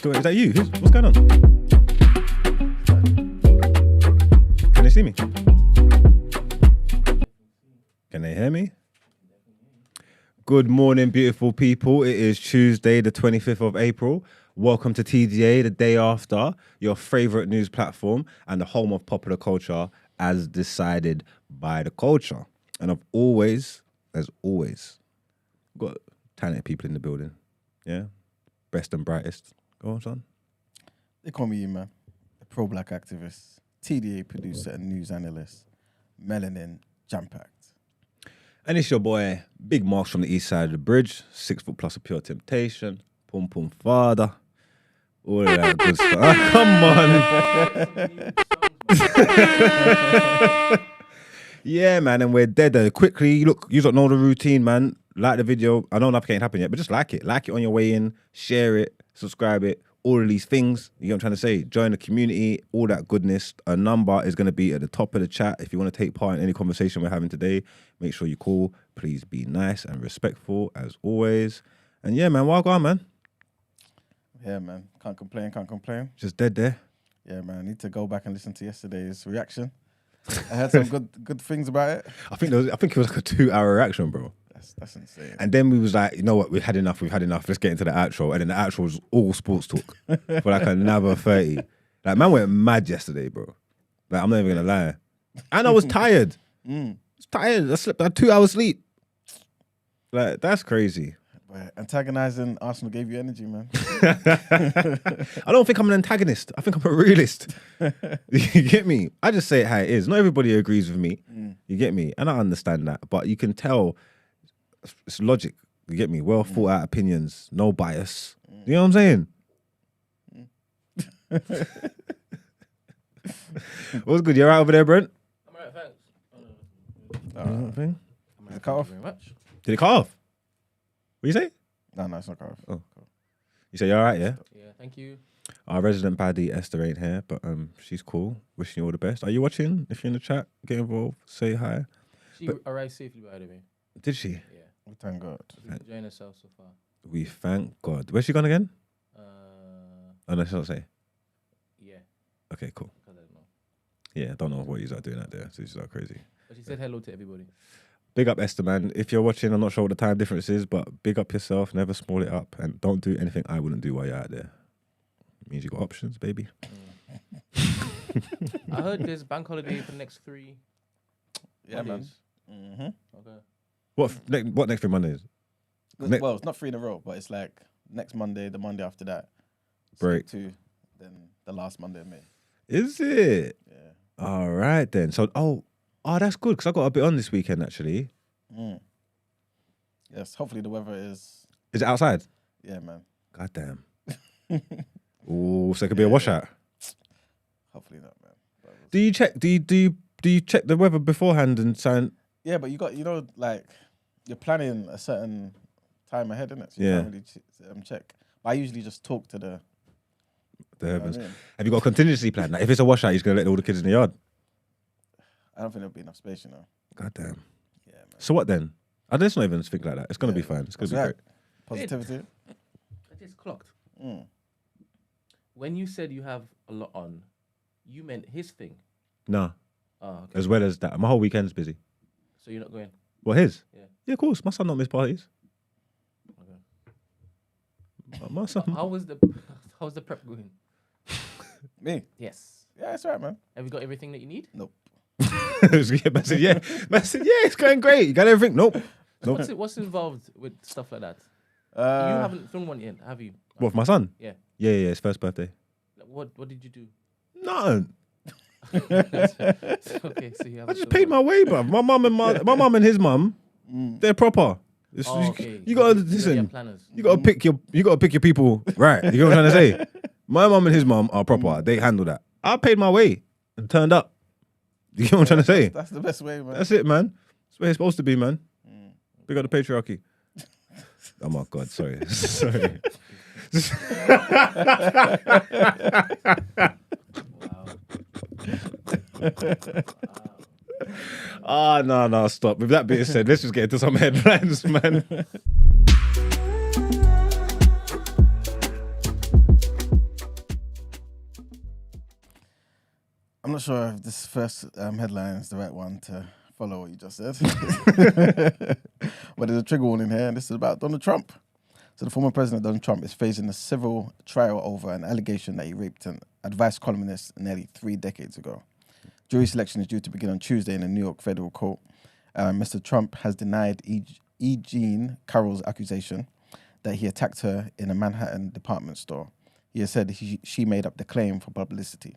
Is that you? What's going on? Can they see me? Can they hear me? Good morning, beautiful people. It is Tuesday, the 25th of April. Welcome to TDA, the day after, your favourite news platform and the home of popular culture as decided by the culture. And I've always, as always, got talented people in the building. Yeah? Best and brightest. Go on, son. They call me you, man. A pro-black activist, TDA producer and news analyst, melanin jam-packed. And it's your boy, Big Marks from the east side of the bridge, 6 foot plus of pure temptation, pum pum father, all of that good stuff. Come on. Yeah, man, and we're dead. Quickly, look, you don't know the routine, man. Like the video. I know nothing ain't happened yet, but just like it. Like it on your way in, share it, subscribe it, all of these things. You know what I'm trying to say? Join the community, all that goodness. A number is going to be at the top of the chat. If you want to take part in any conversation we're having today, make sure you call. Please be nice and respectful as always. And yeah, man, well gone, man. Yeah, man. Can't complain. Just dead there. Yeah, man. I need to go back and listen to yesterday's reaction. I heard some good things about it. I think it was like a 2-hour reaction, bro. That's insane. And then we was like, you know what, we've had enough. Let's get into the outro. And then the outro was all sports talk for like another 30. Like, man went mad yesterday, bro. Like, I'm not even gonna lie. And I was tired. I was tired. I slept. I had 2 hours sleep. Like, that's crazy. But antagonizing Arsenal gave you energy, man. I don't think I'm an antagonist. I think I'm a realist. You get me? I just say it how it is. Not everybody agrees with me. You get me? And I understand that. But you can tell it's logic. You get me? Well thought out opinions. No bias. You know what I'm saying? What's good? You alright over there, Brent? I'm alright, thanks. Thing? Is it cut off? Very much. Did it cut off? What you say? No, it's not cut off. Oh. You say you're alright, yeah? Yeah, thank you. Our resident baddie Esther ain't here, but she's cool. Wishing you all the best. Are you watching? If you're in the chat, get involved. Say hi. She arrived safely by the way. Did she? Yeah. We thank God. She's enjoying herself so far. We thank God. Where's she gone again? Oh, no, she don't say. Yeah. Okay, cool. I don't know. Yeah, I don't know what you are doing out there. So she's not crazy. But she said hello to everybody. Big up Esther, man. If you're watching, I'm not sure what the time difference is, but big up yourself. Never small it up. And don't do anything I wouldn't do while you're out there. It means you got options, baby. I heard there's bank holiday for the next 3 Yeah, Mondays. man. Okay. What next 3 Mondays? Well, it's not 3 in a row, but it's like next Monday, the Monday after that. Break. Skip 2, then the last Monday of May. Is it? Yeah. All right, then. So, oh, that's good, because I got a bit on this weekend, actually. Yes, hopefully the weather is... Is it outside? Yeah, man. God damn. Ooh, so it could be a washout. Hopefully not, man. Do you check? Do you check the weather beforehand and sign? Yeah, but you got, like, you're planning a certain time ahead, innit? So you Yeah. can't really check. But I usually just talk to the heavens. I mean? Have you got a contingency plan? Like, if it's a washout, he's gonna let all the kids in the yard. I don't think there'll be enough space, God damn. Yeah, man. So what then? I just not even think like that. It's gonna be fine. It's gonna be great. Positivity. I just clocked. Mm. When you said you have a lot on, you meant his thing. Nah. Oh, okay. As well as that, my whole weekend's busy. So you're not going? What, his? Yeah. Yeah, of course. My son don't miss parties. Okay. My son. How was the prep going? Me? Yes. Yeah, it's right, man. Have you got everything that you need? Nope. Man said, yeah, it's going great. You got everything? Nope. What's involved with stuff like that? You Uh, haven't thrown one yet, have you? What, for my son? Yeah. Yeah, his first birthday. What did you do? Nothing. Okay, so you have. I just paid my way, bruv. My mum and his mum, they're proper. Okay. You gotta You listen. have planners. You gotta pick your people right. You know what I'm trying to say? My mum and his mum are proper. They handle that. I paid my way and turned up. You know what I'm trying to say? That's the best way, man. That's it, man. That's where it's supposed to be, man. Big up the patriarchy. Oh my God, sorry. Sorry. No, stop. With that being said, let's just get into some headlines, man. I'm not sure if this first headline is the right one to follow what you just said. But there's a trigger warning here, and this is about Donald Trump. So the former president, Donald Trump, is facing a civil trial over an allegation that he raped an advice columnist nearly 3 decades ago. Jury selection is due to begin on Tuesday in a New York federal court. Mr. Trump has denied E Jean Carroll's accusation that he attacked her in a Manhattan department store. He has said she made up the claim for publicity.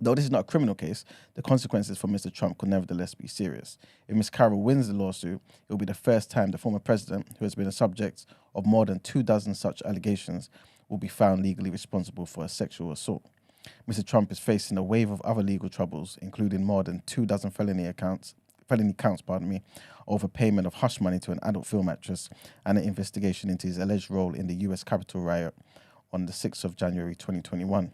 Though this is not a criminal case, the consequences for Mr. Trump could nevertheless be serious. If Ms. Carroll wins the lawsuit, it will be the first time the former president, who has been a subject of more than 24 such allegations, will be found legally responsible for a sexual assault. Mr. Trump is facing a wave of other legal troubles, including more than 24 felony counts, over payment of hush money to an adult film actress and an investigation into his alleged role in the US Capitol riot on the 6th of January 2021.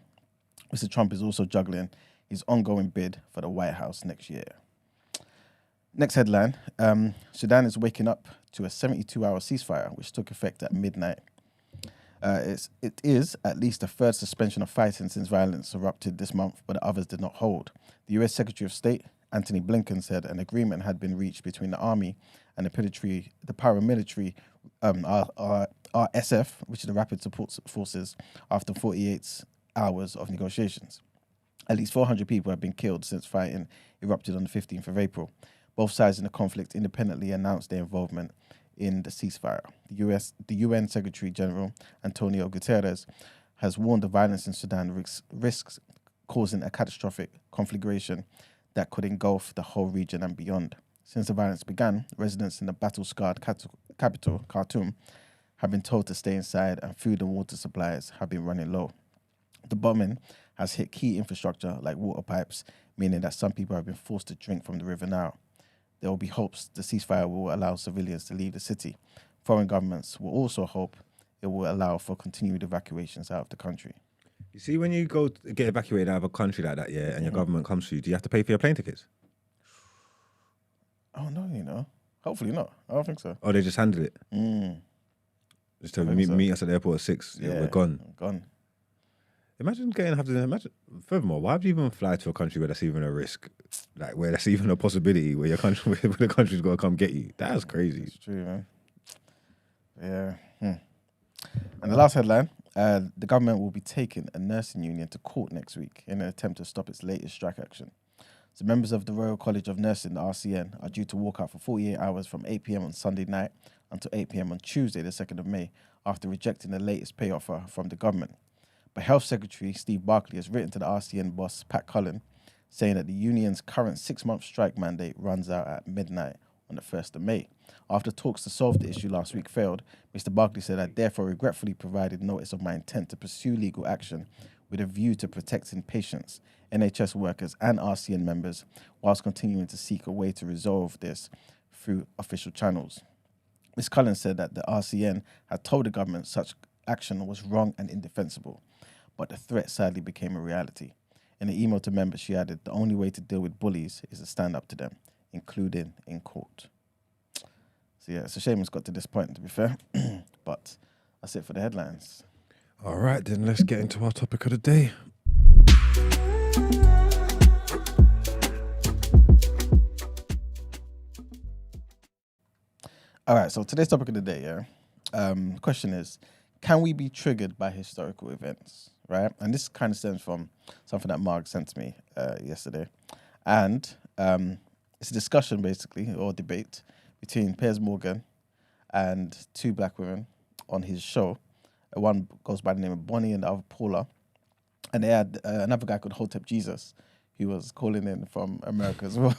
Mr. Trump is also juggling his ongoing bid for the White House next year. Next headline, Sudan is waking up to a 72-hour ceasefire, which took effect at midnight. It is at least the third suspension of fighting since violence erupted this month, but the others did not hold. The US Secretary of State, Antony Blinken, said an agreement had been reached between the army and the paramilitary RSF, which is the Rapid Support Forces, after 48 hours of negotiations. At least 400 people have been killed since fighting erupted on the 15th of April. Both sides in the conflict independently announced their involvement in the ceasefire. The UN Secretary General Antonio Guterres has warned the violence in Sudan risks causing a catastrophic conflagration that could engulf the whole region and beyond. Since the violence began, residents in the battle-scarred capital, Khartoum, have been told to stay inside, and food and water supplies have been running low. The bombing has hit key infrastructure like water pipes, meaning that some people have been forced to drink from the River Nile. There will be hopes the ceasefire will allow civilians to leave the city. Foreign governments will also hope it will allow for continued evacuations out of the country. You see, when you go to get evacuated out of a country like that, yeah, and your government comes to you, do you have to pay for your plane tickets? Oh, no, Hopefully not. I don't think so. Oh, they just handle it? Just tell me, meet us at the airport at 6. Yeah, we're gone. Imagine furthermore, why would you even fly to a country where that's even a risk? Like, where that's even a possibility, where where the country's got to come get you? That's crazy. It's true, man. Yeah. And the last headline, the government will be taking a nursing union to court next week in an attempt to stop its latest strike action. So members of the Royal College of Nursing, the RCN, are due to walk out for 48 hours from 8 p.m. on Sunday night until 8 p.m. on Tuesday, the 2nd of May, after rejecting the latest pay offer from the government. But Health Secretary Steve Barclay has written to the RCN boss, Pat Cullen, saying that the union's current 6-month strike mandate runs out at midnight on the 1st of May. After talks to solve the issue last week failed, Mr. Barclay said, "I therefore regretfully provided notice of my intent to pursue legal action with a view to protecting patients, NHS workers and RCN members, whilst continuing to seek a way to resolve this through official channels." Ms. Cullen said that the RCN had told the government such action was wrong and indefensible, but the threat sadly became a reality. In an email to members, she added, "The only way to deal with bullies is to stand up to them, including in court." So yeah, it's a shame it's got to this point, to be fair. But that's it for the headlines. All right, then let's get into our topic of the day. All right, so today's topic of the day, the question is, can we be triggered by historical events, right? And this kind of stems from something that Mark sent to me yesterday. And it's a discussion, basically, or debate between Piers Morgan and 2 black women on his show. One goes by the name of Bonnie and the other Paula. And they had another guy called Hotep Jesus, who was calling in from America as well.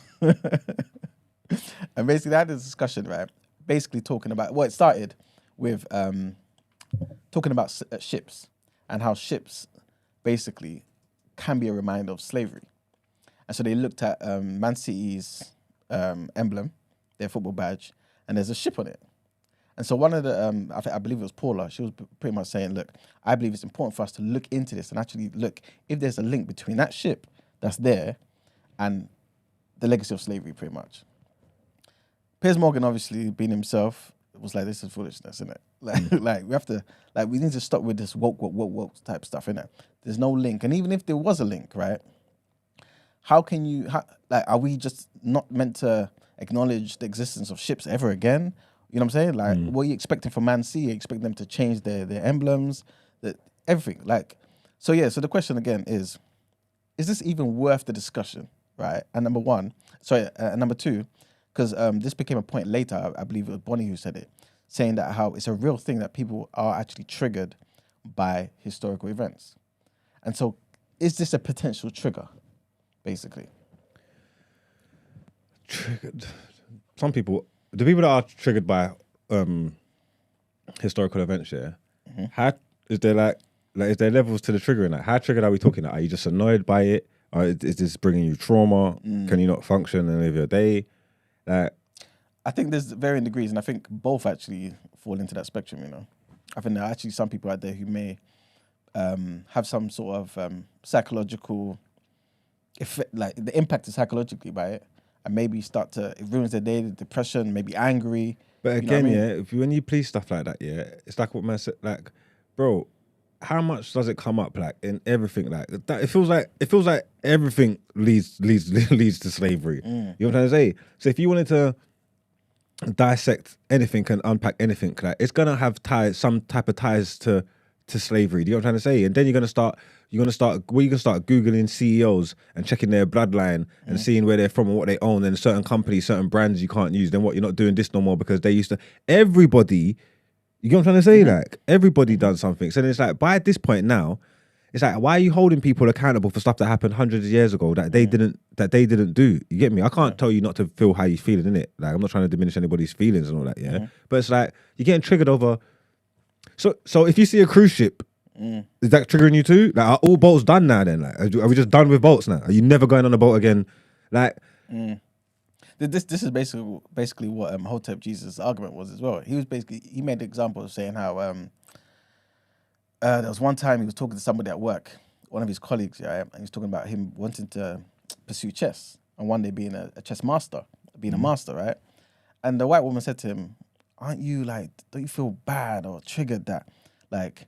And basically they had this discussion, right? Basically talking about, it started with talking about ships and how ships basically can be a reminder of slavery. And so they looked at Man City's emblem, their football badge, and there's a ship on it. And so one of the, I believe it was Paula, she was pretty much saying, look, I believe it's important for us to look into this and actually look if there's a link between that ship that's there and the legacy of slavery, pretty much. Piers Morgan, obviously, being himself, was like, this is foolishness, isn't it? Like we need to stop with this woke type stuff, innit? There's no link. And even if there was a link, right? how can you, like, are we just not meant to acknowledge the existence of ships ever again? You know what I'm saying? Like, what are you expecting from Man City? You expect them to change their emblems, everything. Like, so yeah. So the question again is this even worth the discussion, right? And number two, because this became a point later. I believe it was Bonnie who said it, saying that how it's a real thing that people are actually triggered by historical events. And so, is this a potential trigger, basically? Triggered. Some people, the people that are triggered by historical events, yeah. How is there like is there levels to the triggering? Like, how triggered are we talking? Are you just annoyed by it? Or is this bringing you trauma? Can you not function and live your day? Like, I think there's varying degrees, and I think both actually fall into that spectrum. You know, I think there are actually some people out there who may have some sort of psychological effect, like the impact is psychologically by it, and maybe it ruins their day, depression, maybe angry. but again, when you please stuff like that, yeah, it's like what man said, like, bro, how much does it come up like in everything like that? It feels like everything leads to slavery. You know what I'm trying to say? So if you wanted to dissect anything and unpack anything, like, it's gonna have ties, some type of ties to slavery. Do you know what I'm trying to say? And then you're gonna start Googling CEOs and checking their bloodline and seeing where they're from and what they own, and certain companies, certain brands you can't use. Then what, you're not doing this no more because they used to. Everybody, you know what I'm trying to say? Like, everybody done something. So then it's like, by this point now, it's like, why are you holding people accountable for stuff that happened hundreds of years ago that they didn't do? You get me? I can't tell you not to feel how you're feeling, innit? Like, I'm not trying to diminish anybody's feelings and all that, yeah? But it's like, you're getting triggered over. So if you see a cruise ship, is that triggering you too? Like, are all boats done now then? Like, are we just done with boats now? Are you never going on a boat again? Like, this is basically what Hotep Jesus' argument was as well. He made the example of saying how there was one time he was talking to somebody at work, one of his colleagues, yeah, and he was talking about him wanting to pursue chess and one day being a chess master, being a master, right? And the white woman said to him, don't you feel bad or triggered that, like,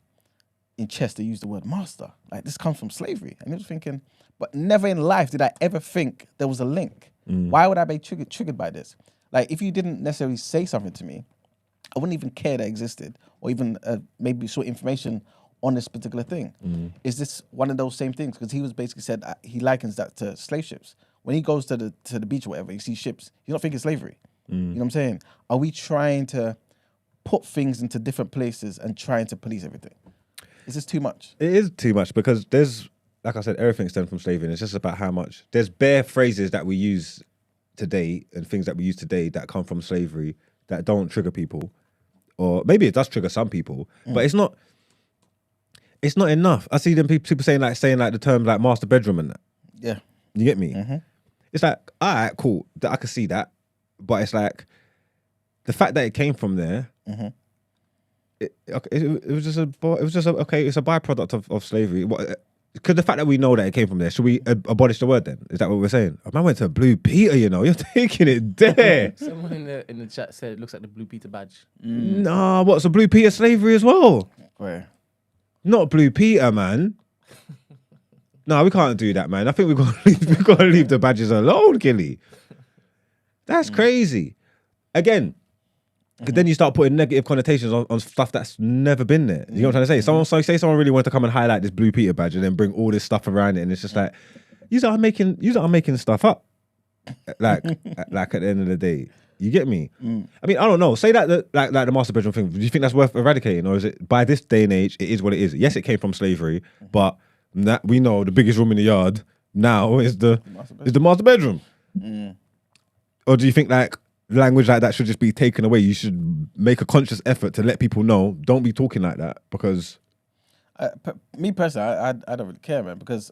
in chess they use the word master? Like, this comes from slavery. And he was thinking, but never in life did I ever think there was a link. Why would I be triggered by this? Like, if you didn't necessarily say something to me, I wouldn't even care that existed, or even maybe saw information on this particular thing. Is this one of those same things? Because he was basically said he likens that to slave ships. When he goes to the beach or whatever, he sees ships, he's not thinking slavery. You know what I'm saying? Are we trying to put things into different places and trying to police everything? Is this too much? it is too much, because there's, like I said, everything stemmed from slavery, and it's just about how much. There's bare phrases that we use today and things that we use today that come from slavery that don't trigger people, or maybe it does trigger some people, but it's not enough. I see them people saying like the term like master bedroom and that. Yeah. You get me? It's like, all right, cool, I can see that, but it's like the fact that it came from there. It was just a byproduct of slavery. Because the fact that we know that it came from there, should we abolish the word then? Is that what we're saying? I went to Blue Peter, you know. You're taking it there. Someone in the chat said it looks like the Blue Peter badge. Nah, what's a Blue Peter slavery as well? Where? Not Blue Peter, man. No, we can't do that, man. I think we've got to leave the badges alone, Gilly. That's crazy. Again, because then you start putting negative connotations on stuff that's never been there. You know what I'm trying to say? Someone really wanted to come and highlight this Blue Peter badge and then bring all this stuff around it, and it's just like, you are making stuff up. Like at the end of the day, you get me? I mean, I don't know. Say that like the master bedroom thing. Do you think that's worth eradicating, or is it, by this day and age, it is what it is? Yes, it came from slavery, but that we know the biggest room in the yard now is the master bedroom. Or do you think like language like that should just be taken away? You should make a conscious effort to let people know, don't be talking like that, because me personally, I don't really care, man, because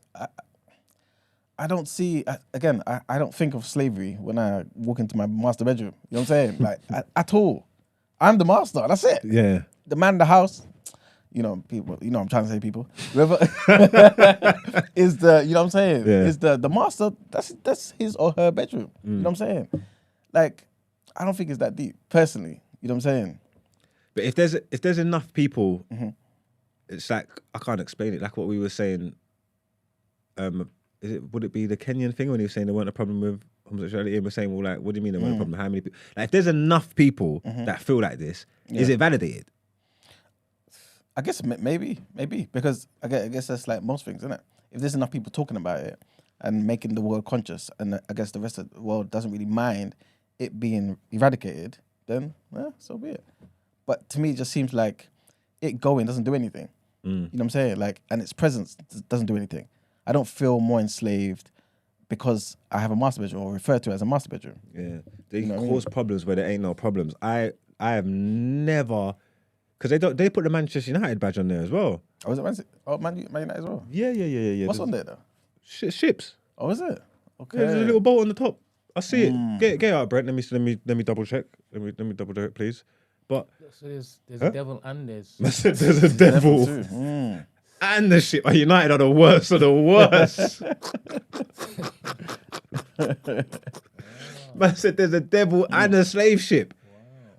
I don't see, again, I don't think of slavery when I walk into my master bedroom. You know what I'm saying? Like, at all. I'm the master, that's it. Yeah. The man in the house, you know, people, you know what I'm trying to say, people. Whoever is the, you know what I'm saying? Yeah. Is the master, that's his or her bedroom. You know what I'm saying? Like, I don't think it's that deep, personally. You know what I'm saying? But if there's enough people, it's like, I can't explain it. Like what we were saying would it be the Kenyan thing when he was saying there weren't a problem with homosexuality? And we're saying, well, like, what do you mean there weren't a problem? How many people? Like, if there's enough people that feel like this, is it validated? I guess maybe because I guess that's like most things, isn't it? If there's enough people talking about it and making the world conscious, and I guess the rest of the world doesn't really mind it being eradicated, then so be it. But to me, it just seems like it going doesn't do anything. You know what I'm saying? Like, and its presence doesn't do anything. I don't feel more enslaved because I have a master bedroom or refer to it as a master bedroom. Yeah, they cause problems where there ain't no problems. I have never, because they put the Manchester United badge on there as well. Oh, is it Man United as well? Yeah. What's on there though? Ships. Oh, is it? Okay. Yeah, there's a little boat on the top. I see it. Get out, Brent. Let me double check. Let me double check, please. But So there's a devil and there's there's a devil. And the ship. United are the worst of the worst. Man said there's a devil and a slave ship.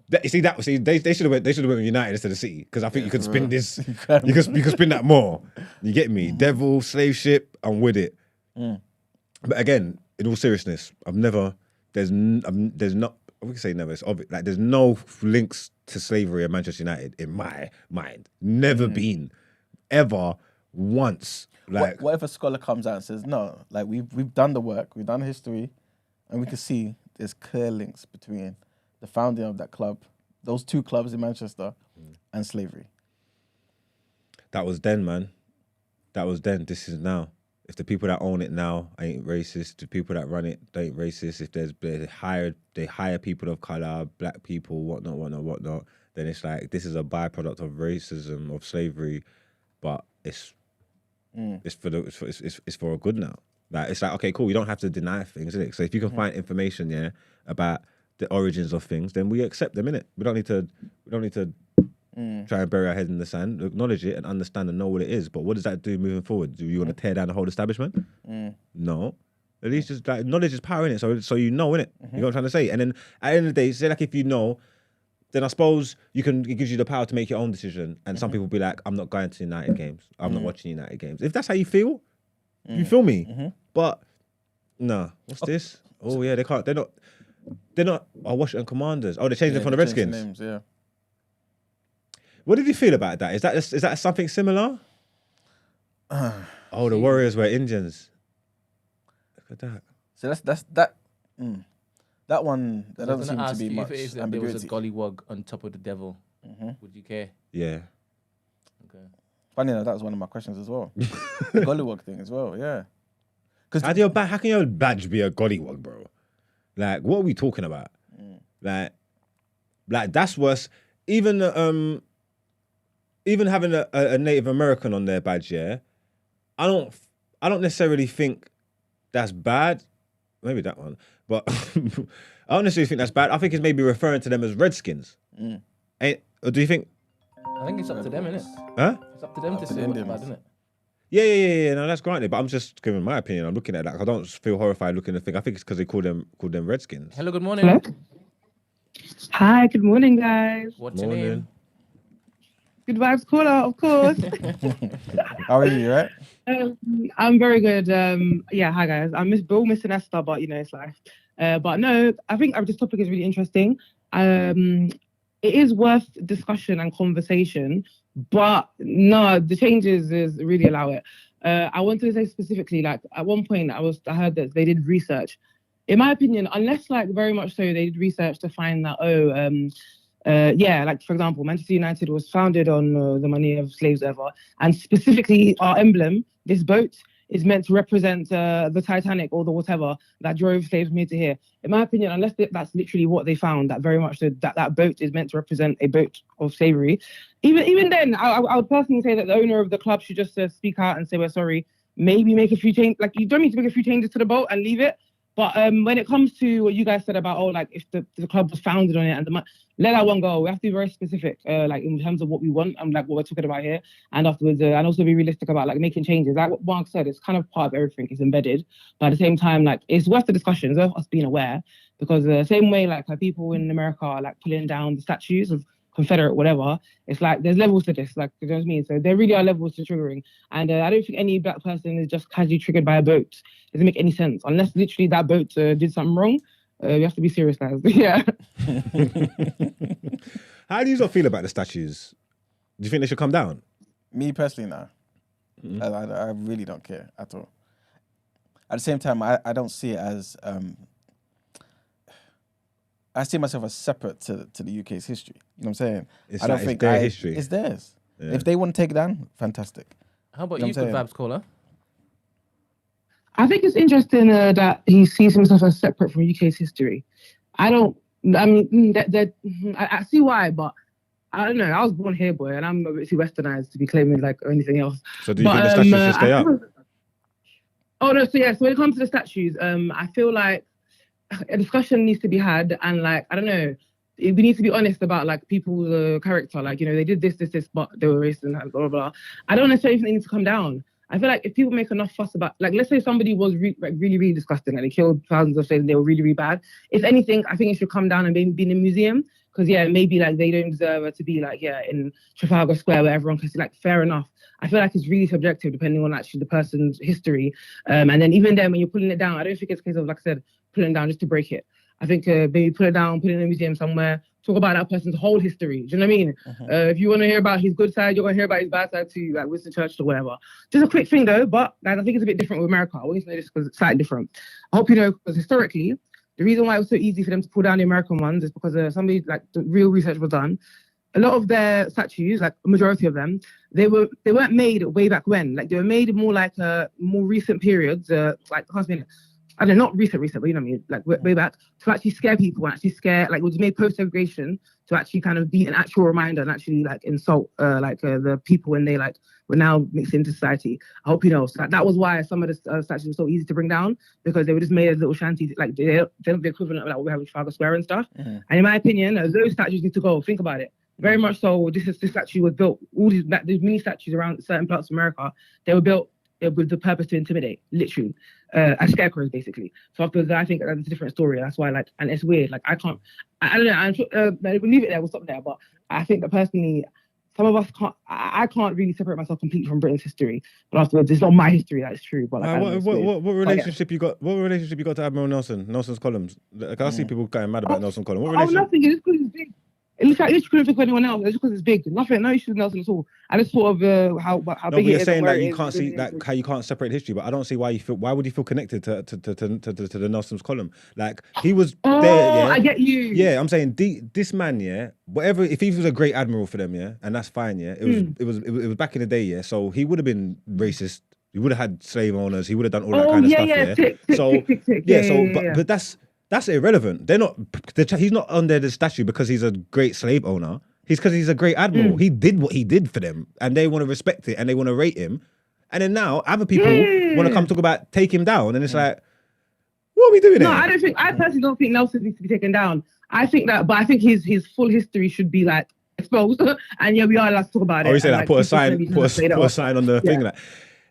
They should have went with United instead of City, because I think you could spin this. You could spin that more. You get me? Devil, slave ship. I'm with it. But again, in all seriousness, there's not. We can say never. It's obvious. Like, there's no links to slavery at Manchester United in my mind. Never been, ever, once. Like, what if a scholar comes out and says, no, like we've done the work, we've done history, and we can see there's clear links between the founding of that club, those two clubs in Manchester, and slavery. That was then, man. That was then. This is now. If the people that own it now ain't racist, the people that run it ain't racist, if they hire people of color, black people, whatnot, then it's like, this is a byproduct of racism, of slavery, but it's for a good now. Like, it's like, okay, cool, you don't have to deny things, is it? So if you can find information, about the origins of things, then we accept them, innit? We don't need to try and bury our head in the sand, acknowledge it and understand and know what it is. But what does that do moving forward? Do you want to tear down the whole establishment? No. At least just like, knowledge is power, innit? So you know, innit? You know what I'm trying to say? And then at the end of the day, say like, if you know, then I suppose it gives you the power to make your own decision. And some people be like, I'm not going to United games. I'm not watching United games. If that's how you feel, you feel me? But no, what's this? Oh yeah, they're not Washington Commanders. Oh, they changed them from the Redskins. Names, yeah. What did you feel about that? Is that something similar? The Warriors were Indians. Look at that. So that's that. That one, that doesn't seem to be much if it is that ambiguity. there was a gollywog on top of the devil, would you care? Yeah. Okay. Funny enough, that was one of my questions as well. The gollywog thing as well, yeah. How can your badge be a gollywog, bro? Like, what are we talking about? Like that's worse. Even having a Native American on their badge, I don't necessarily think that's bad. Maybe that one, but I don't necessarily think that's bad. I think it's maybe referring to them as Redskins. Or do you think? I think it's up to them, innit? Huh? It's up to them to say what's bad, innit? Yeah. No, that's granted. But I'm just giving my opinion. I'm looking at that. I don't feel horrified looking at the thing. I think it's because they call them Redskins. Hello, good morning. Hello? Hi, good morning, guys. What's your name? Good vibes caller, of course. How are you, right? I'm very good. Hi guys. I miss Bill, missing Esther, but it's life. But no, I think this topic is really interesting. It is worth discussion and conversation, but no, the changes is really allow it. I wanted to say specifically, like at one point I heard that they did research. In my opinion, unless like very much so they did research to find that, like for example, Manchester United was founded on the money of slaves ever, and specifically our emblem, this boat, is meant to represent the Titanic or the whatever that drove slaves from here to here. In my opinion, unless that's literally what they found, that very much so that boat is meant to represent a boat of slavery. Even then, I would personally say that the owner of the club should just speak out and say we're sorry. Maybe make a few changes. Like, you don't need to make a few changes to the boat and leave it. But when it comes to what you guys said about, if the club was founded on it and let that one go. We have to be very specific, like in terms of what we want and like what we're talking about here. And afterwards, and also be realistic about like making changes. Like what Mark said, it's kind of part of everything. It's embedded. But at the same time, like it's worth the discussion. It's worth us being aware, because the same way like people in America are like pulling down the statues of Confederate, whatever. It's like there's levels to this, like, you know what I mean? So there really are levels to triggering. And I don't think any black person is just casually triggered by a boat. It doesn't make any sense. Unless literally that boat did something wrong, we have to be serious, guys. Yeah. How do you feel about the statues? Do you think they should come down? Me personally, no. I really don't care at all. At the same time, I don't see it as... I see myself as separate to the UK's history. You know what I'm saying? It's I don't like think it's their history. It's theirs. Yeah. If they want to take it down, fantastic. How about You know you, what I'm saying? Vabs Caller? I think it's interesting that he sees himself as separate from UK's history. I see why, but I don't know. I was born here, boy, and I'm a bit too westernized to be claiming like anything else. So do you think the statues should stay up? Oh no, so when it comes to the statues, I feel like a discussion needs to be had, and like, I don't know, we need to be honest about like people's character. Like, you know, they did this, but they were racist and blah, blah, blah. I don't necessarily think they need to come down. I feel like if people make enough fuss about, like, let's say somebody was really, really disgusting, like they killed thousands of slaves and they were really, really bad. If anything, I think it should come down and maybe be in a museum. Because, yeah, maybe like they don't deserve it to be like, in Trafalgar Square where everyone can see, like, fair enough. I feel like it's really subjective depending on actually the person's history. And then even then when you're pulling it down, I don't think it's a case of, like I said, pulling it down just to break it. I think maybe put it down, put it in a museum somewhere, talk about that person's whole history. Do you know what I mean? If you want to hear about his good side, you're going to hear about his bad side too, like Winston Churchill or whatever. Just a quick thing though, but guys, I think it's a bit different with America. I want you to know this because it's slightly different. I hope you know, because historically, the reason why it was so easy for them to pull down the American ones is because somebody, like, the real research was done. A lot of their statues, like a majority of them, they weren't made way back when. Like, they were made more like more recent periods, like, I don't know, not recent, but you know what I mean, like way back, to actually scare people and actually scare, like, it was made post-segregation to actually kind of be an actual reminder and actually like insult the people when they like were now mixed into society. I hope you know. So that was why some of the statues were so easy to bring down, because they were just made as little shanties, like they're the equivalent of like what we have in Trafalgar Square and stuff. And in my opinion, those statues need to go. Think about it. Very much so. This statue was built. All these mini statues around certain parts of America, they were built with the purpose to intimidate, literally, as scarecrows, basically. So afterwards, I think that's a different story. That's why, like, and it's weird. Like, I don't know. We'll leave it there. We'll stop there. But I think that personally, some of us can't. I can't really separate myself completely from Britain's history. But afterwards, it's not my history. That's true. But like, what relationship you got? What relationship you got to Admiral Nelson? Nelson's columns. Like, I see people getting mad about Nelson's column. What relationship? Nothing. It's because it's big. It looks like you couldn't think of anyone else. It's because it's big. Nothing. No issues with Nelson at all. I just thought of how big it is. You're saying that you can't see that how you can't separate history, but I don't see why you feel. Why would you feel connected to the Nelson's column? Like, he was there. Yeah? I get you. Yeah, I'm saying this man. Yeah, whatever. If he was a great admiral for them, yeah, and that's fine. Yeah, it was back in the day. Yeah, so he would have been racist. He would have had slave owners. He would have done all that kind of stuff. Yeah. But that's irrelevant. He's not under the statue because he's a great slave owner. He's because he's a great admiral. He did what he did for them, and they want to respect it and they want to rate him. And then now other people want to come talk about take him down, and it's like, what are we doing? No, I personally don't think Nelson needs to be taken down. I think his full history should be like exposed, and yeah, we are allowed to talk about it. Oh, you say that? Like, Put a sign on the thing. Like,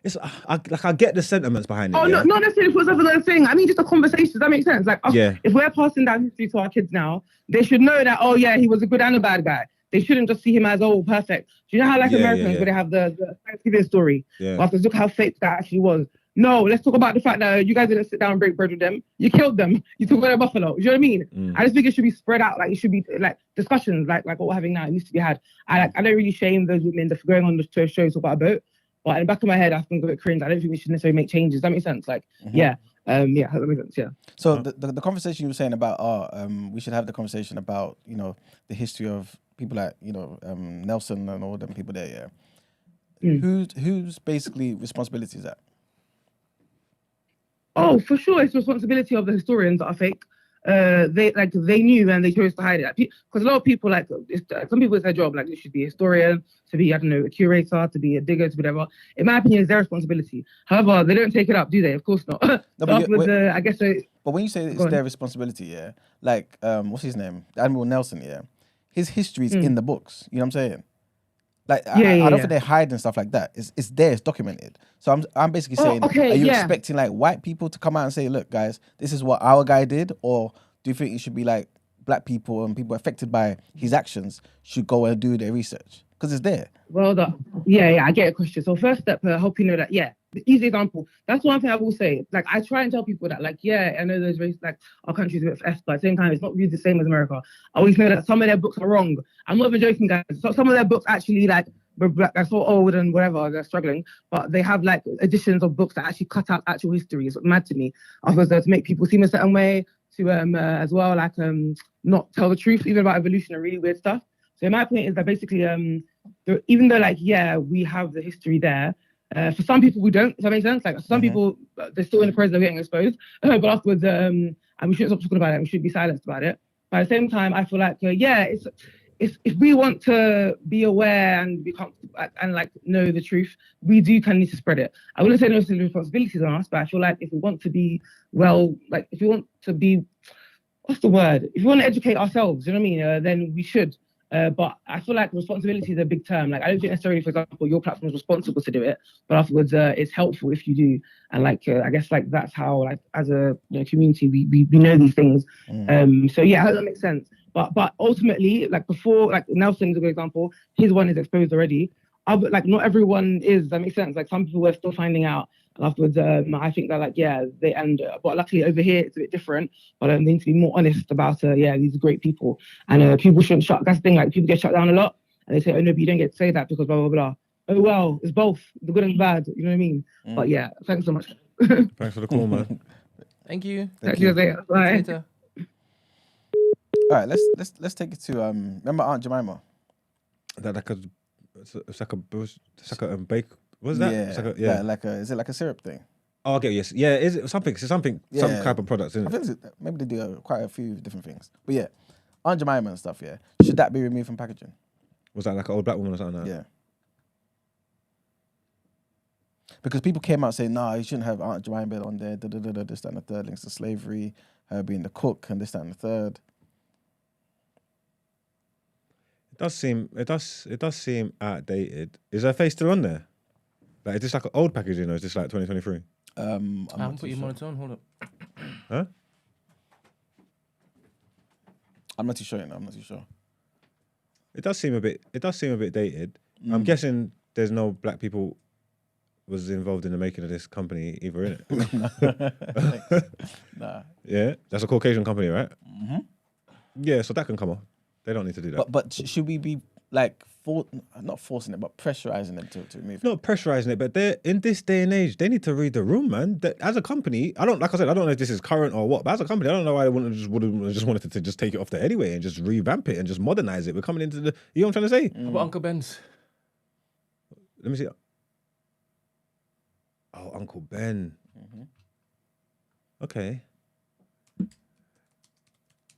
it's I get the sentiments behind it. Oh, yeah? not necessarily put something on the thing. I mean, just a conversation. Does that make sense? Like, if we're passing down history to our kids now, they should know that, oh yeah, he was a good and a bad guy. They shouldn't just see him as, oh, perfect. Do you know how like Americans, where they have the Thanksgiving story? Yeah. But look how fake that actually was. No, let's talk about the fact that you guys didn't sit down and break bread with them. You killed them. You took away a buffalo. You know what I mean? I just think it should be spread out. Like, it should be like discussions like what we're having now. It needs to be had. I don't really shame those women that are going on to a show to talk about a boat. But in the back of my head, I think a bit cringe. I don't think we should necessarily make changes. Does that make sense? Like, that makes sense. Yeah. So the conversation you were saying about, we should have the conversation about, you know, the history of people like, you know, Nelson and all them people there. Yeah. Whose basically responsibility is that? Oh, for sure, it's the responsibility of the historians that are fake. They knew and they chose to hide it. Because a lot of people, like, some people, it's their job, like, they should be a historian, to be, I don't know, a curator, to be a digger, to whatever. In my opinion, it's their responsibility. However, they don't take it up, do they? Of course not. No, but when you say it's their their responsibility, yeah, like, what's his name? Admiral Nelson, yeah, his history is in the books. You know what I'm saying? Like, I don't think they hide and stuff like that. It's there, it's documented. So I'm basically saying, are you expecting like white people to come out and say, look, guys, this is what our guy did? Or do you think it should be like black people and people affected by his actions should go and do their research? Because it's there. Well, yeah, I get a question. So first step, I hope you know that, the easy example. That's one thing I will say. Like, I try and tell people that, like, I know there's race, like, our country's a bit F, but at the same time, it's not really the same as America. I always know that some of their books are wrong. I'm not even joking, guys. So some of their books actually, like, they're so old and whatever, they're struggling, but they have, like, editions of books that actually cut out actual history. It's mad to me. Afterwards, to make people seem a certain way, to, as well, like, not tell the truth, even about evolutionary weird stuff. So my point is that basically, even though, like, we have the history there, for some people we don't. Does that make sense? Like, some people, they're still in the process of getting exposed, but afterwards, and we shouldn't stop talking about it. We should be silenced about it. But at the same time, I feel like, it's if we want to be aware and become and like know the truth, we do kind of need to spread it. I wouldn't say no responsibilities on us, but I feel like if we want to be if we want to be, what's the word? If we want to educate ourselves, you know what I mean? Then we should. But I feel like responsibility is a big term. Like, I don't think necessarily, for example, your platform is responsible to do it, but afterwards, it's helpful if you do. And like, I guess like that's how, like, as a community, we know these things. So yeah, that makes sense. But ultimately, like before, like Nelson's a good example. His one is exposed already. Like, not everyone is. That makes sense. Like, some people are still finding out. And afterwards, I think that, like, they end. But luckily over here it's a bit different. But they need to be more honest about these are great people, and people shouldn't shut. That's the thing. Like, people get shut down a lot, and they say, oh no, but you don't get to say that because blah blah blah. Oh well, it's both the good and the bad. You know what I mean? But yeah, thanks so much. Thanks for the call, man. Thank you. Thank you. Bye. Later. All right, let's take it to remember Aunt Jemima? It's like a bake. What's that? Is it like a syrup thing? Oh, okay, yes. Yeah, is it something? It's something, some type of product, isn't I it? think maybe they do quite a few different things. But yeah, Aunt Jemima and stuff, should that be removed from packaging? Was that like an old black woman or something like that? Yeah. Because people came out saying, nah, you shouldn't have Aunt Jemima on there, this, that, and the third, links to slavery, her being the cook, and this, that, and the third. It does seem outdated. Is her face still on there? Like, is this like an old packaging or is this like 2023? I haven't put your monitor on. Hold up. Huh? I'm not too sure. I'm not too sure. It does seem a bit dated. I'm guessing there's no black people was involved in the making of this company either, innit? Nah. Yeah, that's a Caucasian company, right? Mm-hmm. Yeah, so that can come off. They don't need to do that. But should we be like not forcing it, but pressurizing them to remove? Not pressurizing it, but they're in this day and age, they need to read the room, man. As a company, I don't know if this is current or what, but as a company, I don't know why they would have just wanted to just take it off there anyway and just revamp it and just modernize it. We're coming into the, you know what I'm trying to say? How about Uncle Ben's? Let me see. Oh, Uncle Ben. Mm-hmm. Okay.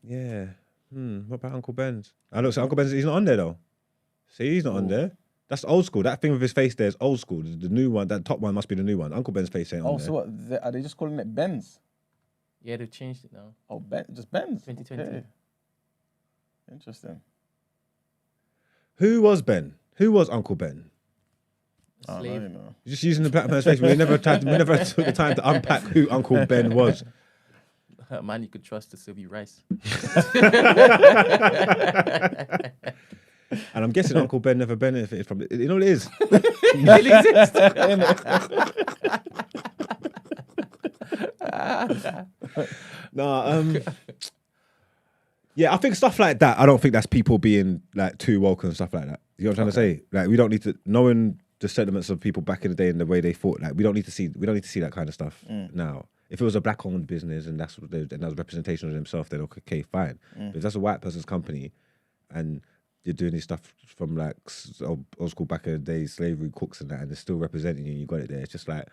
Yeah. What about Uncle Ben's? I look, so Uncle Ben's, he's not on there though. See, he's not on there. That's old school. That thing with his face there is old school. The new one, that top one must be the new one. Uncle Ben's face ain't on there. So what? Are they just calling it Ben's? Yeah, they've changed it now. Oh, just Ben's? 2020. Okay. Interesting. Who was Ben? Who was Uncle Ben? I Slave. don't know. You're just using the black man's face. We never took the time to unpack who Uncle Ben was. Man, you could trust the Sylvie Rice. And I'm guessing Uncle Ben never benefited from it. You know what it is? It still exists. Yeah, I think stuff like that, I don't think that's people being like too woke and stuff like that. You know what I'm trying to say? Like, we don't need to, knowing the sentiments of people back in the day and the way they thought, like, we don't need to see that kind of stuff now. If it was a black-owned business and that's what and that was representation of themselves, then okay, fine. But if that's a white person's company and you're doing this stuff from like old school back in the day, slavery cooks and that, and they're still representing you and you got it there, it's just like,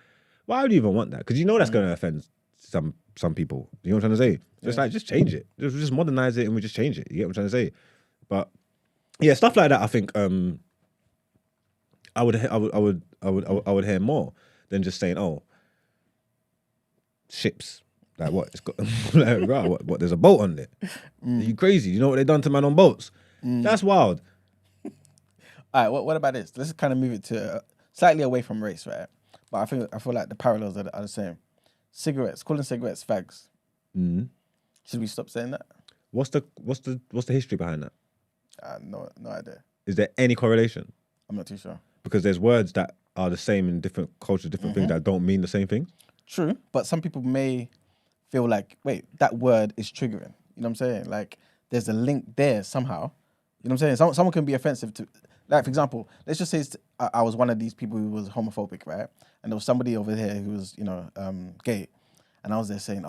why would you even want that? Because you know that's going to offend some people. You know what I'm trying to say? Just like, just change it. Just modernize it and we just change it. You get what I'm trying to say? But yeah, stuff like that, I think I would hear more than just saying, oh, ships. Like what? It's got like, right, what? There's a boat on it. Are you crazy? You know what they done to man on boats? That's wild. All right, what about this? Let's kind of move it to slightly away from race, right? But I feel like the parallels are the same. Cigarettes, calling cigarettes fags. Should we stop saying that? What's the history behind that? No idea. Is there any correlation? I'm not too sure. Because there's words that are the same in different cultures, different things that don't mean the same thing. True, but some people may feel like, wait, that word is triggering. You know what I'm saying? Like, there's a link there somehow. You know what I'm saying? Someone can be offensive to, like, for example, let's just say I was one of these people who was homophobic, right? And there was somebody over here who was, gay. And I was there saying,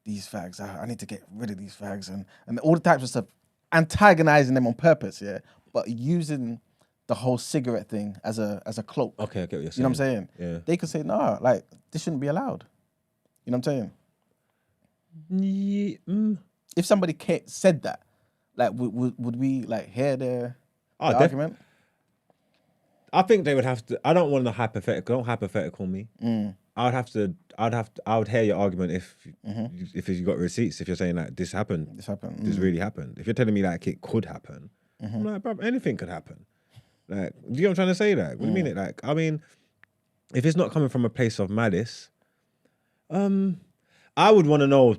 these fags, I need to get rid of these fags and all the types of stuff, antagonizing them on purpose, yeah? But using the whole cigarette thing as a cloak. Okay, I get what you're saying. You know what I'm saying? Yeah. They could say, nah, like, this shouldn't be allowed. You know what I'm saying? If somebody said that, like, would we, like, hear their argument? I think they would have to. I don't want the hypothetical. Don't hypothetical me. I would hear your argument if you got receipts. If you're saying like this happened, this really happened. If you're telling me like it could happen, I'm like, bro, anything could happen. Like, do you know what I'm trying to say? Like, what do you mean it? Like, I mean, if it's not coming from a place of malice, I would want to know.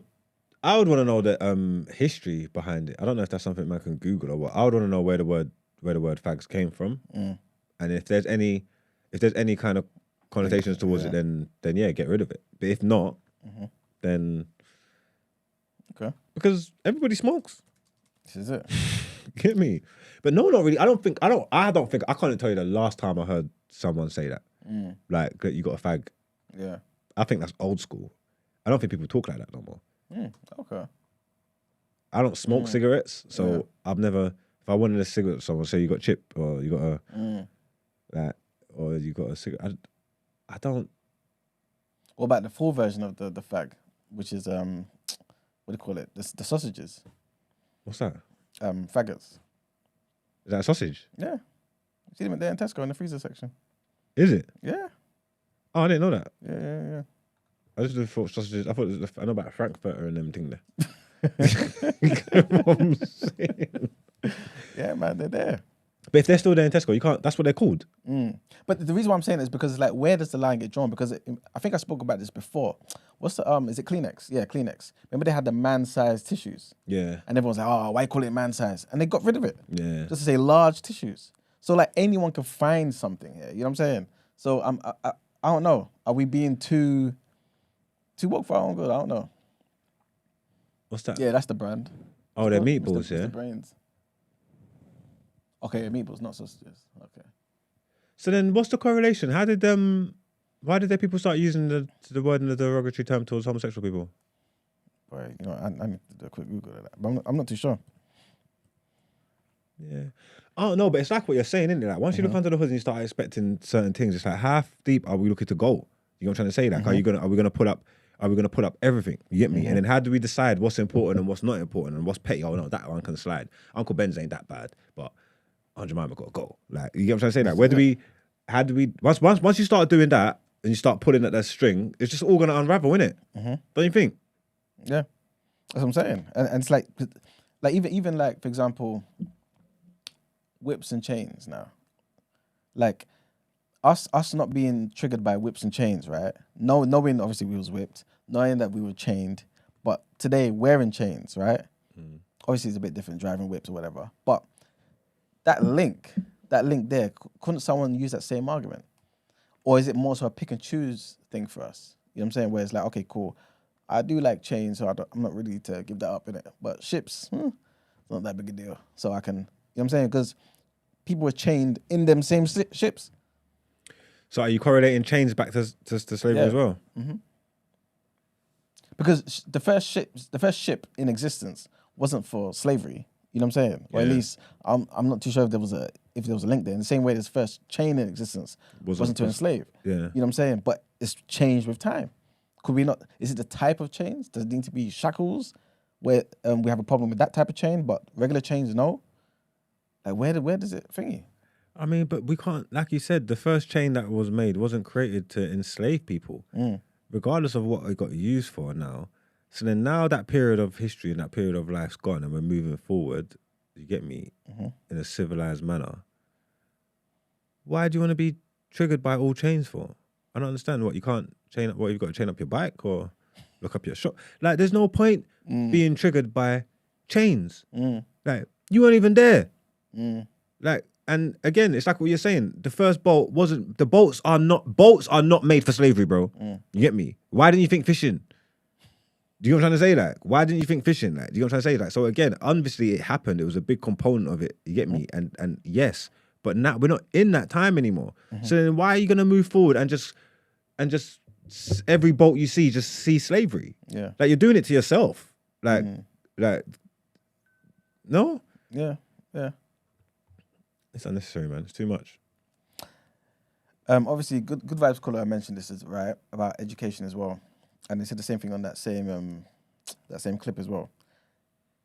I would want to know the history behind it. I don't know if that's something I can Google or what. I would want to know where the word fags came from, and if there's any kind of connotations towards it, then yeah, get rid of it. But if not, then okay, because everybody smokes. This is it. Get me? But no, not really. I don't think. I can't tell you the last time I heard someone say that. Like, that you got a fag. Yeah. I think that's old school. I don't think people talk like that no more. Okay. I don't smoke cigarettes, so I've never. If I wanted a cigarette, someone say you got chip or you got a like, or you got a cigarette. I don't. What about the full version of the fag, which is what do you call it? The sausages. What's that? Faggots. Is that a sausage? Yeah. You see them there in Tesco in the freezer section. Is it? Yeah. Oh, I didn't know that. Yeah. I just thought sausages. I know about Frankfurter and them thing there. What I'm saying. Yeah, man, they're there. But if they're still there in Tesco, you can't. That's what they're called. But the reason why I'm saying it is because, like, where does the line get drawn? Because I think I spoke about this before. What's the is it Kleenex? Yeah, Kleenex. Remember they had the man-sized tissues. Yeah. And everyone's like, oh, why call it man-sized? And they got rid of it. Yeah. Just to say large tissues. So like anyone can find something here. You know what I'm saying? So I don't know. Are we being too woke for our own good? I don't know. What's that? Yeah, that's the brand. Oh, they're It's meatballs, the yeah. brains. Okay, meatballs, not sausages. Okay. So then, what's the correlation? Why did people start using the word in the derogatory term towards homosexual people? Right, I need to do a quick Google of that, but I'm not too sure. Yeah. Oh no, but it's like what you're saying, isn't it? Like, once you look under the hood and you start expecting certain things, it's like, how deep are we looking to go? You know what I'm trying to say? Like, are we gonna pull up everything? You get me? And then how do we decide what's important and what's not important and what's petty? Oh no, that one can slide. Uncle Ben's ain't that bad, but Aunt Jemima gotta go. Like, you get what I'm trying to say? Like, how do we once you start doing that and you start pulling at that string, it's just all gonna unravel, innit? Don't you think? Yeah, that's what I'm saying. And it's like even like, for example, whips and chains now. Like us not being triggered by whips and chains, right? Knowing obviously we was whipped, knowing that we were chained, but today wearing chains, right? Obviously it's a bit different driving whips or whatever. But that link there, couldn't someone use that same argument? Or is it more so a pick and choose thing for us? You know what I'm saying? Where it's like, okay, cool. I do like chains, so I'm not ready to give that up in it. But ships, it's not that big a deal. So I can, you know what I'm saying? Because people were chained in them same ships. So are you correlating chains back to slavery as well? Because the first ship in existence wasn't for slavery. You know what I'm saying? Or at least I'm not too sure if there was a link there. In the same way, this first chain in existence wasn't to enslave. Yeah. You know what I'm saying? But it's changed with time. Could we not? Is it the type of chains? Does it need to be shackles, where we have a problem with that type of chain, but regular chains no? Like where does it thingy? I mean, but we can't, like you said, the first chain that was made wasn't created to enslave people, regardless of what it got used for now. So then now that period of history and that period of life's gone and we're moving forward, you get me, in a civilized manner. Why do you want to be triggered by all chains for? I don't understand what you can't chain up. What, you've got to chain up your bike or look up your shop? Like, there's no point being triggered by chains. Like, you weren't even there. Like, and again, it's like what you're saying. The first bolt wasn't. The bolts are not made for slavery, bro. You get me? Why didn't you think fishing? Do you know what I'm trying to say? Like, why didn't you think fishing? Like, do you know what I'm trying to say? Like, so again, obviously it happened. It was a big component of it. You get me? And yes, but now we're not in that time anymore. So then why are you gonna move forward and just every bolt you see, just see slavery? Yeah. Like, you're doing it to yourself. Like, no? Yeah. It's unnecessary, man. It's too much. Obviously, good vibes caller. I mentioned this is right about education as well, and they said the same thing on that same clip as well.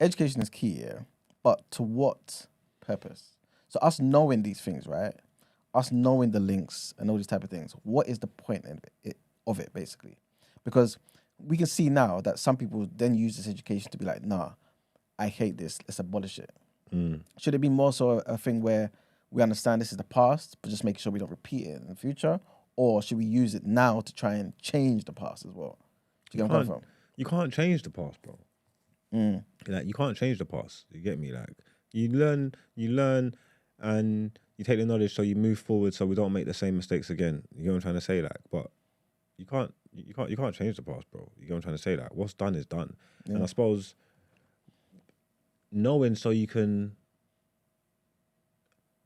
Education is key, yeah, but to what purpose? So us knowing these things, right? Us knowing the links and all these type of things. What is the point of it basically? Because we can see now that some people then use this education to be like, nah, I hate this. Let's abolish it. Should it be more so a thing where we understand this is the past, but just make sure we don't repeat it in the future? Or should we use it now to try and change the past as well? Do you get where I'm coming from? You can't change the past, bro. Like, you can't change the past. You get me? Like, you learn, and you take the knowledge so you move forward so we don't make the same mistakes again. You get what I'm trying to say? Like, but you can't change the past, bro. You get what I'm trying to say? Like, what's done is done. And I suppose knowing so you can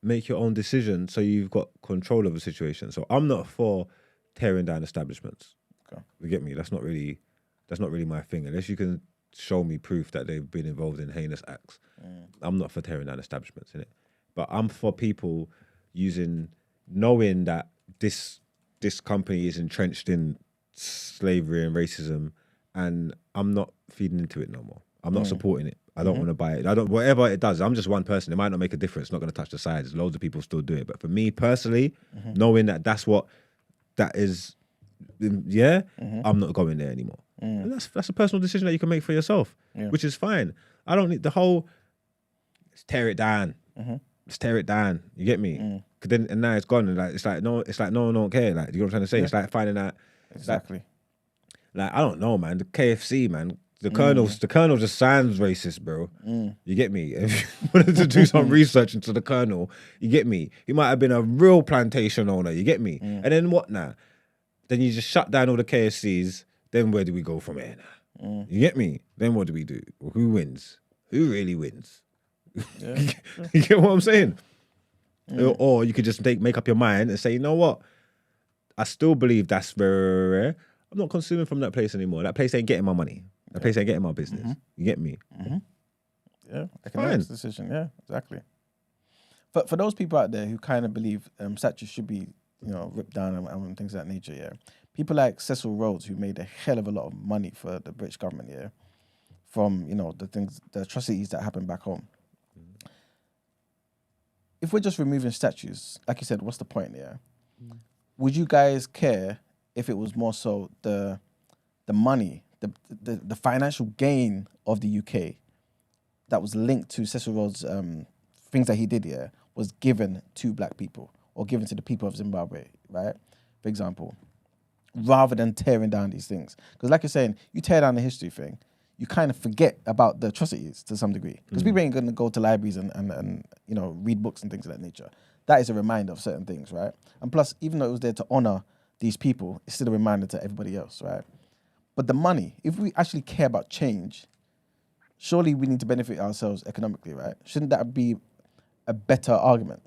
make your own decision so you've got control of the situation. So I'm not for tearing down establishments. Okay. You get me? That's not really my thing. Unless you can show me proof that they've been involved in heinous acts. I'm not for tearing down establishments, innit? But I'm for people knowing that this company is entrenched in slavery and racism, and I'm not feeding into it no more. I'm not supporting it. I don't want to buy it. Whatever it does, I'm just one person. It might not make a difference. It's not going to touch the sides. Loads of people still do it. But for me personally, knowing that that's what that is, I'm not going there anymore. And that's a personal decision that you can make for yourself, which is fine. I don't need the whole, let's tear it down. Let's tear it down. You get me? Then and now it's gone. And it's like no one don't care. Like, you know what I'm trying to say? It's like finding out. Exactly. Like, I don't know, man. The KFC, man. The colonel just sounds racist, bro. You get me? If you wanted to do some research into the colonel, you get me? He might have been a real plantation owner, you get me? And then what now? Then you just shut down all the KFCs, then where do we go from here now? You get me? Then what do we do? Who wins? Who really wins? You get what I'm saying? Or you could just make up your mind and say, you know what? I still believe that's very rare. I'm not consuming from that place anymore. That place ain't getting my money. That place ain't getting my business. You get me? Yeah, economic decision. Yeah, exactly. But for those people out there who kind of believe statues should be, ripped down and things of that nature, yeah. People like Cecil Rhodes, who made a hell of a lot of money for the British government, yeah, from the atrocities that happened back home. If we're just removing statues, like you said, what's the point? Yeah. Would you guys care if it was more so the money, the financial gain of the UK that was linked to Cecil Rhodes' things that he did here was given to black people or given to the people of Zimbabwe, right? For example, rather than tearing down these things. Because like you're saying, you tear down the history thing, you kind of forget about the atrocities to some degree. Because people ain't going to go to libraries and read books and things of that nature. That is a reminder of certain things, right? And plus, even though it was there to honor these people, it's still a reminder to everybody else, right? But the money, if we actually care about change, surely we need to benefit ourselves economically, right? Shouldn't that be a better argument?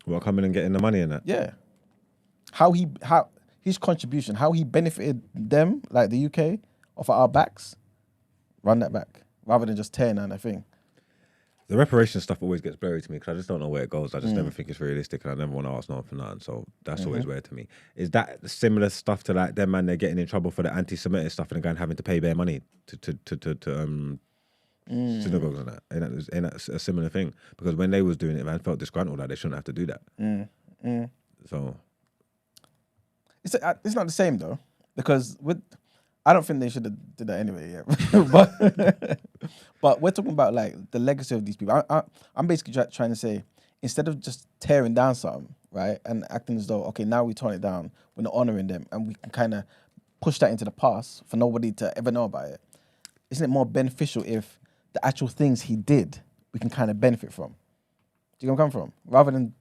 Well, coming and getting the money in that. Yeah. How his contribution, how he benefited them, like the UK, off of our backs, run that back, rather than just tearing down that thing. The reparation stuff always gets blurry to me because I just don't know where it goes. I just never think it's realistic, and I never want to ask no one for nothing. So that's always weird to me. Is that similar stuff to like them, man? They're getting in trouble for the anti-Semitic stuff and going having to pay bare money to synagogues and that. Ain't that a similar thing? Because when they was doing it, man, felt disgruntled that they shouldn't have to do that. So it's not the same though, because I don't think they should have did that anyway. Yeah, but we're talking about like the legacy of these people. I'm basically trying to say, instead of just tearing down something, right, and acting as though, okay, now we torn it down, we're not honoring them, and we can kind of push that into the past for nobody to ever know about it. Isn't it more beneficial if the actual things he did, we can kind of benefit from. Do you know where I'm coming from? Rather than,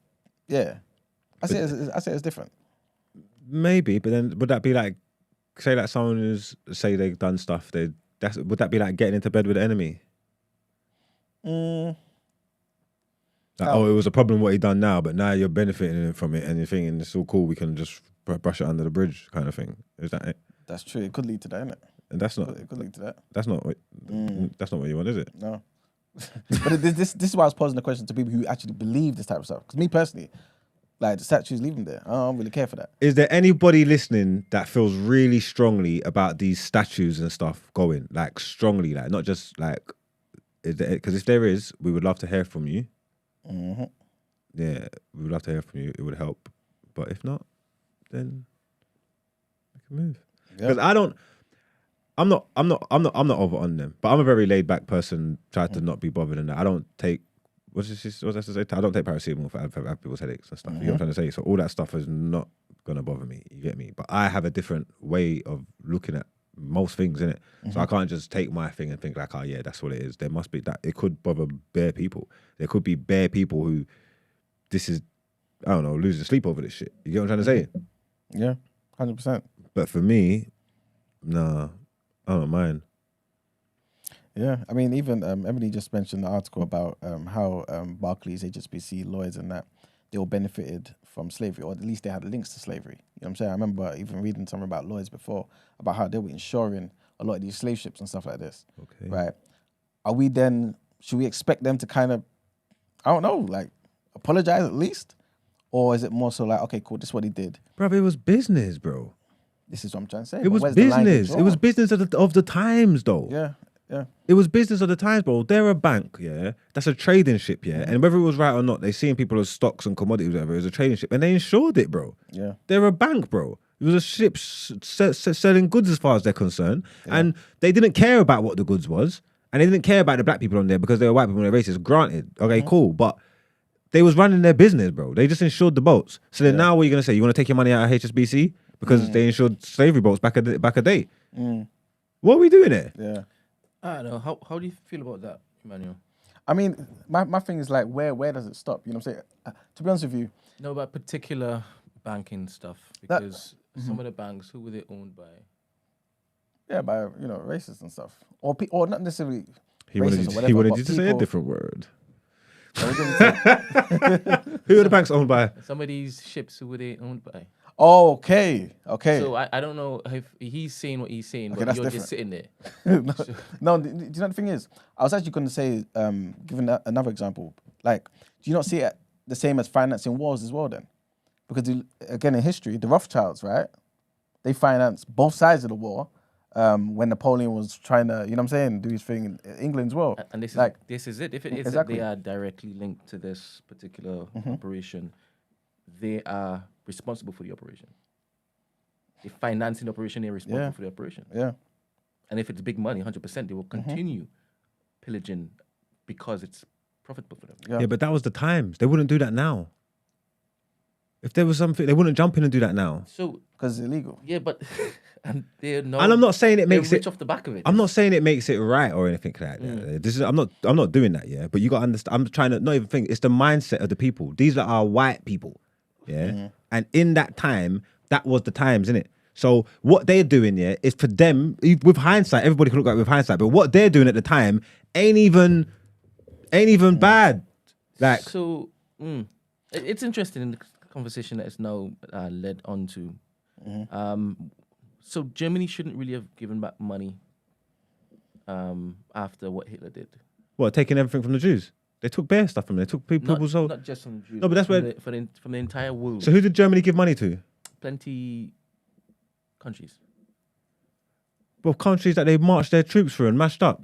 I say it's different. Maybe, but then would that be like, say that someone who's, say they've done stuff, would that be like getting into bed with the enemy? Like, it was a problem what he done now, but now you're benefiting from it and you're thinking it's all cool, we can just brush it under the bridge kind of thing. Is that it? That's true. It could lead to that, innit? And that's not. It could lead to that. That's not what. That's not what you want, is it? No. But this is why I was posing the question to people who actually believe this type of stuff. Because me personally, like the statues leaving there, I don't really care for that. Is there anybody listening that feels really strongly about these statues and stuff going, like strongly, like not just like, because if there is, we would love to hear from you. Mm-hmm. Yeah, we would love to hear from you. It would help. But if not, then we can move. Because I'm not over on them. But I'm a very laid back person. Try to not be bothered in that. I don't take what's that to say? I don't take paracetamol for people's headaches and stuff. You know what I'm trying to say? So all that stuff is not gonna bother me. You get me? But I have a different way of looking at most things, innit? So I can't just take my thing and think like, oh yeah, that's what it is. There must be that. It could bother bare people. There could be bare people who this is, I don't know, losing sleep over this shit. You get what I'm trying to say? Yeah, 100%. But for me, nah, I don't mind. Yeah, I mean, even Emily just mentioned the article about how Barclays, HSBC, Lloyds and that, they all benefited from slavery, or at least they had links to slavery. You know what I'm saying? I remember even reading something about Lloyds before, about how they were insuring a lot of these slave ships and stuff like this. Okay. Right. Should we expect them to kind of, I don't know, like apologize at least? Or is it more so like, okay, cool, this is what he did. Bro, it was business, bro. This is what I'm trying to say. It was business. It was business of the times, though. Yeah, yeah. It was business of the times, bro. They're a bank, yeah. That's a trading ship, yeah. And whether it was right or not, they seeing people as stocks and commodities, whatever. It was a trading ship, and they insured it, bro. Yeah. They're a bank, bro. It was a ship selling goods as far as they're concerned, and they didn't care about what the goods was, and they didn't care about the black people on there because they were white people and they're racist. Granted, okay, cool, but they was running their business, bro. They just insured the boats. So then now what are you gonna say? You want to take your money out of HSBC because they insured slavery boats back a day? What are we doing there? Yeah. I don't know. How do you feel about that, Emmanuel? I mean, my thing is like, where does it stop? You know what I'm saying? To be honest with you, No, about particular banking stuff, because some of the banks, who were they owned by? yeah, by racists and stuff, or not necessarily. He racist wanted, or whatever, you but to say a people- different word. No, we didn't say- Who are the banks owned by? Some of these ships, who were they owned by? Oh, okay. So I don't know if he's saying what he's saying, but that's you're different. just sitting there. No, do you know the thing is? I was actually going to say, giving another example, like, do you not see it the same as financing wars as well then? Because, again, in history, the Rothschilds, right? They financed both sides of the war when Napoleon was trying to, you know what I'm saying, do his thing in England as well. And this is it. If it is Exactly. that they are directly linked to this particular operation, they are responsible for the operation. They're financing the operation, they're responsible for the operation. Yeah. And if it's big money, 100%, they will continue pillaging because it's profitable for them. Yeah, but that was the times. They wouldn't do that now. If there was something, they wouldn't jump in and do that now. So, Because it's illegal. yeah, but and they're not. And I'm not saying it they're makes rich it. off the back of it. I'm not saying it makes it right or anything like that. This is I'm not doing that, yeah. But you got to understand. I'm trying to not even think. It's the mindset of the people. These are white people, yeah. And in that time, that was the times, innit? So what they're doing, yeah, is for them. With hindsight, everybody can look at it with hindsight. But what they're doing at the time ain't even bad. Like, So it's interesting in the conversation that it's now led on to. So Germany shouldn't really have given back money after what Hitler did. what, taking everything from the Jews? They took bare stuff from them. They took people's soul. Not just from Jews. No, but that's from where- from the entire world. So who did Germany give money to? Plenty countries. Well, countries that they marched their troops through and mashed up.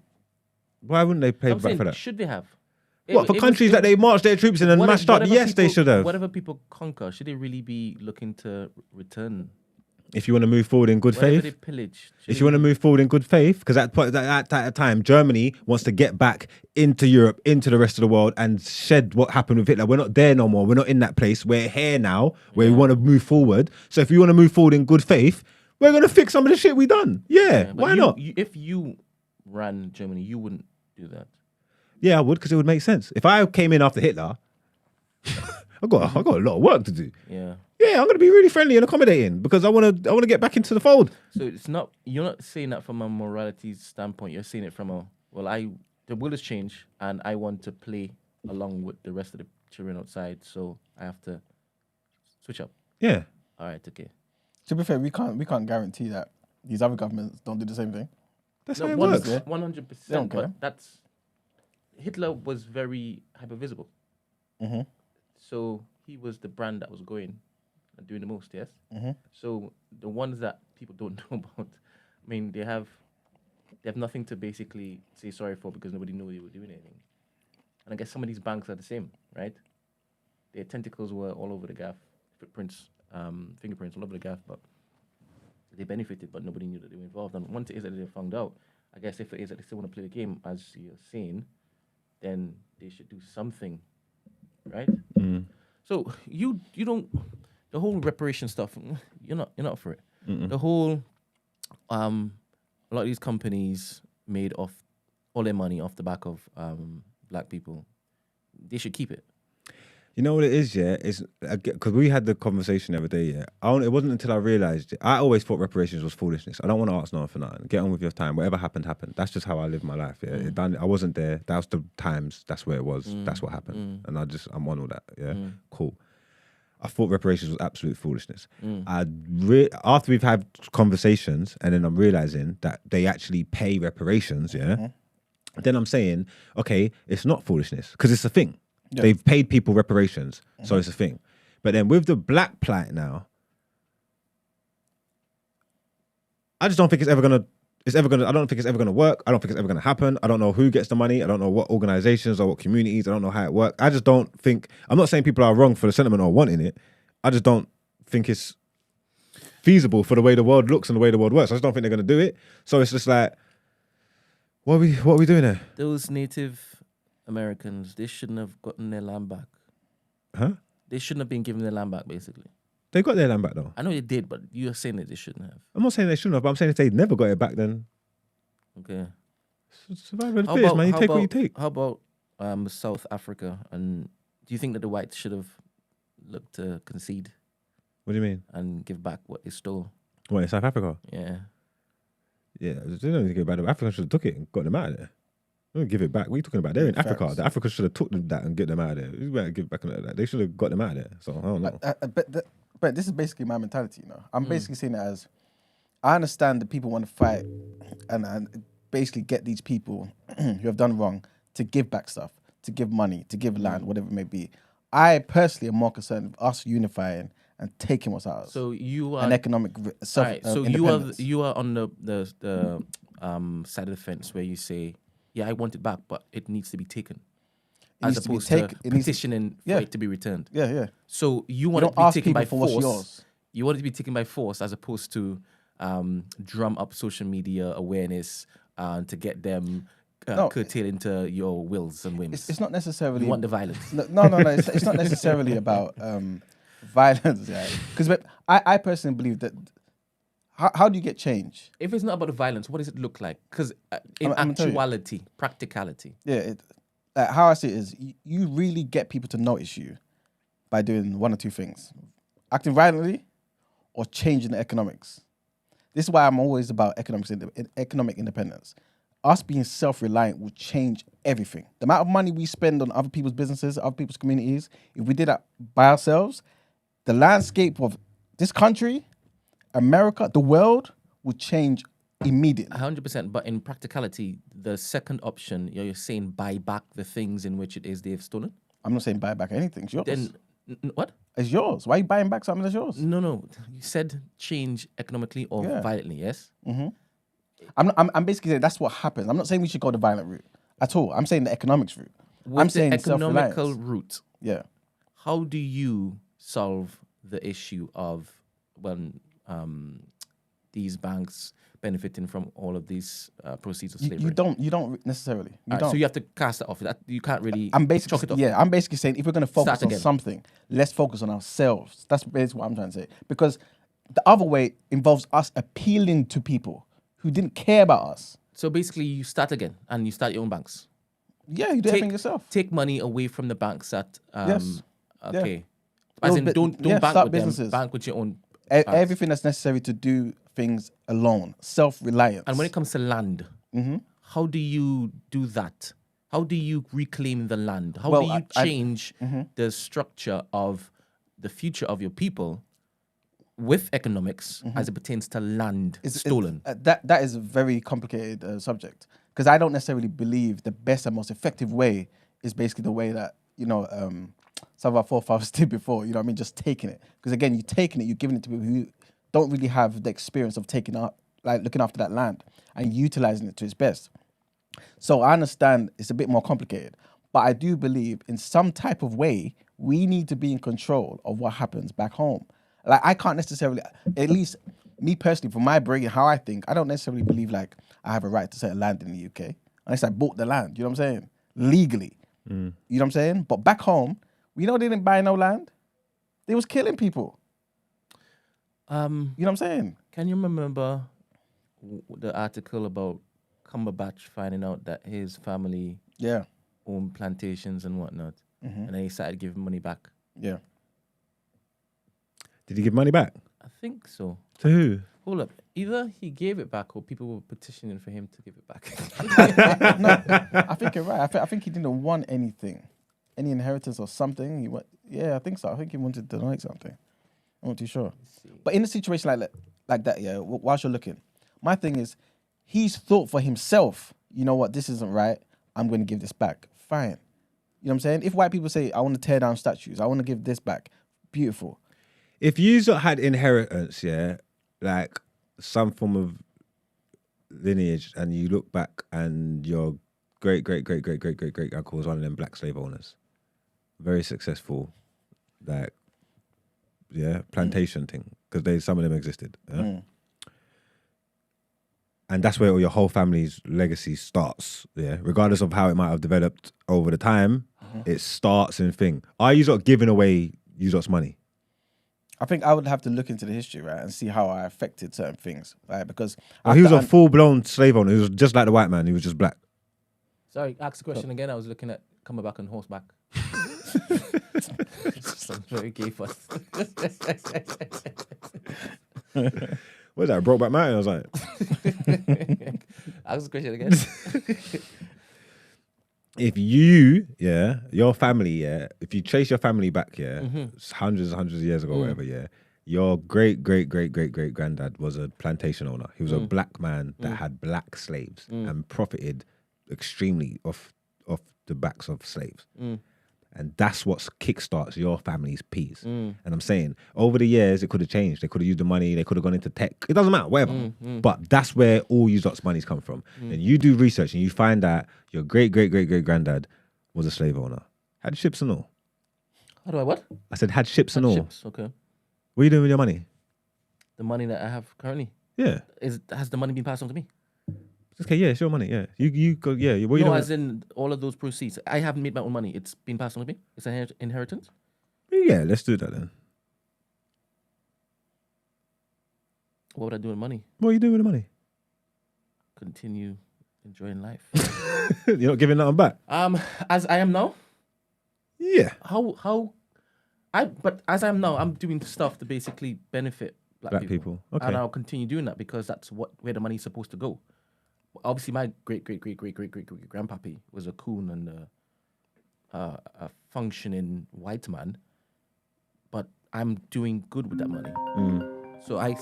Why wouldn't they pay I'm back saying, for that? should they have? What, for countries that they marched their troops in and mashed up? Yes, they should have. Whatever people conquer, should they really be looking to return? If you want to move forward in good Whatever faith. they pillage. If you want to move forward in good faith, because at that time, Germany wants to get back into Europe, into the rest of the world, and shed what happened with Hitler. We're not there no more. We're not in that place. We're here now, where we want to move forward. So if you want to move forward in good faith, we're going to fix some of the shit we done. Yeah, but why not? If you ran Germany, you wouldn't do that. Yeah, I would, because it would make sense. If I came in after Hitler, I got a lot of work to do. Yeah. Yeah, I'm gonna be really friendly and accommodating because I wanna get back into the fold. So you're not saying that from a morality standpoint. You're saying it from the world has changed, and I want to play along with the rest of the children outside. So I have to switch up. Yeah. All right. Okay. To be fair, we can't guarantee that these other governments don't do the same thing. That's how it works. 100%. But Hitler was very hypervisible. Mm-hmm. So he was the brand that was going and doing the most, yes? Mm-hmm. So the ones that people don't know about, I mean, they have nothing to basically say sorry for because nobody knew they were doing anything. And I guess some of these banks are the same, right? Their tentacles were all over the gaff, fingerprints all over the gaff, but they benefited, but nobody knew that they were involved. And once it is that they found out, I guess if it is that they still want to play the game, as you're saying, then they should do something, right? Mm. So you don't, the whole reparation stuff, you're not for it. Mm-mm. The whole a lot of these companies made off all their money off the back of black people. They should keep it. You know what it is, yeah? It's because we had the conversation the other day, yeah. It wasn't until I realised, I always thought reparations was foolishness. I don't want to ask no one for nothing. Get on with your time. Whatever happened, happened. That's just how I live my life, yeah. I wasn't there. That was the times. That's where it was. That's what happened. And I'm on all that, yeah. Cool. I thought reparations was absolute foolishness. After we've had conversations and then I'm realising that they actually pay reparations, yeah. Then I'm saying, okay, it's not foolishness because it's a thing. Yeah. They've paid people reparations, so it's a thing. But then with the black plight now, I just don't think I don't think it's ever gonna work. I don't think it's ever gonna happen. I don't know who gets the money. I don't know what organizations or what communities. I don't know how it works. I just don't think, I'm not saying people are wrong for the sentiment or wanting it. I just don't think it's feasible for the way the world looks and the way the world works. I just don't think they're gonna do it. So it's just like, what are we doing there? Those Native Americans, they shouldn't have gotten their land back. Huh? They shouldn't have been given their land back, basically. They got their land back, though. I know they did, but you're saying that they shouldn't have. I'm not saying they shouldn't have, but I'm saying if they never got it back, then... Okay. Survival of the fittest, man. You take what you take. How about South Africa? And do you think that the whites should have looked to concede? What do you mean? And give back what they stole? What, in South Africa? Yeah. Yeah, they don't need to get back. Africa should have took it and got them out of there. Don't give it back. What are you talking about? They're in Africa. The Africa should have took them that and get them out of there. You better give back that. They should have got them out of there. So I don't know. But this is basically my mentality, you know. I'm basically saying it as, I understand that people want to fight and basically get these people who have done wrong to give back stuff, to give money, to give land, whatever it may be. I personally am more concerned with us unifying and taking what's ours. So you are an economic self. Right, so you are on the side of the fence where you say, yeah, I want it back, but it needs to be taken. As opposed to petitioning for it to be returned. Yeah, yeah. So you want it to be taken by force. You want it to be taken by force as opposed to drum up social media awareness to get them curtailed into your wills and whims. It's not necessarily... You want the violence. No. It's not necessarily about violence. Because I personally believe that... How do you get change? If it's not about the violence, what does it look like? Because in actuality, practicality. Yeah, how I see it is, you really get people to notice you by doing one or two things. Acting violently or changing the economics. This is why I'm always about economic independence. Us being self-reliant will change everything. The amount of money we spend on other people's businesses, other people's communities, if we did that by ourselves, the landscape of this country... America, the world, would change immediately. 100%. But in practicality, the second option, you're saying buy back the things in which it is they've stolen? I'm not saying buy back anything. It's yours. Then, what? It's yours. Why are you buying back something that's yours? No. You said change economically or violently, yes? Mm-hmm. I'm basically saying that's what happens. I'm not saying we should go the violent route at all. I'm saying the economics route. I'm saying the economical route. Yeah. How do you solve the issue of when... these banks benefiting from all of these proceeds of slavery? You don't necessarily. So you have to cast that off. You can't really chalk it off. Yeah, I'm basically saying if we're going to focus on something, let's focus on ourselves. That's basically what I'm trying to say. Because the other way involves us appealing to people who didn't care about us. So basically you start again and you start your own banks. Yeah, you do everything yourself. Take money away from the banks that. Yes. Okay. Yeah. As in, don't bank start with businesses. them. Bank with your own. Everything that's necessary to do things alone. Self-reliance. And when it comes to land, how do you do that? How do you reclaim the land? How do you change the structure of the future of your people with economics as it pertains to land stolen? That is a very complicated subject, because I don't necessarily believe the best and most effective way is basically the way that, some of our forefathers did before, you know what I mean? Just taking it. Because again, you're taking it, you're giving it to people who don't really have the experience of taking out, like looking after that land and utilizing it to its best. So I understand it's a bit more complicated, but I do believe in some type of way, we need to be in control of what happens back home. Like, I can't necessarily, at least me personally, from my brain, how I think, I don't necessarily believe like I have a right to sell land in the UK unless I bought the land, you know what I'm saying? Legally. You know what I'm saying? But back home, they didn't buy no land. They was killing people. You know what I'm saying? Can you remember the article about Cumberbatch finding out that his family owned plantations and whatnot, and then he started giving money back? Yeah. Did he give money back? I think so. To who? Hold up. Either he gave it back or people were petitioning for him to give it back. No, I think you're right. I think he didn't want anything. Any inheritance or something. I think so. I think he wanted to donate something. I'm not too sure. But in a situation like that, yeah, whilst you're looking, my thing is, he's thought for himself, you know what, this isn't right, I'm going to give this back. Fine. You know what I'm saying? If white people say, I want to tear down statues, I want to give this back, beautiful. If you had inheritance, like some form of lineage, and you look back and your great uncle was one of them black slave owners, very successful, like, plantation thing, because some of them existed. And that's where your whole family's legacy starts, regardless of how it might have developed over the time, it starts in thing. Are you giving away you money? I think I would have to look into the history, right, and see how I affected certain things, right? Because he was a full-blown slave owner. He was just like the white man. He was just black. Sorry, ask the question again. I was looking at coming back on horseback. Sounds very gay for us. What is that? Brokeback Mountain? I was like, ask the question again. If you, your family, if you trace your family back, hundreds of years ago, whatever, your great granddad was a plantation owner. He was a black man that had black slaves and profited extremely off the backs of slaves. And that's what kickstarts your family's peace. And I'm saying, over the years, it could have changed. They could have used the money. They could have gone into tech. It doesn't matter, whatever. But that's where all you lot's money's come from. And you do research and you find that your great granddad was a slave owner. Had ships and all. How do I what? I said had ships and all. Ships, okay. What are you doing with your money? The money that I have currently? Yeah. Has the money been passed on to me? Okay, it's your money, You go, what you No, doing? as in all of those proceeds. I haven't made my own money. It's been passed on to me. It's an inheritance. Yeah, let's do that then. What would I do with money? What are you doing with the money? Continue enjoying life. You're not giving nothing back? As I am now? Yeah. But as I am now, I'm doing stuff to basically benefit black people. Okay. And I'll continue doing that because that's where the money's supposed to go. Obviously, my great grandpappy was a coon and a functioning white man, but I'm doing good with that money. So I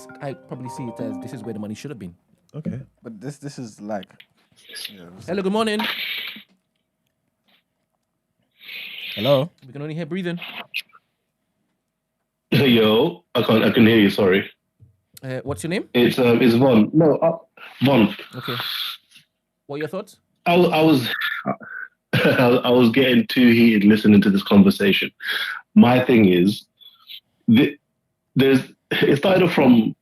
probably see it as this is where the money should have been. Okay. But this is like... Hello, good morning. Hello? We can only hear breathing. Yo, I can hear you, sorry. What's your name? It's Von. No, Von. Okay. What are your thoughts? I was I was getting too heated listening to this conversation. My thing is, it started off from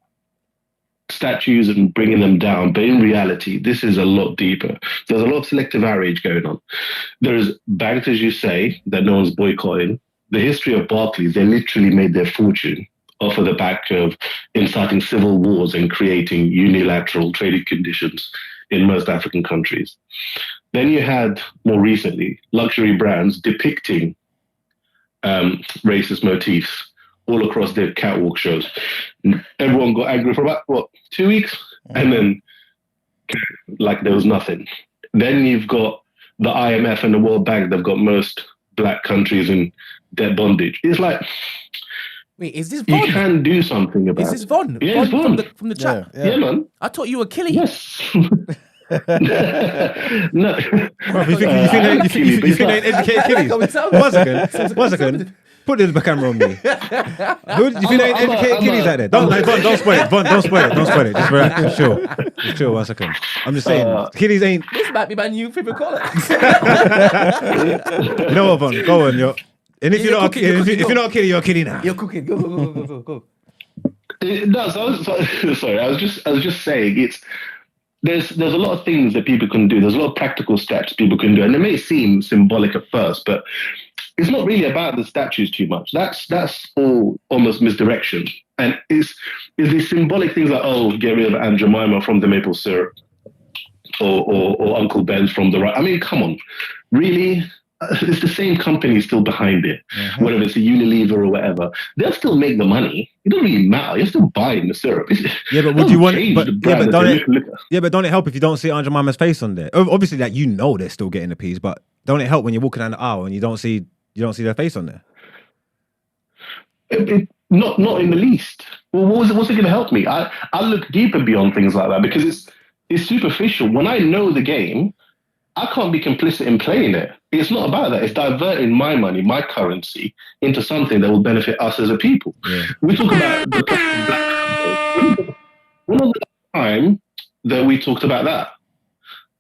statues and bringing them down, but in reality, this is a lot deeper. There's a lot of selective outrage going on. There's banks, as you say, that no one's boycotting. The history of Barclays, they literally made their fortune off of the back of inciting civil wars and creating unilateral trading conditions in most African countries. Then you had, more recently, luxury brands depicting racist motifs all across their catwalk shows. Everyone got angry for about, 2 weeks? And then, like, there was nothing. Then you've got the IMF and the World Bank, they've got most black countries in debt bondage. It's like, wait, is this Von? You can do something about it. Is this Von? Yeah, it's Von Von. from the chat? Yeah, man. I thought you were Killy. Yes. No. Bro, you think they educate kiddies? One second. Put the camera on me. You think they educate kiddies like that? Don't spoil it. Don't spoil it. Just relax. Just chill 1 second. I'm just saying, kiddies ain't. This might be my new favorite caller. You know what, Von? Go on, yo. And if you're not a kiddie, you're a kiddie now. You're cooking. Go. No, sorry. I was just saying there's a lot of things that people can do. There's a lot of practical steps people can do, and it may seem symbolic at first, but it's not really about the statues too much. That's all almost misdirection, and it's these symbolic things like, oh, get rid of Aunt Jemima from the maple syrup, or Uncle Ben's from the right. I mean, come on, really? It's the same company still behind it, whether it's a Unilever or whatever. They'll still make the money. It doesn't really matter. You're still buying the syrup. Yeah, but would you want? But don't it help if you don't see Aunt Jemima's face on there? Obviously, like they're still getting a piece, but don't it help when you're walking down the aisle and you don't see their face on there? Not in the least. Well, what's it going to help me? I look deeper beyond things like that because it's superficial. When I know the game, I can't be complicit in playing it. It's not about that. It's diverting my money, my currency, into something that will benefit us as a people. Yeah. We talk about the black. When was the time that we talked about that?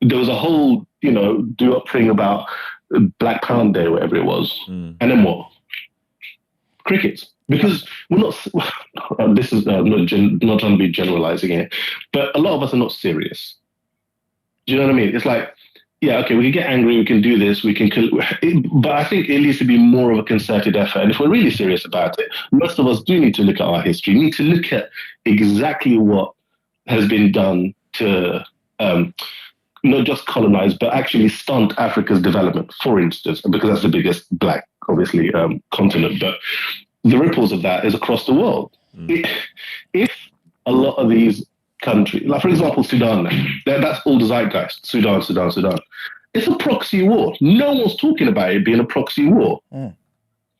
There was a whole, do-up thing about Black Pound Day, whatever it was. And then what? Crickets. Because we're not, this is not trying to be generalizing here, but a lot of us are not serious. Do you know what I mean? It's like, yeah, okay, we can get angry, we can do this, but I think it needs to be more of a concerted effort. And if we're really serious about it, most of us do need to look at our history, need to look at exactly what has been done to not just colonize, but actually stunt Africa's development, for instance, because that's the biggest black, obviously, continent. But the ripples of that is across the world. If a lot of these country, like for example Sudan, that's all the zeitgeist. Sudan. It's a proxy war. No one's talking about it being a proxy war.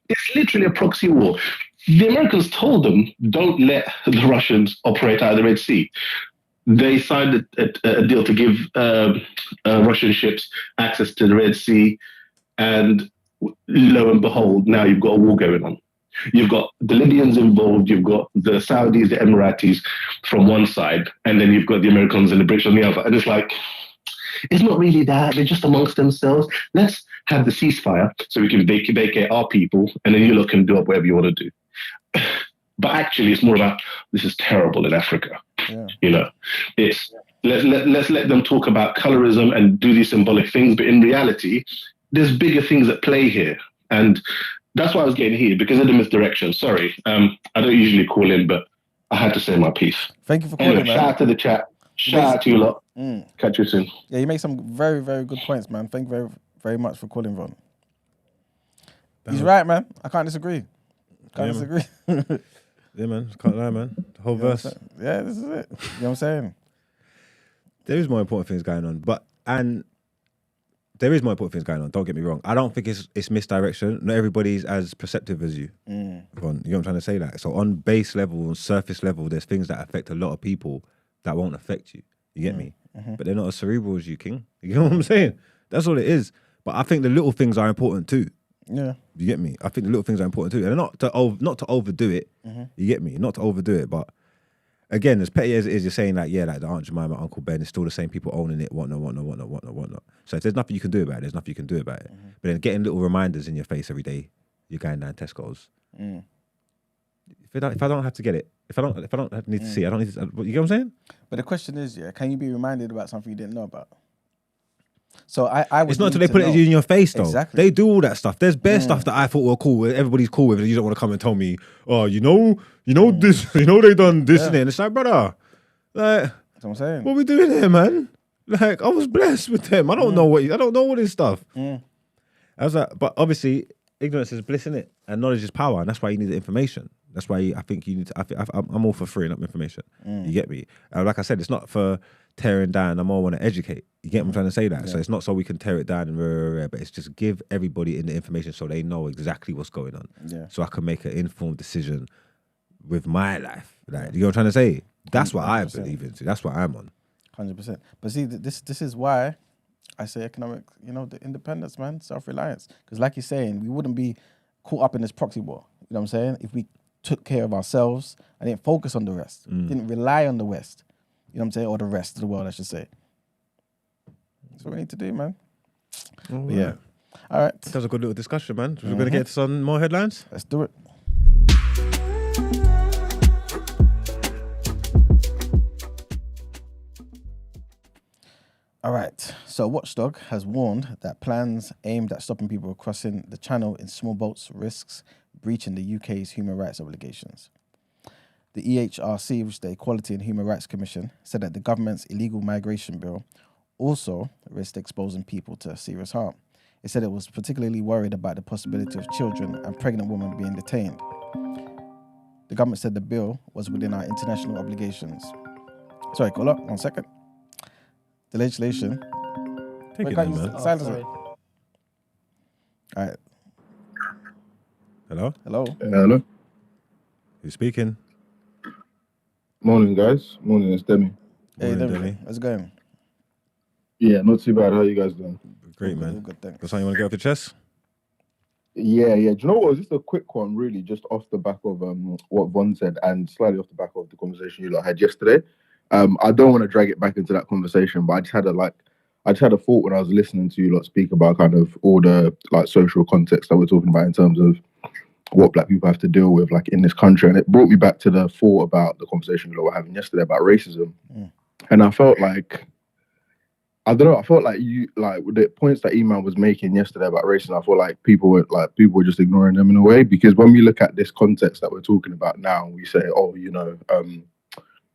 It's literally a proxy war. The Americans told them, don't let the Russians operate out of the Red Sea. They signed a deal to give Russian ships access to the Red Sea, and lo and behold, now you've got a war going on. You've got the Libyans involved, you've got the Saudis, the Emiratis from one side, and then you've got the Americans and the British on the other. And it's like, it's not really that. They're just amongst themselves. Let's have the ceasefire so we can vacate our people, and then you lot can do up whatever you want to do. But actually, it's more about, this is terrible in Africa. Yeah. It's let's let them talk about colorism and do these symbolic things, but in reality, there's bigger things at play here. And that's why I was getting here, because of the misdirection. Sorry, I don't usually call in, but I had to say my piece. Thank you for calling, man. Shout out to the chat. Shout out to you lot. Catch you soon. Yeah, you make some very, very good points, man. Thank you very, very much for calling, Von. He's right, man. I can't disagree. Disagree. Yeah, man. Can't lie, man. The whole verse. Yeah, this is it. You know what I'm saying? There is more important things going on, there is more important things going on. Don't get me wrong. I don't think it's misdirection. Not everybody's as perceptive as you. You know what I'm trying to say? Like, so on base level, on surface level, there's things that affect a lot of people that won't affect you. You get me? But they're not as cerebral as you, King. You know what I'm saying? That's all it is. But I think the little things are important too. Yeah. You get me? I think the little things are important too. And not to overdo it. You get me? Not to overdo it, but again, as petty as it is, you're saying like, yeah, like the Aunt Jemima, Uncle Ben, it's still the same people owning it, whatnot. So if there's nothing you can do about it, there's nothing you can do about it. But then getting little reminders in your face every day, you're going down Tesco's. If I don't have to get it, if I don't need to see it, I don't need to, you get what I'm saying? But the question is, can you be reminded about something you didn't know about? So I would. It's not until they put it in your face, though. Exactly. They do all that stuff. There's bare stuff that I thought were cool. Everybody's cool with it. You don't want to come and tell me, oh, this, they done this and it. And it's like, brother, like, that's what I'm saying. What are we doing here, man? Like, I was blessed with them. I don't know all this stuff. Mm. I was like, but obviously, ignorance is bliss, innit? And knowledge is power, and that's why you need the information. That's why I think you need to. I'm all for freeing up information. You get me? Like I said, it's not for tearing down. I more want to educate. You get what I'm trying to say? That so it's not so we can tear it down and but it's just give everybody in the information so they know exactly what's going on. Yeah. So I can make an informed decision with my life. Like, you know what I'm trying to say? That's what I 100%. believe in. That's what I'm on. 100%. But see, this is why I say economic, the independence, man, self-reliance. Because like you're saying, we wouldn't be caught up in this proxy war. You know what I'm saying? If we took care of ourselves and didn't focus on the rest, didn't rely on the West, you know what I'm saying? Or the rest of the world, I should say. That's what we need to do, man. But yeah. All right. That was a good little discussion, man. We're going to get to some more headlines. Let's do it. All right, so Watchdog has warned that plans aimed at stopping people crossing the channel in small boats risks breaching the UK's human rights obligations. The EHRC, which is the Equality and Human Rights Commission, said that the government's illegal migration bill also risked exposing people to serious harm. It said it was particularly worried about the possibility of children and pregnant women being detained. The government said the bill was within our international obligations. Sorry, hold up, 1 second. The legislation. Take it Can't in, you man. silence sorry. it? All right. Hello? Hello. Hello. Who's speaking? Morning, guys. Morning, it's Demi. Hey, Morning, Demi. Demi. How's it going? Yeah, not too bad. How you guys doing? Great, All man. good, thanks. Got something you want to get off your chest? Yeah. Do you know what? Just a quick one, really, just off the back of what Von said and slightly off the back of the conversation you lot had yesterday. I don't want to drag it back into that conversation, but I just had a thought when I was listening to you lot speak about kind of all the like social context that we're talking about in terms of what Black people have to deal with like in this country, and it brought me back to the thought about the conversation you lot were having yesterday about racism, and I felt like. I don't know. I felt like the points that Eman was making yesterday about racism. I feel like people were just ignoring them in a way, because when we look at this context that we're talking about now, we say, oh,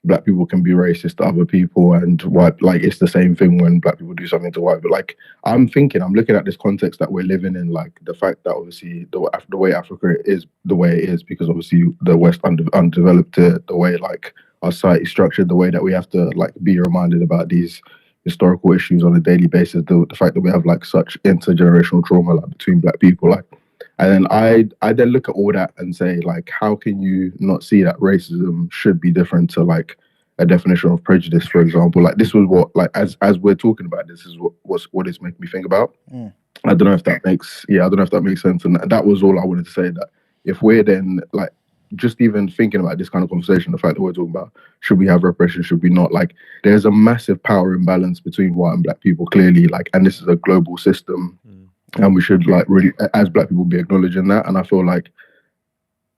Black people can be racist to other people, and white, like it's the same thing when Black people do something to white. But like I'm looking at this context that we're living in, like the fact that obviously the way Africa is the way it is because obviously the West undeveloped it, the way like our society is structured, the way that we have to like be reminded about these historical issues on a daily basis, the fact that we have like such intergenerational trauma like between Black people, like. And then I then look at all that and say, like, how can you not see that racism should be different to like a definition of prejudice, for example? Like this was what, like, as we're talking about, this is what it's making me think about. I don't know if that makes sense. And that was all I wanted to say, that if we're then like just even thinking about this kind of conversation, the fact that we're talking about should we have repression, should we not, like there's a massive power imbalance between white and Black people, clearly, like, and this is a global system. And we should like really, as Black people, be acknowledging that. And I feel like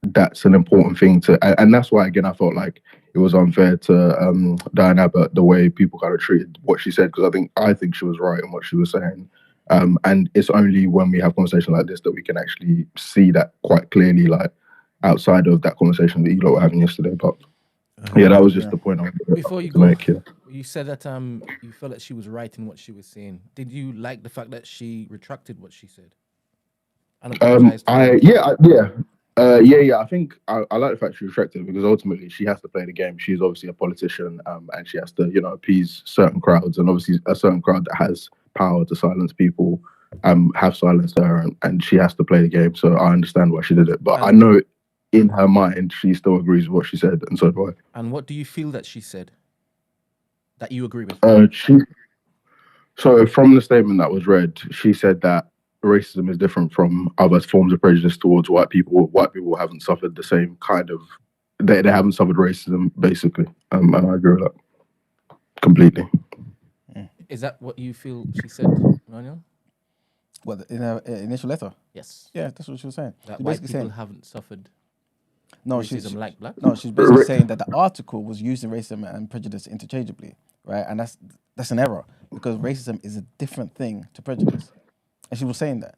that's an important thing and that's why, again, I felt like it was unfair to Diane Abbott, the way people kind of treated what she said, because I think she was right in what she was saying. And it's only when we have conversations like this that we can actually see that quite clearly, like outside of that conversation that you lot were having yesterday. But yeah, that was just the point I wanted Before you to go, make. Yeah. you said that you felt that she was right in what she was saying. Did you like the fact that she retracted what she said and apologized? I think I like the fact she retracted, because ultimately she has to play the game. She's obviously a politician, and she has to, appease certain crowds, and obviously a certain crowd that has power to silence people have silenced her, and she has to play the game. So I understand why she did it, but I know in her mind she still agrees with what she said, and so do I. And what do you feel that she said that you agree with? So from the statement that was read, she said that racism is different from other forms of prejudice towards white people. White people haven't suffered the same kind of, they haven't suffered racism, basically. And I agree with that completely. Is that what you feel she said, Daniel? What, in her initial letter? Yes. Yeah, that's what she was saying. That She's white basically people saying haven't suffered no, racism like Black? No, she's basically saying that the article was using racism and prejudice interchangeably, right? And that's an error, because racism is a different thing to prejudice. And she was saying that.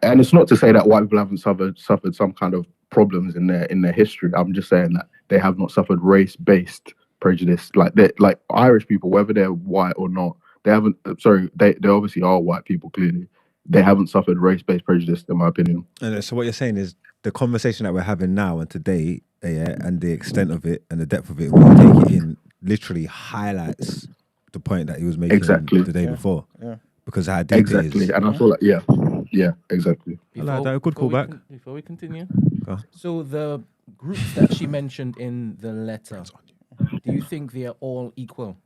And it's not to say that white people haven't suffered some kind of problems in their history. I'm just saying that they have not suffered race-based prejudice. Like Irish people, whether they're white or not, they haven't. Sorry, they obviously are white people. Clearly, they haven't suffered race-based prejudice, in my opinion. And so what you're saying is the conversation that we're having now and today, and the extent of it and the depth of it, when you take it in, literally highlights the point that he was making the day before. Yeah. Because how deep it is. And I feel like yeah, exactly. I like that. Good callback. Before we continue, Go. so the groups that she mentioned in the letter, do you think they are all equal?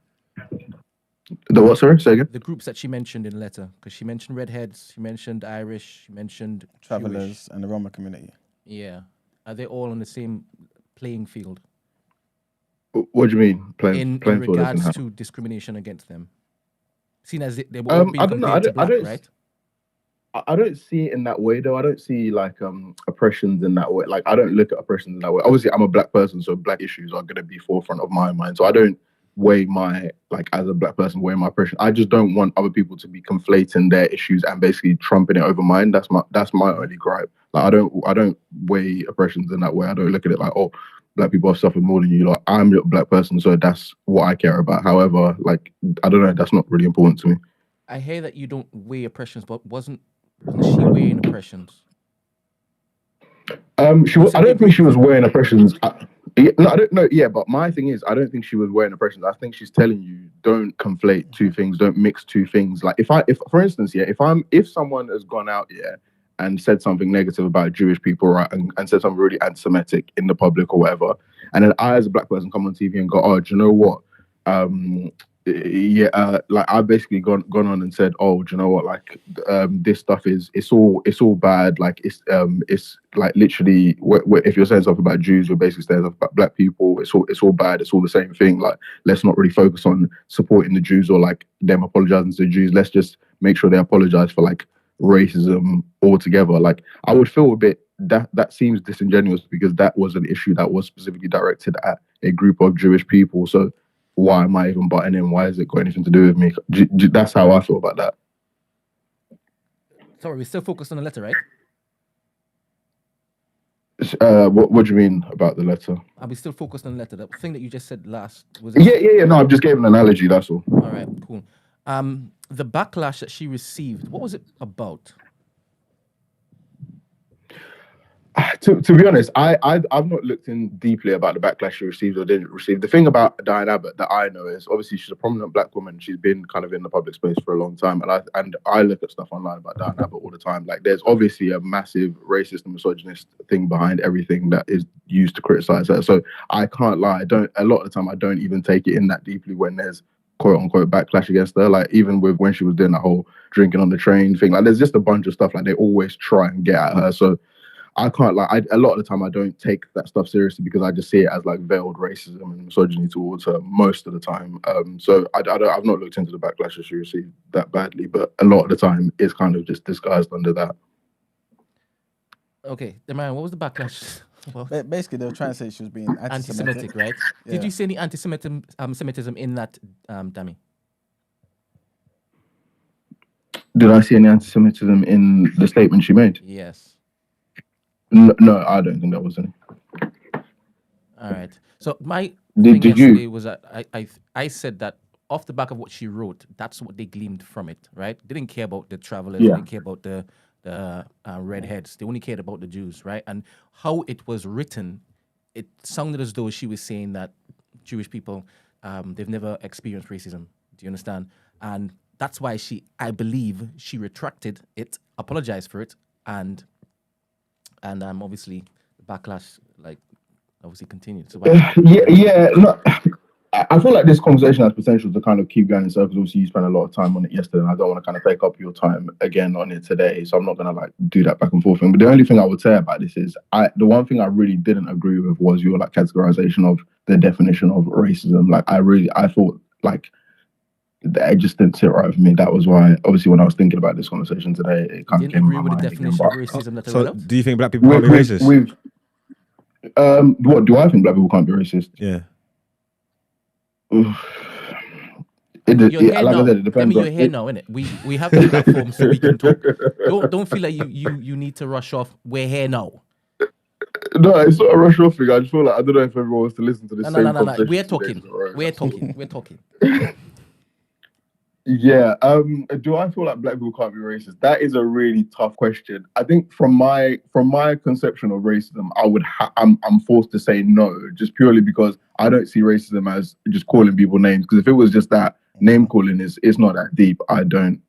The what? Sorry, say again. The groups that she mentioned in the letter, because she mentioned redheads, she mentioned Irish, she mentioned Travelers Jewish. and the Roma community. Yeah, are they all on the same playing field What do you mean? in field as in regards how? to discrimination against them? Seen as they were all being I don't know. compared to black, right? I don't see it in that way though. I don't see like oppressions in that way. Like I don't look at oppressions in that way. Obviously, I'm a black person, so black issues are going to be forefront of my mind. So I don't weigh my as a black person weigh my oppression. I just don't want other people to be conflating their issues and basically trumping it over mine. That's my only gripe. Like I don't weigh oppressions in that way. I don't look at it like, oh, black people have suffered more than you. Like I'm a black person, so that's what I care about. However, like I don't know, that's not really important to me. I hear that you don't weigh oppressions, but wasn't she weighing oppressions? I don't think she was wearing oppressions. I don't know. Yeah, but my thing is, I don't think she was wearing oppressions. I think she's telling you, don't conflate two things, don't mix two things. Like if for instance, if someone has gone out and said something negative about Jewish people, right, and said something really anti-Semitic in the public or whatever, and then I as a black person come on TV and go, oh, do you know what? Like I've basically gone on and said, oh, do you know what? Like this stuff it's all bad. Like it's like literally, if you're saying something about Jews, you're basically saying something about black people. It's all bad. It's all the same thing. Like let's not really focus on supporting the Jews or like them apologizing to the Jews. Let's just make sure they apologize for like racism altogether. Like I would feel a bit that seems disingenuous because that was an issue that was specifically directed at a group of Jewish people. So why am I even butting in? Why has it got anything to do with me? That's how I feel about that. Sorry, we're still focused on the letter, right? What do you mean about the letter? Are we still focused on the letter? The thing that you just said last was Yeah. No, I've just gave an analogy. That's all. All right, cool. The backlash that she received, what was it about? To be honest, I've not looked in deeply about the backlash she received or didn't receive. The thing about Diane Abbott that I know is obviously she's a prominent black woman. She's been kind of in the public space for a long time, and I look at stuff online about Diane Abbott all the time. Like there's obviously a massive racist and misogynist thing behind everything that is used to criticize her. So I can't lie. A lot of the time I don't even take it in that deeply when there's quote unquote backlash against her. Like even with when she was doing that whole drinking on the train thing, like there's just a bunch of stuff like they always try and get at her. So I can't like a lot of the time I don't take that stuff seriously because I just see it as like veiled racism and misogyny towards her most of the time. So I've not looked into the backlash that she received that badly, but a lot of the time it's kind of just disguised under that. Okay, man, what was the backlash? Basically, they were trying to say she was being anti-Semitic, right? Yeah. Did you see any anti-Semitism in that, Dami? Did I see any anti-Semitism in the statement she made? Yes. No, I don't think that was any. All right. So my thing yesterday was that I said that off the back of what she wrote, that's what they gleaned from it, right? They didn't care about the travelers. They didn't care about the redheads. They only cared about the Jews, right? And how it was written, it sounded as though she was saying that Jewish people, they've never experienced racism. Do you understand? And that's why I believe she retracted it, apologized for it, and obviously the backlash obviously continued. So Look, I feel like this conversation has potential to kind of keep going in circles. Obviously, you spent a lot of time on it yesterday, and I don't want to kind of take up your time again on it today. So I'm not going to do that back and forth thing. But the only thing I would say about this is, the one thing I really didn't agree with was your categorization of the definition of racism. I thought it just didn't sit right with me. That was why, obviously, when I was thinking about this conversation today, it kind of came to my mind. The definition of racism that so, do you think black people can't be racist? What do I think black people can't be racist? Yeah. It depends. You're here now, innit? We have the platform so we can talk. Don't feel like you need to rush off. We're here now. No, it's not a rush off thing. I just feel like I don't know if everyone wants to listen to the No, same no, no, no. conversation. We're 2 days talking. in a row. We're talking. We're talking. Yeah. Do I feel like black people can't be racist? That is a really tough question. I think from my conception of racism, I'm forced to say no, just purely because I don't see racism as just calling people names. Because if it was just that, name calling it's not that deep.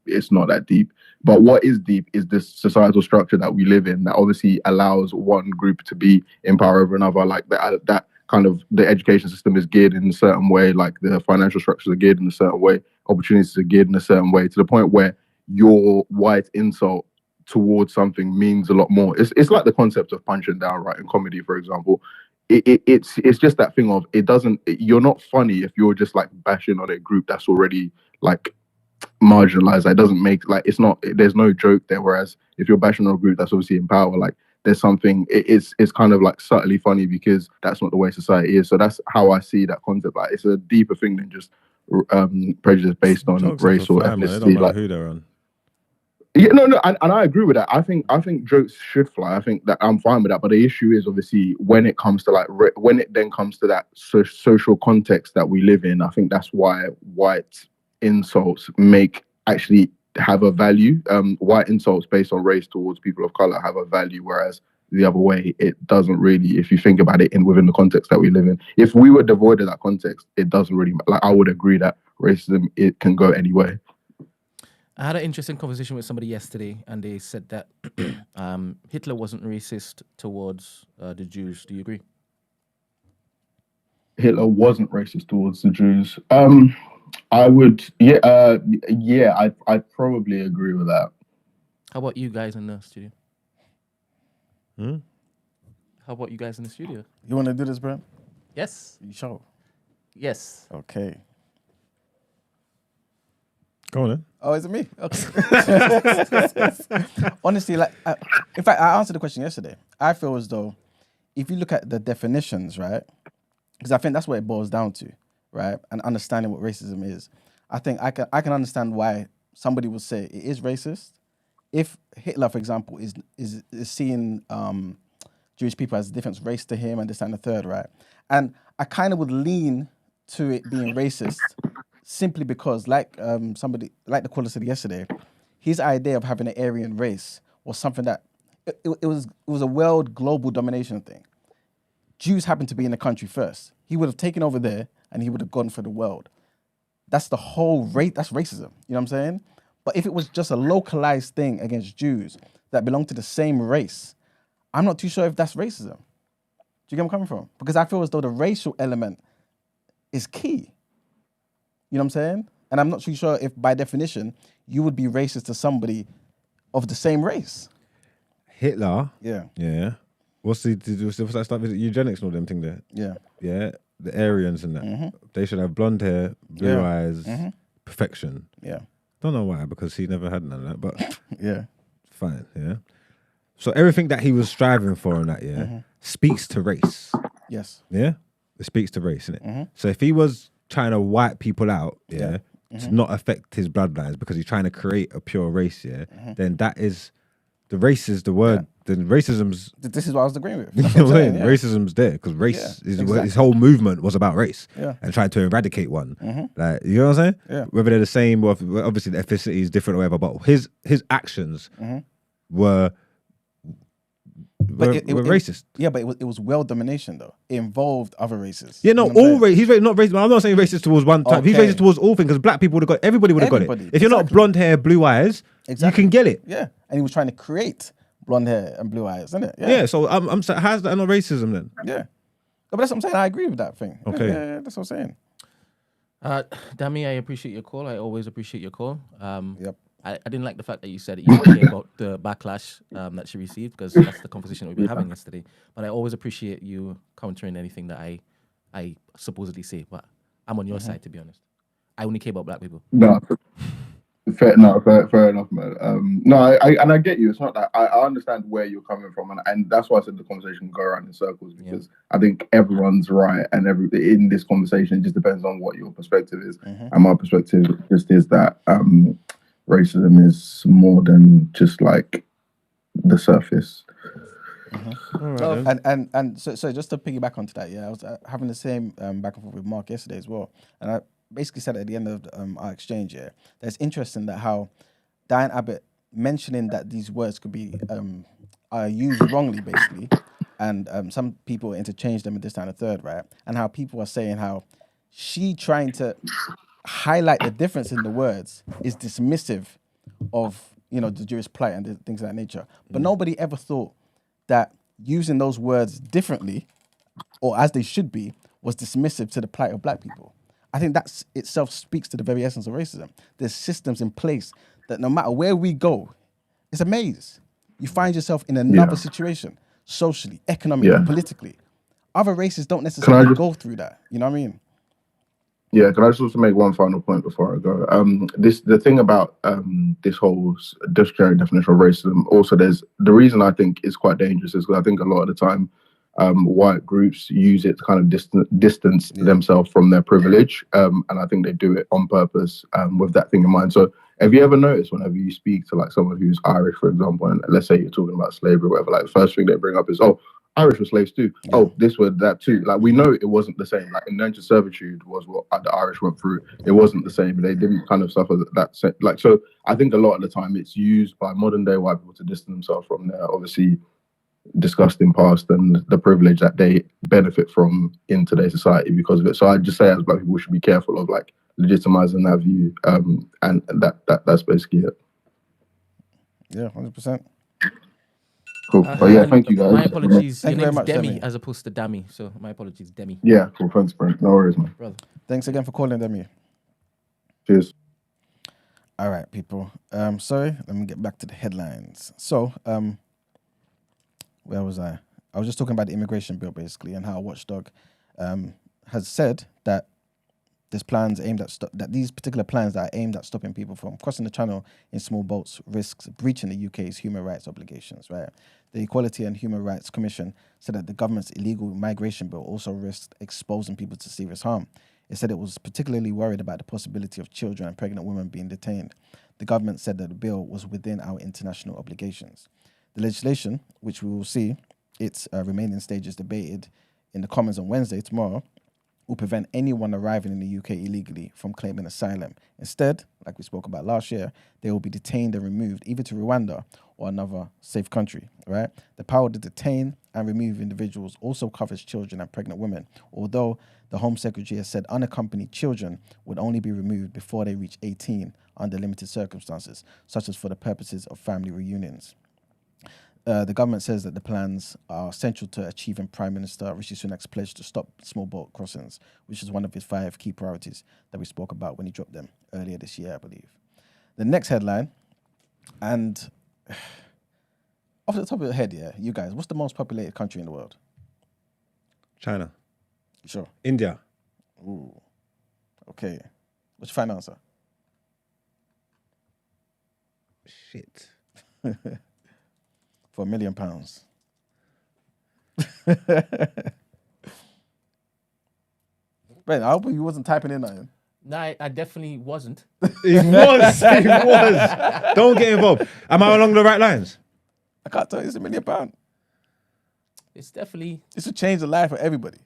It's not that deep. But what is deep is this societal structure that we live in that obviously allows one group to be in power over another. Like that kind of, the education system is geared in a certain way, like the financial structures are geared in a certain way, opportunities are geared in a certain way, to the point where your white insult towards something means a lot more. It's like the concept of punching down, right? In comedy, for example, it's just that thing of, you're not funny if you're just like bashing on a group that's already like marginalized. That doesn't make, like, it's not, there's no joke there. Whereas if you're bashing on a group that's obviously in power, like, there's something, it's kind of like subtly funny because that's not the way society is. So that's how I see that concept. Like, it's a deeper thing than just prejudice based on Jokes race are or fine, man. They ethnicity. don't matter Like, who they're on. yeah, no, and I agree with that. I think jokes should fly. I think that I'm fine with that. But the issue is obviously when it comes to like when it then comes to that social context that we live in. I think that's why white insults actually have a value. White insults based on race towards people of color have a value, whereas the other way it doesn't really. If you think about it within the context that we live in, if we were devoid of that context, it doesn't really. Like, I would agree that racism, it can go any way. I had an interesting conversation with somebody yesterday, and they said that Hitler wasn't racist towards the Jews. Do you agree? Hitler wasn't racist towards the Jews. I would, I'd probably agree with that. How about you guys in the studio? Hmm? How about you guys in the studio? You want to do this, Brent? Yes. You sure? Yes. Okay. Go on then. Oh, is it me? Okay. Honestly, like, in fact, I answered the question yesterday. I feel as though if you look at the definitions, right, because I think that's what it boils down to, right, and understanding what racism is. I think I can understand why somebody would say it is racist if Hitler, for example, is seeing Jewish people as a different race to him and this and the third, right? And I kind of would lean to it being racist simply because, like the caller said yesterday, his idea of having an Aryan race was something that it was a world global domination thing. Jews happened to be in the country first. He would have taken over there and he would have gone for the world. That's the whole race. That's racism. You know what I'm saying? But if it was just a localized thing against Jews that belong to the same race, I'm not too sure if that's racism. Do you get where I'm coming from? Because I feel as though the racial element is key. You know what I'm saying? And I'm not too sure if, by definition, you would be racist to somebody of the same race. Hitler. Yeah. Yeah. What's that stuff? Is it eugenics and all them thing there? Yeah. Yeah. The Aryans and that. Mm-hmm. They should have blonde hair, blue eyes, perfection. Yeah. Don't know why, because he never had none of that, but Yeah. fine, yeah. So everything that he was striving for in that, speaks to race. Yes. Yeah? It speaks to race, innit? Mm-hmm. So if he was trying to wipe people out, to not affect his bloodlines because he's trying to create a pure race, then that is, the race is the word, then racism's... This is what I was agreeing with. You know what I'm saying? Racism's there because race, his whole movement was about race and tried to eradicate one. Like, you know what I'm saying? Yeah. Whether they're the same, or obviously the ethnicity is different or whatever, but his actions were racist. Yeah, but it was world domination though. It involved other races. Yeah, no, You know what I'm all race. He's not racist. I'm not saying racist towards one type. He's Okay. racist towards all things because black people would have got. Everybody would have got it. Everybody, If you're not exactly. blonde hair, blue eyes, you can get it. Yeah, and he was trying to create blonde hair and blue eyes, isn't it? Yeah. So I'm saying, how's that not racism then? Yeah. No, but that's what I'm saying. I agree with that thing. Okay. Yeah, that's what I'm saying. Dami, I appreciate your call. I always appreciate your call. Yep. I didn't like the fact that you said that you didn't care about the backlash that she received, because that's the conversation that we've been having yesterday. But I always appreciate you countering anything that I supposedly say. But I'm on your side, to be honest. I only care about black people. No, fair enough, man. No, I get you. It's not that I understand where you're coming from, and that's why I said the conversation can go around in circles, because I think everyone's right, and in this conversation it just depends on what your perspective is. And my perspective just is that racism is more than just like the surface. All right, then. And so just to piggyback onto that, yeah, I was having the same back and forth with Mark yesterday as well, and I basically said at the end of our exchange, yeah, that it's interesting that how Diane Abbott mentioning that these words could be are used wrongly, basically, and some people interchange them in this, that, and the third, right? And how people are saying how she trying to highlight the difference in the words is dismissive of, you know, the Jewish plight and the things of that nature. But nobody ever thought that using those words differently or as they should be was dismissive to the plight of black people. I think that itself speaks to the very essence of racism. There's systems in place that no matter where we go, it's a maze. You find yourself in another situation, socially, economically, politically. Other races don't necessarily go through that. You know what I mean? Yeah, can I just also make one final point before I go? The thing about this whole dictionary definition of racism, also there's the reason I think it's quite dangerous is because I think a lot of the time white groups use it to kind of distance themselves from their privilege, and I think they do it on purpose with that thing in mind. So have you ever noticed whenever you speak to like someone who's Irish, for example, and let's say you're talking about slavery or whatever, like the first thing they bring up is, oh, Irish were slaves too. Yeah. Oh, this were that too. Like we know it wasn't the same. Like indentured servitude was what the Irish went through. It wasn't the same. They didn't kind of suffer that. Like so, I think a lot of the time it's used by modern day white people to distance themselves from their obviously disgusting past and the privilege that they benefit from in today's society because of it. So I just say as black people we should be careful of like legitimizing that view. And that's basically it. Yeah, 100%. Cool. But yeah, thank you guys. My apologies. Thank you Your very name's much, Demi Demi. as opposed to Dami. So my apologies, Demi. Yeah, cool. Thanks, bro. No worries, man. Brother. Thanks again for calling, Demi. Cheers. All right, people. Sorry, let me get back to the headlines. So, where was I? I was just talking about the immigration bill, basically, and how Watchdog has said that there's plans aimed at that these particular plans that are aimed at stopping people from crossing the channel in small boats risks breaching the UK's human rights obligations, right? The Equality and Human Rights Commission said that the government's illegal migration bill also risked exposing people to serious harm. It said it was particularly worried about the possibility of children and pregnant women being detained. The government said that the bill was within our international obligations. The legislation, which we will see its remaining stages debated in the Commons on Wednesday, tomorrow, will prevent anyone arriving in the UK illegally from claiming asylum. Instead, like we spoke about last year, they will be detained and removed either to Rwanda or another safe country, right? The power to detain and remove individuals also covers children and pregnant women, although the Home Secretary has said unaccompanied children would only be removed before they reach 18 under limited circumstances, such as for the purposes of family reunions. The government says that the plans are central to achieving Prime Minister Rishi Sunak's pledge to stop small boat crossings, which is one of his 5 key priorities that we spoke about when he dropped them earlier this year, I believe. The next headline, and off the top of your head, yeah, you guys, what's the most populated country in the world? China. Sure. India. Ooh. Okay. What's your final answer? Shit. For £1 million. Ben, I hope you wasn't typing in nothing. No, I definitely wasn't. He was. He was. Don't get involved. Am I along the right lines? I can't tell you it's £1 million. It's definitely... This will change the life of everybody.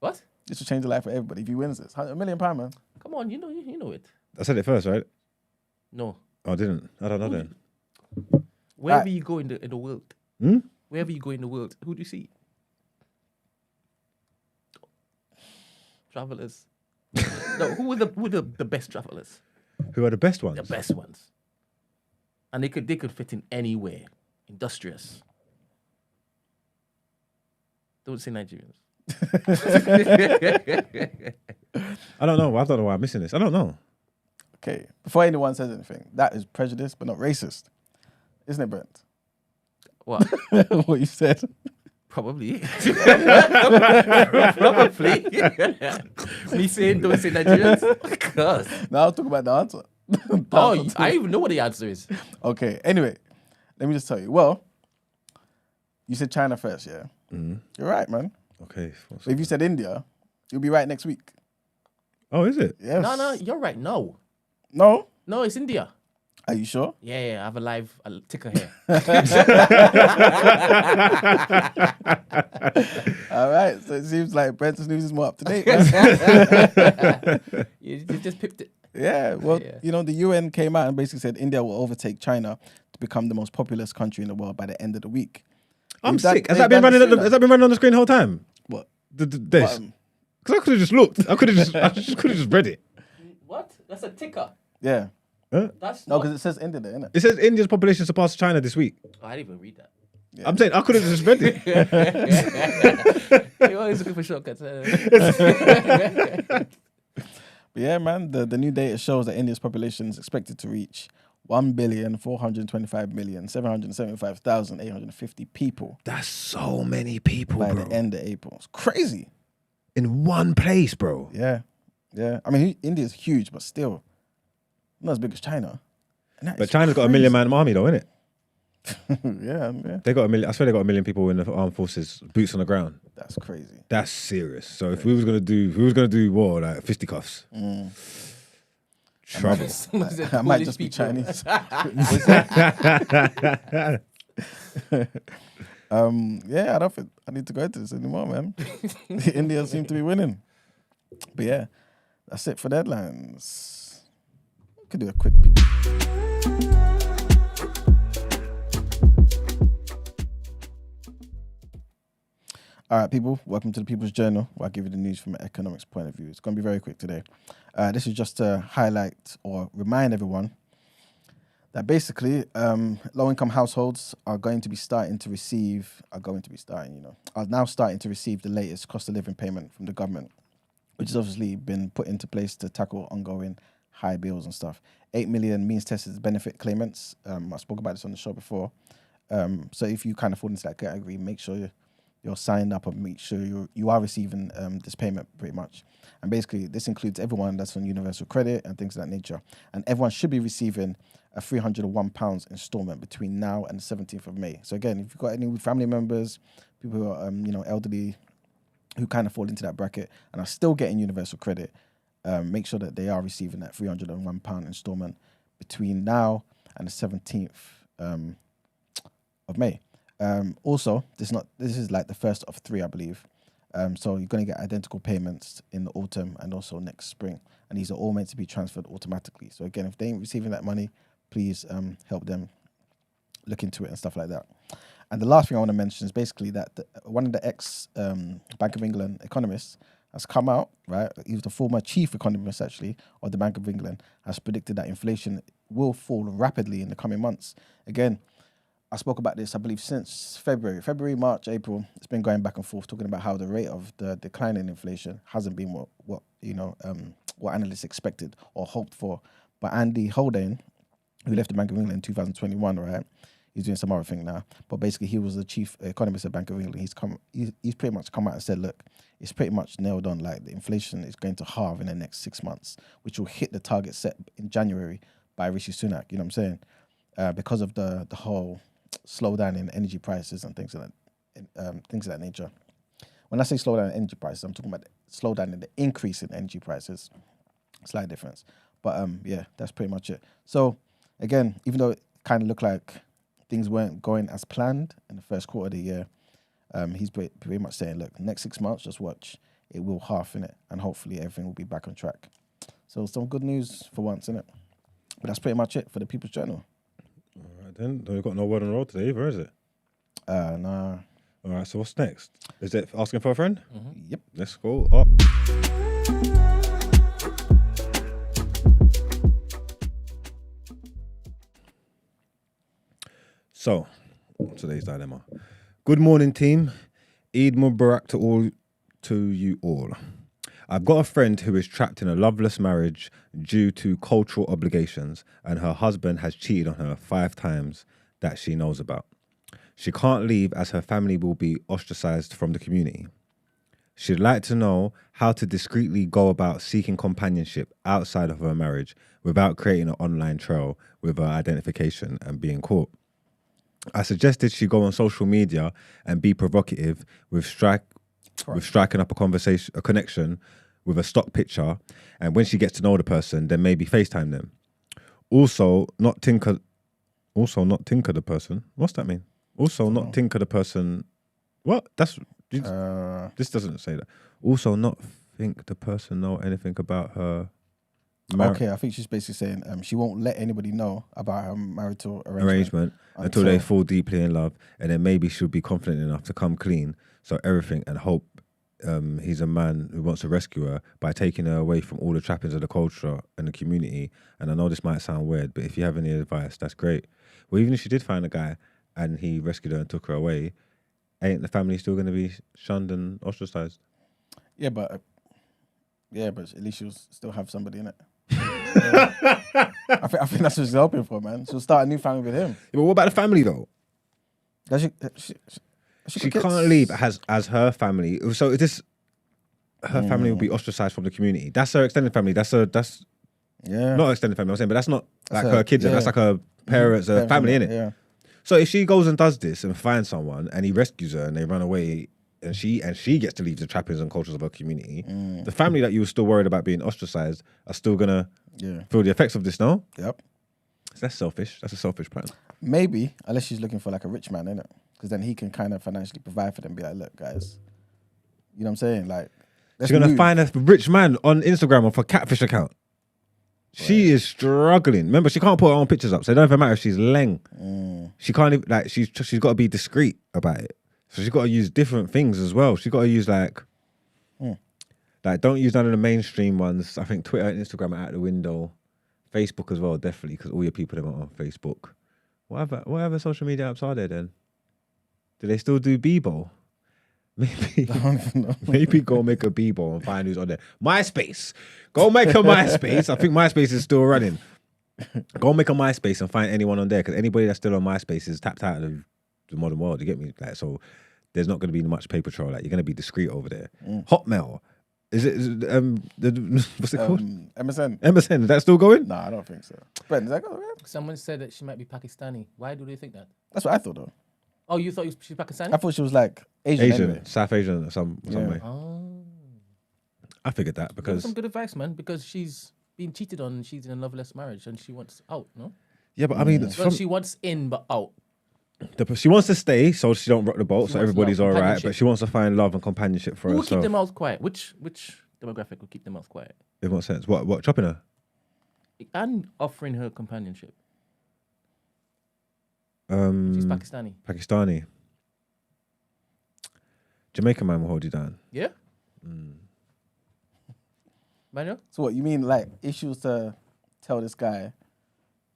What? This will change the life of everybody if he wins this. £1 million, man. Come on, you know it. I said it first, right? No. Oh, I didn't. I don't know then. Wherever you go in the world, Hmm? wherever you go in the world, who do you see? Travelers. No, who are the best travelers? Who are the best ones? The best ones. And they could fit in anywhere. Industrious. Don't say Nigerians. I don't know. I don't know why I'm missing this. I don't know. Okay, before anyone says anything, that is prejudice, but not racist. Isn't it, Brent? What? What you said? Probably. Probably. Me saying don't say Nigerians? God. Now I'll talk about the answer. Oh, I even know what the answer is. Okay, anyway, let me just tell you. Well, you said China first, yeah? Mm-hmm. You're right, man. Okay. But if you said India, you'll be right next week. Oh, is it? Yes. No, you're right. No, No? it's India. Are you sure? Yeah, I have a live ticker here. All right. So it seems like Brenton's news is more up to date. Man. You just pipped it. Yeah. Well, Yeah. you know, the UN came out and basically said India will overtake China to become the most populous country in the world by the end of the week. I'm They've done- sick. Has they've that been done running? sooner. Has that been running on the screen the whole time? What? This. But, Because I could have just looked. I could have just. I just could have just read it. What? That's a ticker. yeah. That's No, not... because it says India there, innit? It says India's population surpassed China this week. Oh, I didn't even read that. Yeah. I'm saying I could have just read it. You're always looking for shortcuts. But yeah, man, the new data shows that India's population is expected to reach 1,425,775,850 people That's so many people, by bro. the end of April. It's crazy. In one place, bro. Yeah. Yeah. I mean, India's huge, but still not as big as China. And that But is China's got a million man army, though, innit? yeah. They got a million. I swear they got a million people in the armed forces, boots on the ground. That's crazy. That's serious. So if we was gonna do war, like fisticuffs, trouble. I might just be Chinese. Yeah, I don't think I need to go into this anymore, man. India seem to be winning. But yeah, that's it for the headlines. We could do a quick peek. All right, people, welcome to the People's Journal, where I give you the news from an economics point of view. It's going to be very quick today. This is just to highlight or remind everyone that basically low-income households are now starting to receive the latest cost of living payment from the government, which has obviously been put into place to tackle ongoing high bills and stuff. 8 million means-tested benefit claimants. I spoke about this on the show before. So if you kind of fall into that category, make sure you're signed up and make sure you are receiving this payment pretty much. And basically, this includes everyone that's on universal credit and things of that nature. And everyone should be receiving a £301 installment between now and the 17th of May. So again, if you've got any family members, people who are elderly, who kind of fall into that bracket and are still getting universal credit, make sure that they are receiving that £301 installment between now and the 17th of May. Also, this is like the first of three, I believe. So you're going to get identical payments in the autumn and also next spring. And these are all meant to be transferred automatically. So again, if they ain't receiving that money, please help them look into it and stuff like that. And the last thing I want to mention is basically that one of the ex-Bank of England economists has come out, right? He was the former chief economist, actually, of the Bank of England, has predicted that inflation will fall rapidly in the coming months. Again, I spoke about this, I believe, since February, March, April. It's been going back and forth, talking about how the rate of the decline in inflation hasn't been what analysts expected or hoped for. But Andy Haldane, who left the Bank of England in 2021, right? He's doing some other thing now. But basically, he was the chief economist at Bank of England. He's pretty much come out and said, look, it's pretty much nailed on. Like, the inflation is going to halve in the next 6 months, which will hit the target set in January by Rishi Sunak. You know what I'm saying? Because of the whole slowdown in energy prices and things of that nature. When I say slowdown in energy prices, I'm talking about the slowdown in the increase in energy prices. Slight difference. But yeah, that's pretty much it. So again, even though it kind of looked like things weren't going as planned in the first quarter of the year, he's pretty much saying, look, next 6 months, just watch, it will half in it, and hopefully everything will be back on track. So some good news for once, innit? But that's pretty much it for the People's Journal. All right, then. We've got no word on the road today either, is it? Nah. All right, so what's next? Is it asking for a friend? Mm-hmm. Yep. Let's go up. So, today's dilemma. Good morning, team. Eid Mubarak to you all. I've got a friend who is trapped in a loveless marriage due to cultural obligations, and her husband has cheated on her 5 times that she knows about. She can't leave as her family will be ostracized from the community. She'd like to know how to discreetly go about seeking companionship outside of her marriage without creating an online trail with her identification and being caught. I suggested she go on social media and be provocative with striking up a connection with a stock picture, and when she gets to know the person, then maybe FaceTime them. Also, not tinker the person. What's that mean? Also, not tinker the person. What? This doesn't say that. Also, not think the person know anything about her. Okay, I think she's basically saying she won't let anybody know about her marital arrangement until they fall deeply in love, and then maybe she'll be confident enough to come clean. So everything and hope. He's a man who wants to rescue her by taking her away from all the trappings of the culture and the community. And I know this might sound weird, but if you have any advice, that's great. Well, even if she did find a guy and he rescued her and took her away, ain't the family still going to be shunned and ostracized? Yeah, but at least she'll still have somebody in it. I think that's what she's hoping for, man. She'll start a new family with him. Yeah, but what about the family though? She can't leave as her family. So her family will be ostracized from the community. That's her extended family. That's not extended family. I'm saying, but that's not like her kids. Yeah. That's like her parents, her family, innit? Yeah. So if she goes and does this and finds someone and he rescues her and they run away and she gets to leave the trappings and cultures of her community, the family that you were still worried about being ostracized are still gonna feel the effects of this, no? Yep. So that's selfish. That's a selfish plan. Maybe, unless she's looking for like a rich man, innit? Because then he can kind of financially provide for them. Be like, look, guys, you know what I'm saying? Like, she's gonna find a rich man on Instagram off a catfish account. Right. She is struggling. Remember, she can't put her own pictures up, so it don't even matter if she's leng. She can't even, like, she's got to be discreet about it. So she's got to use different things as well. She's got to use like don't use none of the mainstream ones. I think Twitter and Instagram are out the window. Facebook as well, definitely, because all your people are on Facebook. Whatever social media apps are there then? Do they still do Bebo? Maybe go make a Bebo and find who's on there. MySpace. Go make a MySpace. I think MySpace is still running. Go make a MySpace and find anyone on there, because anybody that's still on MySpace is tapped out of the modern world. You get me? Like, so there's not going to be much paper trail. Like, you're going to be discreet over there. Hotmail. What's it called? MSN. MSN. Is that still going? No, I don't think so. Ben, is that going? Someone said that she might be Pakistani. Why do they think that? That's what I thought, though. Oh, you thought she was Pakistani? I thought she was like Asian anyway. South Asian, some way. Oh. I figured that because some good advice, man. Because she's being cheated on. And she's in a loveless marriage, and she wants out. No. Yeah, but I mean, well, she wants in, but out. She wants to stay, so she don't rock the boat, so everybody's all right. But she wants to find love and companionship for herself. Who will keep their mouth quiet? Which demographic will keep their mouth quiet? In what sense? What chopping her? And offering her companionship. She's Pakistani. Pakistani. Jamaican man will hold you down. Yeah. Manuel? So what you mean? Like, if she was to tell this guy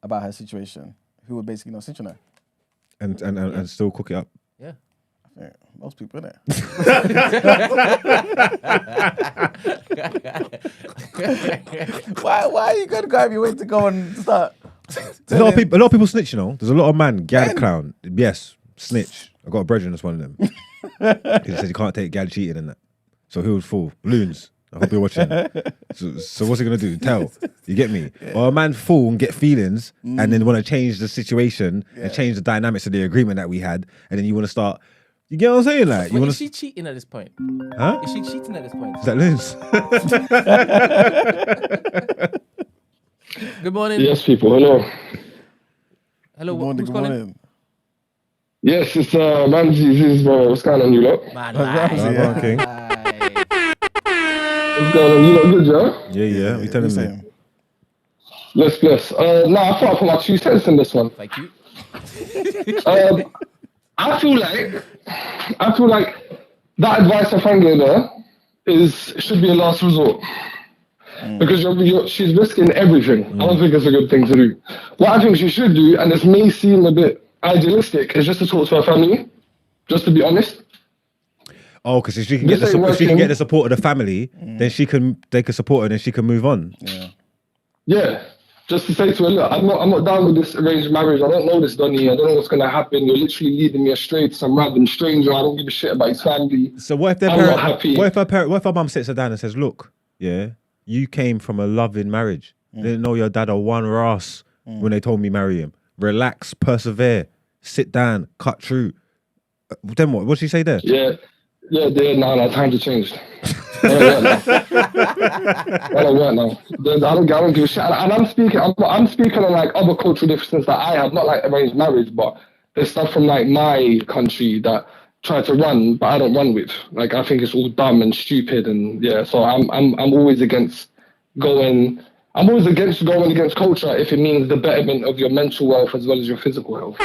about her situation, who would basically not snitch on her? And still cook it up. Yeah. I think most people, innit? Why are you going to go out of your way to go and start? A lot of people snitch, you know. There's a lot of man, gal clown. Yes, snitch. I got a brethren that's one of them. He said you can't take gal cheating and that. So he was full. Loons. I hope you're watching. So what's he gonna do? Tell. You get me? Yeah. Or a man fall and get feelings and then want to change the situation and change the dynamics of the agreement that we had, and then you want to start. You get what I'm saying? Like, is she cheating at this point? Huh? Is she cheating at this point? Is that loons? Good morning. Yes, people. Hello. Hello. Good morning. Yes, it's Ramsey. What's going on, you lot? Man, King. What's going on? You lot good, yeah? Yeah. We telling me. Bless. No, I thought I put my 2 cents in this one. Thank you. I feel like that advice I found there should be a last resort. Because she's risking everything. I don't think it's a good thing to do. What I think she should do, and this may seem a bit idealistic, is just to talk to her family, just to be honest. Oh, because if she can get the support of the family, then they can support her, and then she can move on. Yeah. Just to say to her, look, I'm not down with this arranged marriage. I don't know this, Donny. I don't know what's gonna happen. You're literally leading me astray to some random stranger. I don't give a shit about his family. So what if not happy? What if her mum sits her down and says, look, you came from a loving marriage. Didn't know your dad a one Ross when they told me marry him. Relax, persevere, sit down, cut through. Then what? What'd she say there? Yeah. No, times have changed. I don't work now. I don't give a shit. And I'm speaking on like other cultural differences that I have, not like arranged marriage, but there's stuff from like my country that try to run, but I don't run with. Like I think it's all dumb and stupid, and yeah. So I'm always against going. I'm always against going against culture if it means the betterment of your mental health as well as your physical health.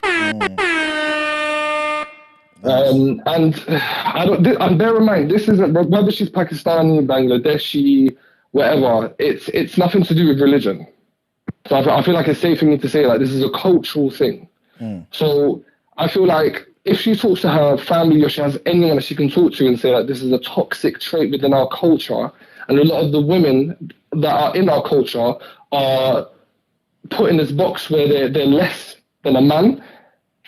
And and bear in mind, this isn't whether she's Pakistani, Bangladeshi, whatever. It's nothing to do with religion. So I feel like it's safe for me to say like this is a cultural thing. So I feel like if she talks to her family or she has anyone that she can talk to and say like this is a toxic trait within our culture, and a lot of the women that are in our culture are put in this box where they're less than a man.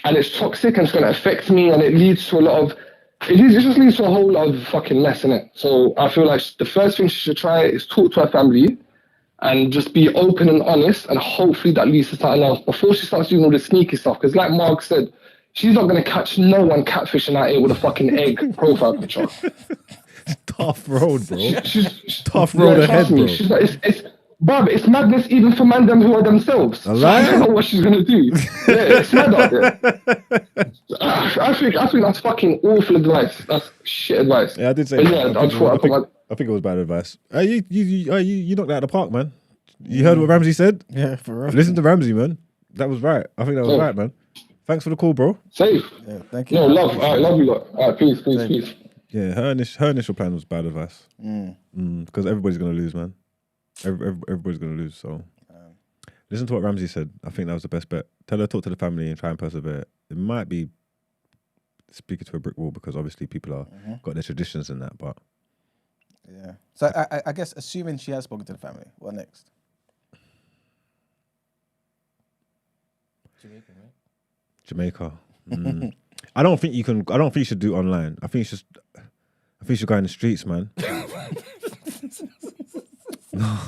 And it's toxic and it's going to affect me, and it leads to a lot of, it just leads to a whole lot of fucking mess, innit? So I feel like the first thing she should try is talk to her family and just be open and honest, and hopefully that leads to something else before she starts doing all the sneaky stuff. Because like Mark said, she's not going to catch no one catfishing out here with a fucking egg profile picture. Tough road, bro. She's Tough road ahead, bro. She's like, bruv, it's madness even for man them who are themselves. So I don't know what she's gonna do. Yeah, it's mad out there. I think that's fucking awful advice. That's shit advice. Yeah, I did say. But yeah, I think it was bad advice. You knocked that out of the park, man. You heard what Ramsey said? Yeah, for real. Listen to Ramsey, man. That was right. I think that was right, man. Thanks for the call, bro. Safe. Yeah, thank you. No, love. All right, love you lot. All right, peace. Yeah, her initial plan was bad advice. Because everybody's gonna lose, man. Everybody's going to lose, so listen to what Ramsey said. I think that was the best bet. Tell her, talk to the family and try and persevere. It might be speaking to a brick wall because obviously people are got their traditions in that, but... Yeah. So I guess assuming she has spoken to the family, what next? Jamaica. I don't think you should do online. I think you should go in the streets, man. No.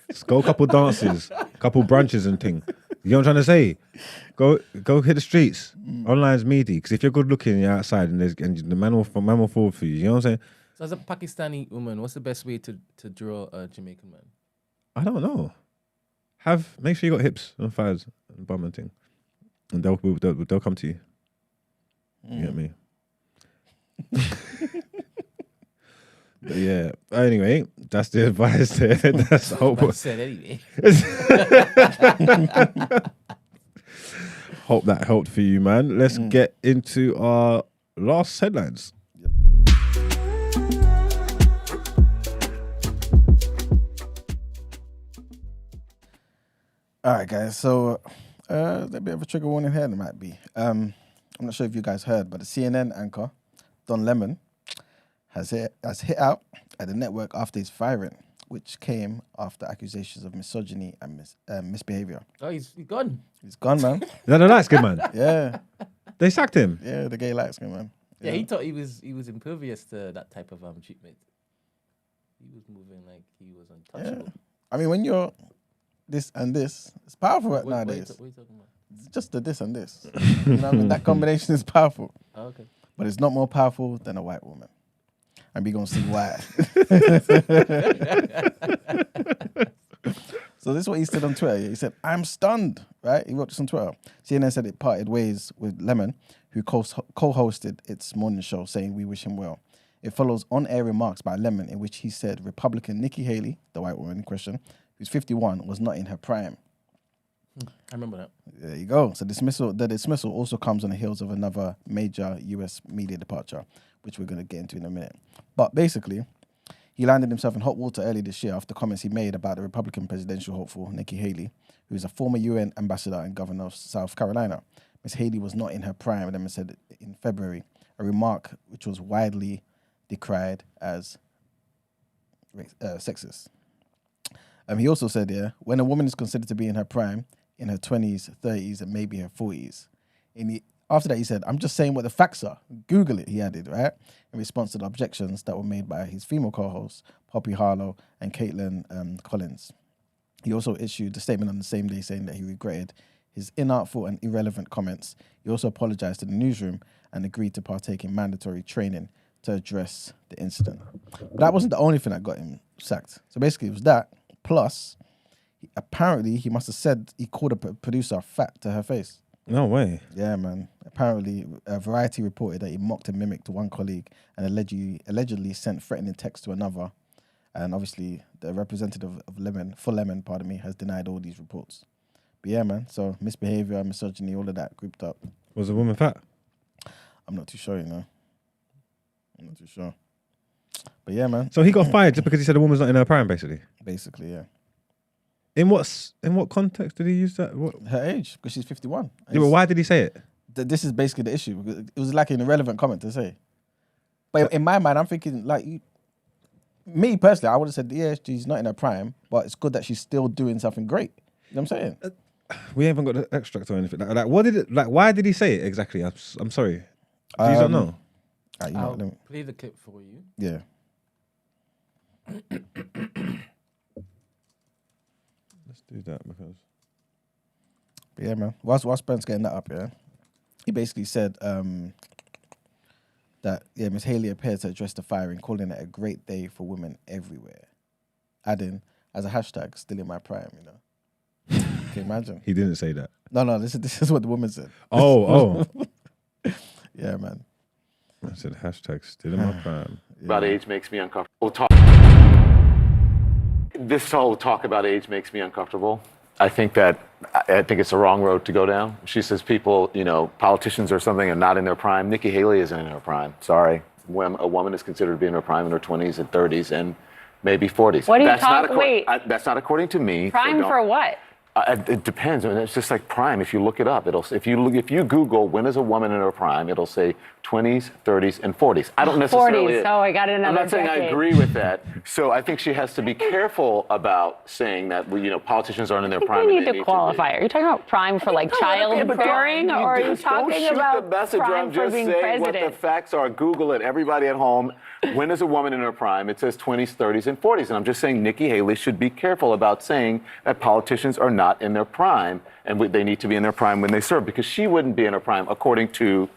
Just go a couple dances, couple brunches and thing. You know what I'm trying to say? Go hit the streets. Online's meaty. Because if you're good looking, you're outside and the man will fall for you. You know what I'm saying? So as a Pakistani woman, what's the best way to draw a Jamaican man? I don't know. Make sure you got hips and thighs and bum and thing. And they'll come to you. You get me? But yeah. Anyway, that's the advice there. That's the whole. Said anyway. Hope that helped for you, man. Let's get into our last headlines. All right, guys. So there's a bit of a trigger warning here. There might be. I'm not sure if you guys heard, but the CNN anchor Don Lemon has hit out at the network after his firing, which came after accusations of misogyny and misbehavior. Oh, he's gone. He's gone, man. Is that a light skin man? Yeah. They sacked him. Yeah, the gay light skin man. Yeah, he thought he was impervious to that type of treatment. He was moving like he was untouchable. Yeah. I mean, when you're this and this, it's powerful nowadays. What are you talking about? It's just the this and this. You know what I mean? That combination is powerful. Oh, okay. But it's not more powerful than a white woman. And we're going to see why. So this is what he said on Twitter. He said, "I'm stunned," right? He wrote this on Twitter. CNN said it parted ways with Lemon, who co-hosted its morning show, saying, "We wish him well." It follows on-air remarks by Lemon in which he said Republican Nikki Haley, the white woman in question, who's 51, was not in her prime. I remember that. There you go. So the dismissal also comes on the heels of another major US media departure, which we're going to get into in a minute. But basically, he landed himself in hot water early this year after comments he made about the Republican presidential hopeful, Nikki Haley, who is a former UN ambassador and governor of South Carolina. Ms. Haley was not in her prime, and then said in February, a remark which was widely decried as sexist. He also said, when a woman is considered to be in her prime, in her 20s, 30s, and maybe her 40s. After that, he said, "I'm just saying what the facts are. Google it," he added, right? In response to the objections that were made by his female co-hosts, Poppy Harlow and Caitlin Collins. He also issued a statement on the same day saying that he regretted his inartful and irrelevant comments. He also apologized to the newsroom and agreed to partake in mandatory training to address the incident. But that wasn't the only thing that got him sacked. So basically, it was that. Plus, apparently, he must have said he called a producer fat to her face. No way. Yeah, man. Apparently, Variety reported that he mocked and mimicked one colleague and allegedly sent threatening texts to another. And obviously, the representative of Lemon has denied all these reports. But yeah, man. So misbehavior, misogyny, all of that grouped up. Was the woman fat? I'm not too sure, I'm not too sure. But yeah, man. So he got fired just because he said a woman's not in her prime, basically. Basically, yeah. In what context did he use that? What? Her age, because she's 51. Yeah, but why did he say it? This is basically the issue. Because it was like an irrelevant comment to say. But in my mind, I'm thinking, like, me personally, I would have said, yeah, she's not in her prime, but it's good that she's still doing something great. You know what I'm saying? We haven't got the extract or anything. Like, what did it? Like, why did he say it exactly? I'm sorry. You don't know. I'll play the clip for you. Yeah. Let's do that because. But yeah, man. Whilst Brent's getting that up, yeah, he basically said that Miss Haley appeared to address the firing, calling it a great day for women everywhere, adding as a hashtag still in my prime. Can you imagine? He didn't say that. No. This is what the woman said. Oh. Yeah, man. I said hashtag still in my prime. About age makes me uncomfortable. This whole talk about age makes me uncomfortable. I think it's the wrong road to go down. She says people, politicians or something are not in their prime. Nikki Haley isn't in her prime. Sorry. When a woman is considered to be in her prime in her 20s and 30s and maybe 40s. What are you talking? Wait. That's not according to me. Prime for what? It depends. I mean, it's just like prime. If you look it up, if you Google when is a woman in her prime, it'll say 20s, 30s, and 40s. I don't necessarily. 40s. So I got another. I'm not saying decade. I agree with that. So I think she has to be careful about saying that politicians aren't in their prime. We need to qualify. Are you talking about prime for like childbearing, or are you talking about prime for being president? What the facts are. Google it. Everybody at home. When is a woman in her prime? It says 20s, 30s, and 40s. And I'm just saying Nikki Haley should be careful about saying that politicians are not in their prime and they need to be in their prime when they serve, because she wouldn't be in her prime according to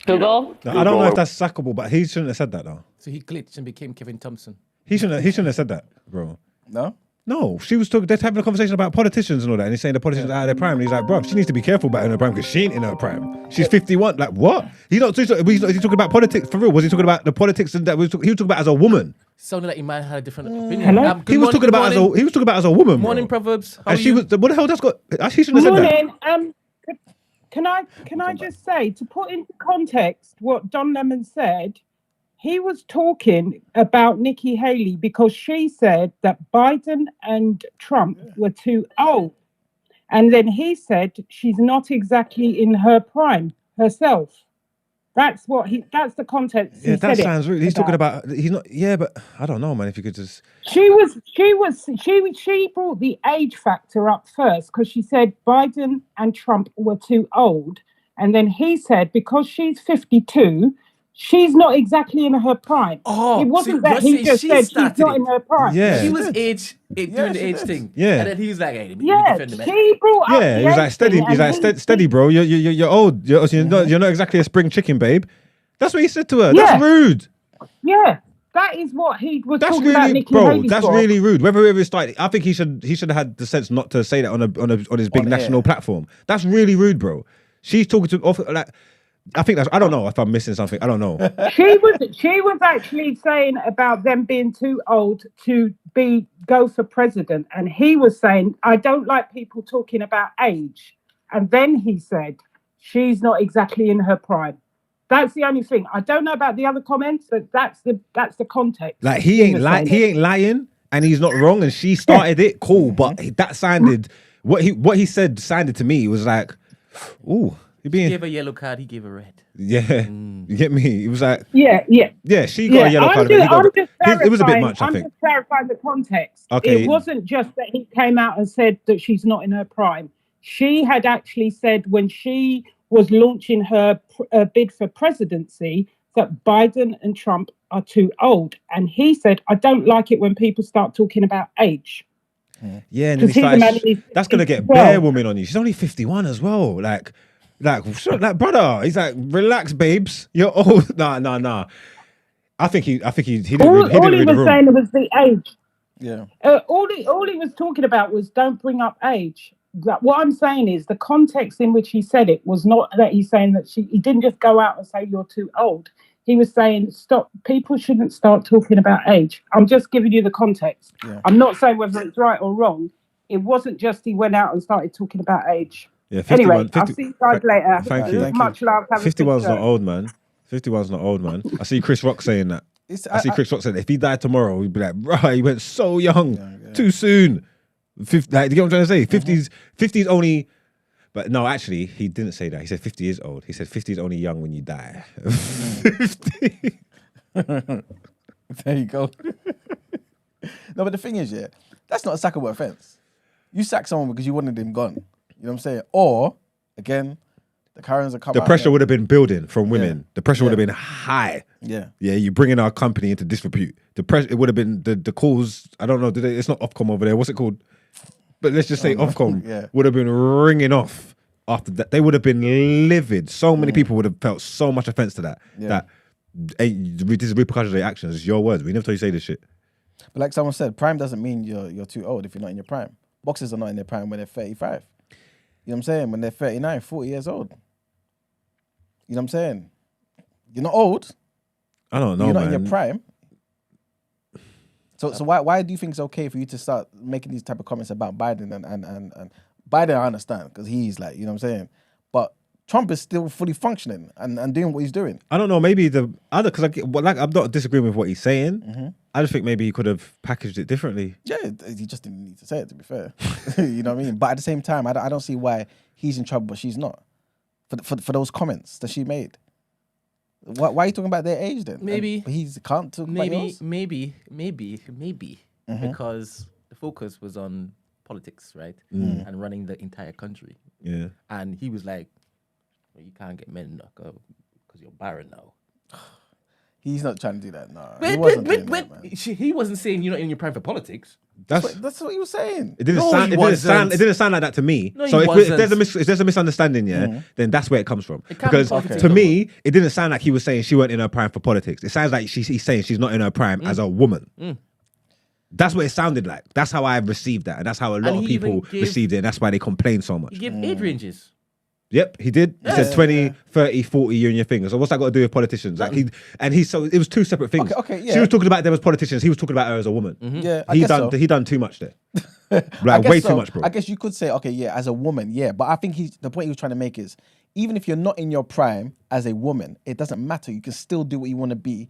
Google. I don't know if that's sackable, but he shouldn't have said that though. So he glitched and became Kevin Thompson. He shouldn't have said that, bro. No? No, she was talking. They're having a conversation about politicians and all that, and he's saying the politicians are out of their prime. And he's like, bro, she needs to be careful about in her prime because she ain't in her prime. She's 51. Like what? He's talking about politics for real. Was he talking about the politics that he was talking about as a woman? Sounded like he might have had a different opinion. Hello? He was talking about as a woman. Morning bro. Proverbs. How And are she you? was. What the hell? That's got. He shouldn't have said that. Morning. Can I just say, to put into context what Don Lemon said, he was talking about Nikki Haley because she said that Biden and Trump were too old. And then he said she's not exactly in her prime herself. That's the context. Yeah, that sounds rude. He's talking about. He's not. Yeah, but I don't know, man. If you could just. She brought the age factor up first because she said Biden and Trump were too old. And then he said because she's 52, she's not exactly in her prime. Oh, it wasn't so that he just said she's not in her prime. Yeah. She was doing the age thing. Yeah. And then he was like, hey, let me Yeah, defend him. she brought up Yeah, he was like steady. He's like steady, bro. You're old. You're not exactly a spring chicken, babe. That's what he said to her. Yeah. That's rude. Yeah, that is what he was That's talking about really, Nikki bro. Haley That's for. really rude. Whether it started, I think he should have had the sense not to say that on his big On national air. platform. That's really rude, bro. She's talking to like. I think I don't know if I'm missing something. I don't know. She was actually saying about them being too old to go for president, and he was saying, I don't like people talking about age. And then he said, she's not exactly in her prime. That's the only thing. I don't know about the other comments, but that's the context. Like he ain't lying, and he's not wrong, and she started it. Cool, but that sounded what he said sounded to me was like, ooh. He gave a yellow card, he gave a red. Yeah, you get me? He was like, Yeah. she got a yellow card. It was a bit much, I I'm think. just clarifying the context. Okay. It wasn't just that he came out and said that she's not in her prime. She had actually said when she was launching her bid for presidency that Biden and Trump are too old. And he said, I don't like it when people start talking about age. Yeah, and then he started, that's going to get bare women on you. She's only 51 as well. Like, brother, he's like, relax, babes. You're old. Nah. I think he didn't All read he the was room. saying was the age. Yeah. All he was talking about was don't bring up age. But what I'm saying is the context in which he said it was not that he's saying that he didn't just go out and say you're too old. He was saying stop. People shouldn't start talking about age. I'm just giving you the context. Yeah. I'm not saying whether it's right or wrong. It wasn't just he went out and started talking about age. Yeah, 51, Anyway, I'll see you guys later. Thank you. Much love. Have 51's not old, man. 51's not old, man. I see Chris Rock saying that. I see Chris Rock saying if he died tomorrow, he'd be like, right, he went so young, too soon. 50, like, you get what I'm trying to say? 50's only, but no, actually, he didn't say that. He said 50 is old. He said 50 is only young when you die. 50. There you go. No, but the thing is, that's not a sackable offence. You sack someone because you wanted him gone. You know what I'm saying? Or, again, the Karens are coming. The pressure would have been building from women. Yeah. The pressure would have been high. Yeah. Yeah, you bringing our company into disrepute. The pressure, it would have been the calls. I don't know. It's not Ofcom over there. What's it called? But let's just say Ofcom would have been ringing off after that. They would have been livid. So many people would have felt so much offense to that. That this is repercussions of their actions. It's your words. We never told you to say this shit. But like someone said, prime doesn't mean you're too old if you're not in your prime. Boxers are not in their prime when they're 35. You know what I'm saying? When they're 39, 40 years old. You know what I'm saying? You're not old. I don't know, You're not man. in your prime. So why do you think it's okay for you to start making these type of comments about Biden and Biden? I understand because he's like, you know what I'm saying, but Trump is still fully functioning and doing what he's doing. I don't know. Maybe the other because I'm not disagreeing with what he's saying. Mm-hmm. I just think maybe he could have packaged it differently. Yeah, he just didn't need to say it. To be fair, you know what I mean. But at the same time, I don't see why he's in trouble but she's not for those comments that she made. Why are you talking about their age then? Maybe he can't talk about yours? Maybe, because the focus was on politics, right? And running the entire country. Yeah. And he was like, well, you can't get men because you're barren now. He's not trying to do that, no. He wasn't saying you're not in your prime for politics. That's what he was saying. It didn't sound like that to me. No, so if there's a misunderstanding, then that's where it comes from. Because to me, it didn't sound like he was saying she weren't in her prime for politics. It sounds like he's saying she's not in her prime as a woman. That's what it sounded like. That's how I received that, and that's how a lot of people received it. And that's why they complain so much. He gave age ranges. Yep, he did. He said 20, 30, 40, you're in your fingers. So what's that got to do with politicians? Like so it was two separate things. She was talking about them as politicians. He was talking about her as a woman. Mm-hmm. Yeah, he done too much there. Like way too much, bro. I guess you could say, as a woman, but I think the point he was trying to make is, even if you're not in your prime as a woman, it doesn't matter. You can still do what you want to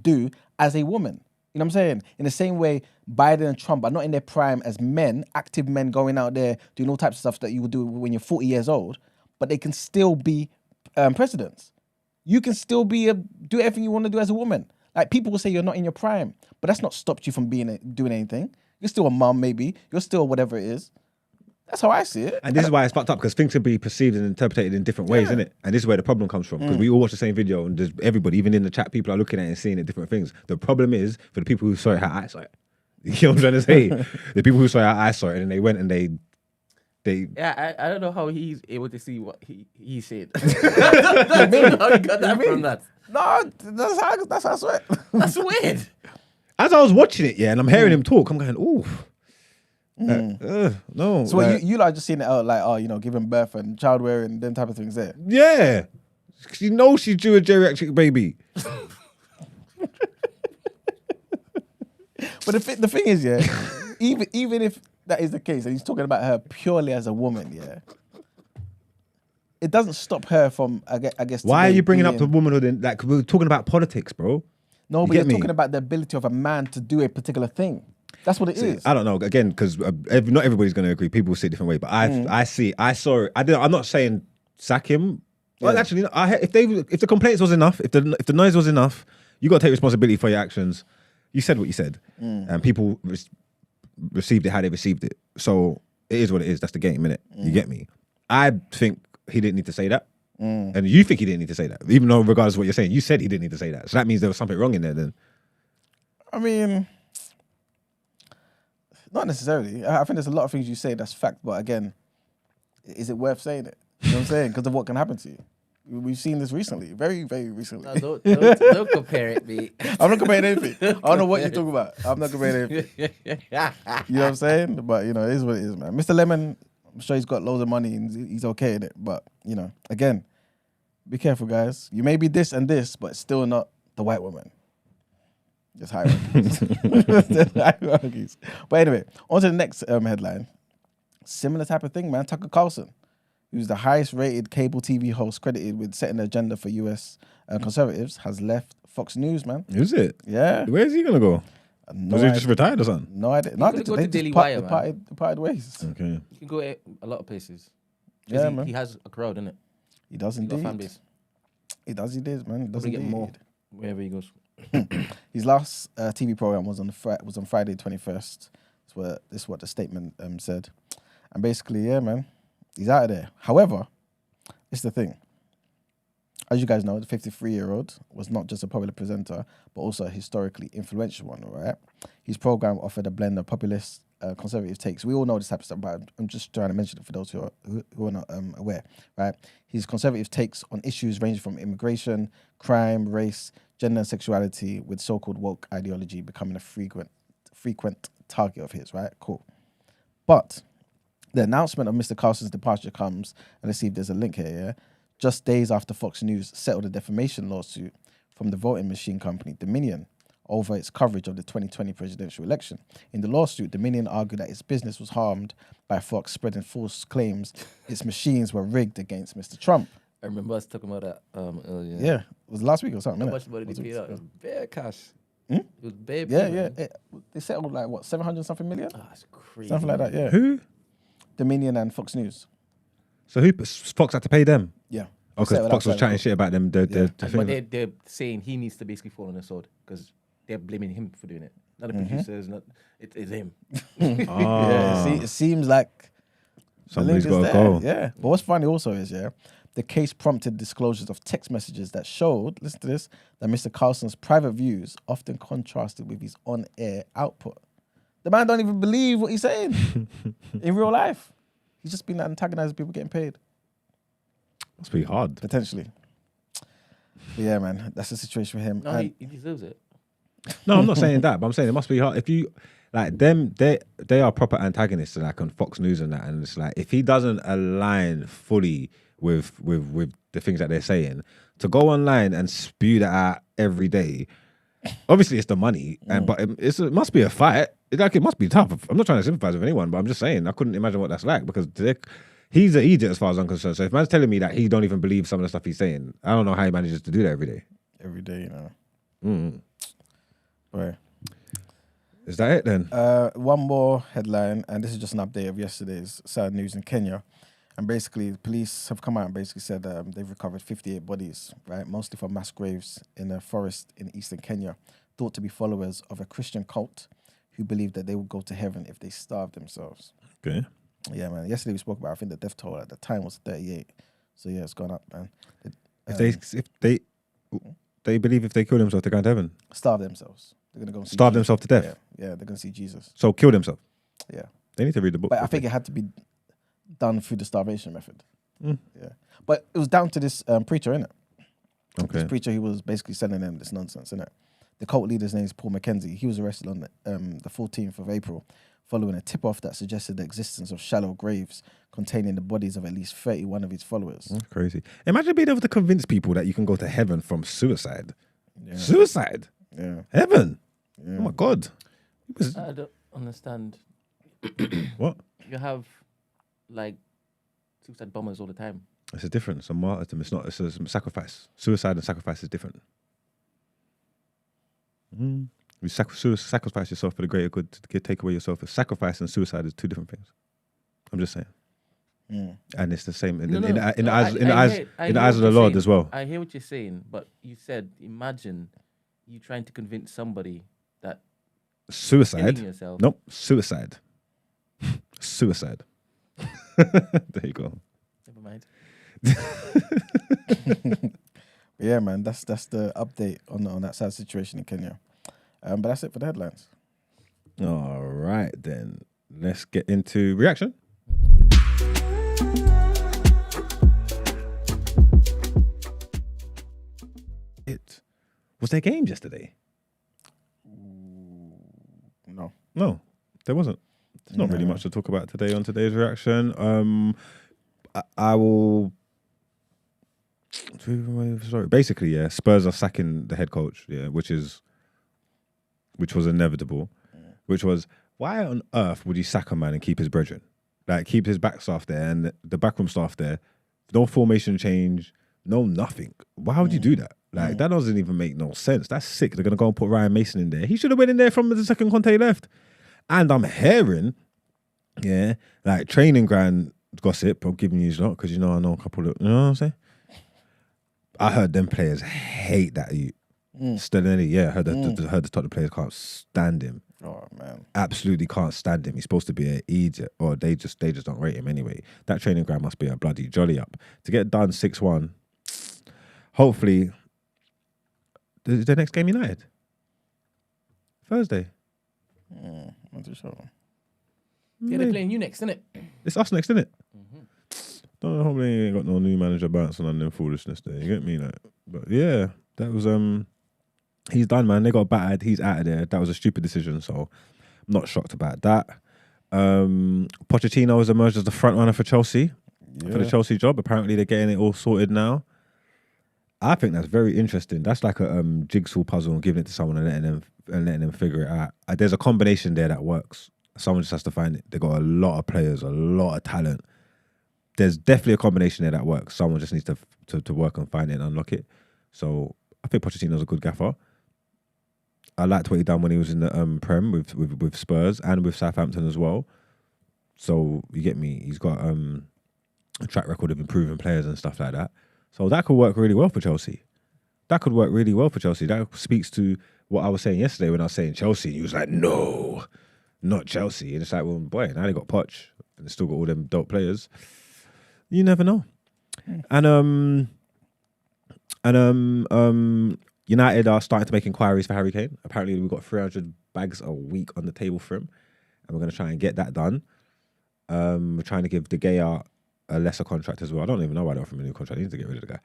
do as a woman. You know what I'm saying? In the same way, Biden and Trump are not in their prime as men, active men going out there doing all types of stuff that you would do when you're 40 years old. But they can still be presidents. You can still do everything you want to do as a woman. Like, people will say you're not in your prime, but that's not stopped you from doing anything. You're still a mum, maybe. You're still whatever it is. That's how I see it. And this is why it's fucked up, because things can be perceived and interpreted in different ways, isn't it? And this is where the problem comes from, because we all watch the same video, and there's everybody, even in the chat, people are looking at it and seeing it different things. The problem is for the people who saw it how I saw it. You know what I'm trying to say? The people who saw it how I saw it, and they went and they. I don't know how he's able to see what he said. I don't know how he got that from that. No, that's how I saw it. That's weird. As I was watching it, and I'm hearing him talk, I'm going, ooh. No. So you like just seeing it giving birth and child rearing and them type of things there? Yeah. You know she's due a geriatric baby. But the thing is, even if that is the case, and he's talking about her purely as a woman, it doesn't stop her from, I guess. Why are you bringing up the womanhood? Like, we're talking about politics, bro. No, but you're talking about the ability of a man to do a particular thing. That's what it is. I don't know. Again, because not everybody's going to agree. People will see it different way. But I saw it. I'm not saying sack him. Well, actually, if the complaints was enough, if the noise was enough, you got to take responsibility for your actions. You said what you said, and people received it how they received it. So it is what it is. That's the game, innit? You get me? I think he didn't need to say that. And you think he didn't need to say that. Even though, regardless of what you're saying, you said he didn't need to say that. So that means there was something wrong in there then. I mean, not necessarily. I think there's a lot of things you say that's fact. But again, is it worth saying it? You know what I'm saying? Because of what can happen to you. We've seen this recently, very, very recently. No, don't compare it, mate. I'm not comparing anything. I don't know what you're talking about. I'm not comparing anything. You know what I'm saying? But, you know, it is what it is, man. Mr. Lemon, I'm sure he's got loads of money and he's okay in it. But, you know, again, be careful, guys. You may be this and this, but still not the white woman. Just hierarchies. Just hierarchies. But anyway, on to the next headline. Similar type of thing, man. Tucker Carlson, who's the highest rated cable TV host credited with setting the agenda for US conservatives, has left Fox News, man. Is it? Yeah. Where's he going to go? No Was he idea. just retired or something? No idea. He could go to Daily Wire, man. Parted ways. Okay. You can go a lot of places. Yeah, man. He has a crowd, innit? He does He's got a indeed. fan base. He does indeed, man. He does Bring it indeed. more wherever he goes. His last TV program was on Friday 21st. This is what the statement said. And basically, yeah, man, he's out of there. However, it's the thing. As you guys know, the 53-year-old was not just a popular presenter, but also a historically influential one, right? His program offered a blend of populist, conservative takes. We all know this type of stuff, but I'm just trying to mention it for those who are not aware, right? His conservative takes on issues ranging from immigration, crime, race, gender and sexuality, with so-called woke ideology becoming a frequent target of his, right? Cool. But the announcement of Mr. Carlson's departure comes, and let's see if there's a link here, yeah? Just days after Fox News settled a defamation lawsuit from the voting machine company Dominion over its coverage of the 2020 presidential election. In the lawsuit, Dominion argued that its business was harmed by Fox spreading false claims its machines were rigged against Mr. Trump. I remember us talking about that earlier. Yeah, it was last week or something. How innit? much money they paid out? It was bare cash. Hmm? It was bare Yeah, payment. they settled like, what, 700 something million? Ah, it's crazy. Something like that, yeah. Who? Dominion and Fox News. So Fox had to pay them? Yeah. Oh, because Settled Fox was outside chatting of- shit about them. The But thing. they're saying he needs to basically fall on the sword because they're blaming him for doing it. Not the producers, not it's him. Yeah, it seems like the link Somebody's is got to there. go. Yeah. But what's funny also is, yeah, the case prompted disclosures of text messages that showed, listen to this, that Mr. Carlson's private views often contrasted with his on-air output. The man don't even believe what he's saying in real life. He's just been antagonizing people getting paid, Must be hard. potentially. But yeah, man, that's the situation for him. No, And- he deserves it. No, I'm not saying that, but I'm saying it must be hard. If you like them, they are proper antagonists, like on Fox News and that. And it's like if he doesn't align fully with the things that they're saying, to go online and spew that out every day. Obviously, it's the money, but it must be a fight. It must be tough. I'm not trying to sympathize with anyone, but I'm just saying I couldn't imagine what that's like because he's an idiot as far as I'm concerned. So if man's telling me that he don't even believe some of the stuff he's saying, I don't know how he manages to do that every day. Every day, you know. Mm. Right. Is that it then? One more headline, and this is just an update of yesterday's sad news in Kenya. And basically, the police have come out and basically said they've recovered 58 bodies, right? Mostly from mass graves in a forest in eastern Kenya, thought to be followers of a Christian cult who believed that they would go to heaven if they starved themselves. Okay. Yeah, man. Yesterday we spoke about, I think the death toll at the time was 38. So yeah, it's gone up, man. If they believe if they kill themselves, they're going to heaven. Starve themselves. They're going to go and see Starve Jesus. themselves to death. Yeah, they're going to see Jesus. So kill themselves. Yeah. They need to read the book. But I think it had to be done through the starvation method. Mm. Yeah. But it was down to this preacher, innit? Okay. This preacher, he was basically sending them this nonsense, innit? The cult leader's name is Paul Mackenzie. He was arrested on the 14th of April following a tip-off that suggested the existence of shallow graves containing the bodies of at least 31 of his followers. That's crazy. Imagine being able to convince people that you can go to heaven from suicide. Yeah. Suicide? Yeah. Heaven? Yeah. Oh my God. I don't understand. What? You have like suicide bombers all the time. It's a difference. It's a martyrdom. It's a sacrifice. Suicide and sacrifice is different. You sacrifice yourself for the greater good to take away yourself. Sacrifice and suicide is two different things. I'm just saying. And it's the same in the eyes of the Lord as well. I hear what you're saying, but you said, imagine you trying to convince somebody that Suicide? killing yourself. Nope. Suicide. Suicide. There you go. Never mind. Yeah, man, that's the update on that sad situation in Kenya. But that's it for the headlines. All right, then. Let's get into reaction. Was there games yesterday? No, there wasn't. There's not really much to talk about today on today's reaction. I will. Sorry. Basically, yeah, Spurs are sacking the head coach. Yeah, which was inevitable. Which was, why on earth would you sack a man and keep his brethren? Like, keep his back staff there and the backroom staff there. No formation change. No nothing. Why would you do that? Like, that doesn't even make no sense. That's sick. They're gonna go and put Ryan Mason in there. He should have went in there from the second Conte left. And I'm hearing, yeah, like training ground gossip. I'm giving you a lot because I know a couple of, you know what I'm saying? I heard them players hate that you. Stellini, yeah, heard the Tottenham players can't stand him. Oh man, absolutely can't stand him. He's supposed to be an idiot, or they just don't rate him anyway. That training ground must be a bloody jolly up to get done 6-1. Hopefully, the next game United Thursday. Not too sure. Yeah, they're playing you next, isn't it? It's us next, isn't it? Don't know, hopefully he ain't got no new manager bouncing on them foolishness there. You get me? Like, but yeah, that was he's done, man. They got battered. He's out of there. That was a stupid decision, so I'm not shocked about that. Pochettino has emerged as the front runner for Chelsea, for the Chelsea job. Apparently they're getting it all sorted now. I think that's very interesting. That's like a jigsaw puzzle and giving it to someone and letting them figure it out. There's a combination there that works. Someone just has to find it. They got a lot of players, a lot of talent. There's definitely a combination there that works. Someone just needs to work and find it and unlock it. So I think Pochettino's a good gaffer. I liked what he done when he was in the Prem with Spurs and with Southampton as well. So you get me. He's got a track record of improving players and stuff like that. So that could work really well for Chelsea. That speaks to what I was saying yesterday when I was saying Chelsea. He was like, no, not Chelsea. And it's like, well, boy, now they got Poch and they still got all them dope players. You never know. And United are starting to make inquiries for Harry Kane. Apparently, we've got 300 bags a week on the table for him, and we're going to try and get that done. We're trying to give De Gea a lesser contract as well. I don't even know why they offer him a new contract. They need to get rid of the guy.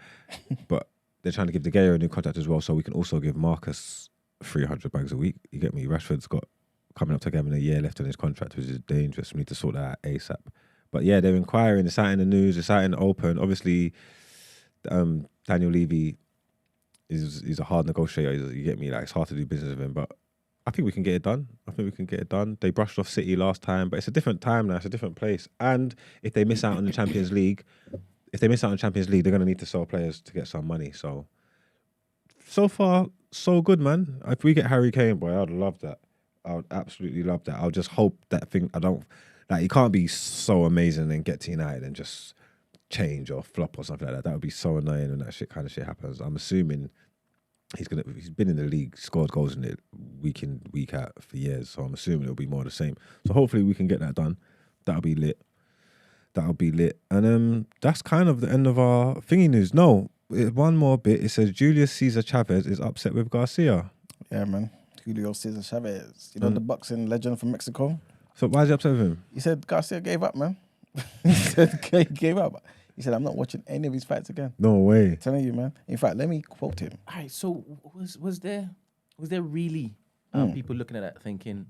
But they're trying to give De Gea a new contract as well, so we can also give Marcus 300 bags a week. You get me? Rashford's got coming up to having a year left on his contract, which is dangerous. We need to sort that out ASAP. But yeah, they're inquiring. It's out in the news. It's out in the open. Obviously, Daniel Levy is a hard negotiator. You get me? Like, it's hard to do business with him, but I think we can get it done. They brushed off City last time, but it's a different time now. It's a different place. And if they miss out on the Champions League, they're going to need to sell players to get some money. So far, so good, man. If we get Harry Kane, boy, I'd love that. I would absolutely love that. I'll just hope that thing, he can't be so amazing and get to United and just change or flop or something like that. That would be so annoying when that kind of shit happens. I'm assuming he's been in the league, scored goals in it week in, week out for years. So I'm assuming it'll be more of the same. So hopefully we can get that done. That'll be lit. And that's kind of the end of our thingy news. No, one more bit. It says Julius Cesar Chavez is upset with Garcia. Yeah, man. Julio Cesar Chavez. You know the boxing legend from Mexico? So why is he upset with him? He said Garcia gave up, man. He said he gave up. He said, I'm not watching any of his fights again. No way. I'm telling you, man. In fact, let me quote him. All right, so was there really people looking at that thinking,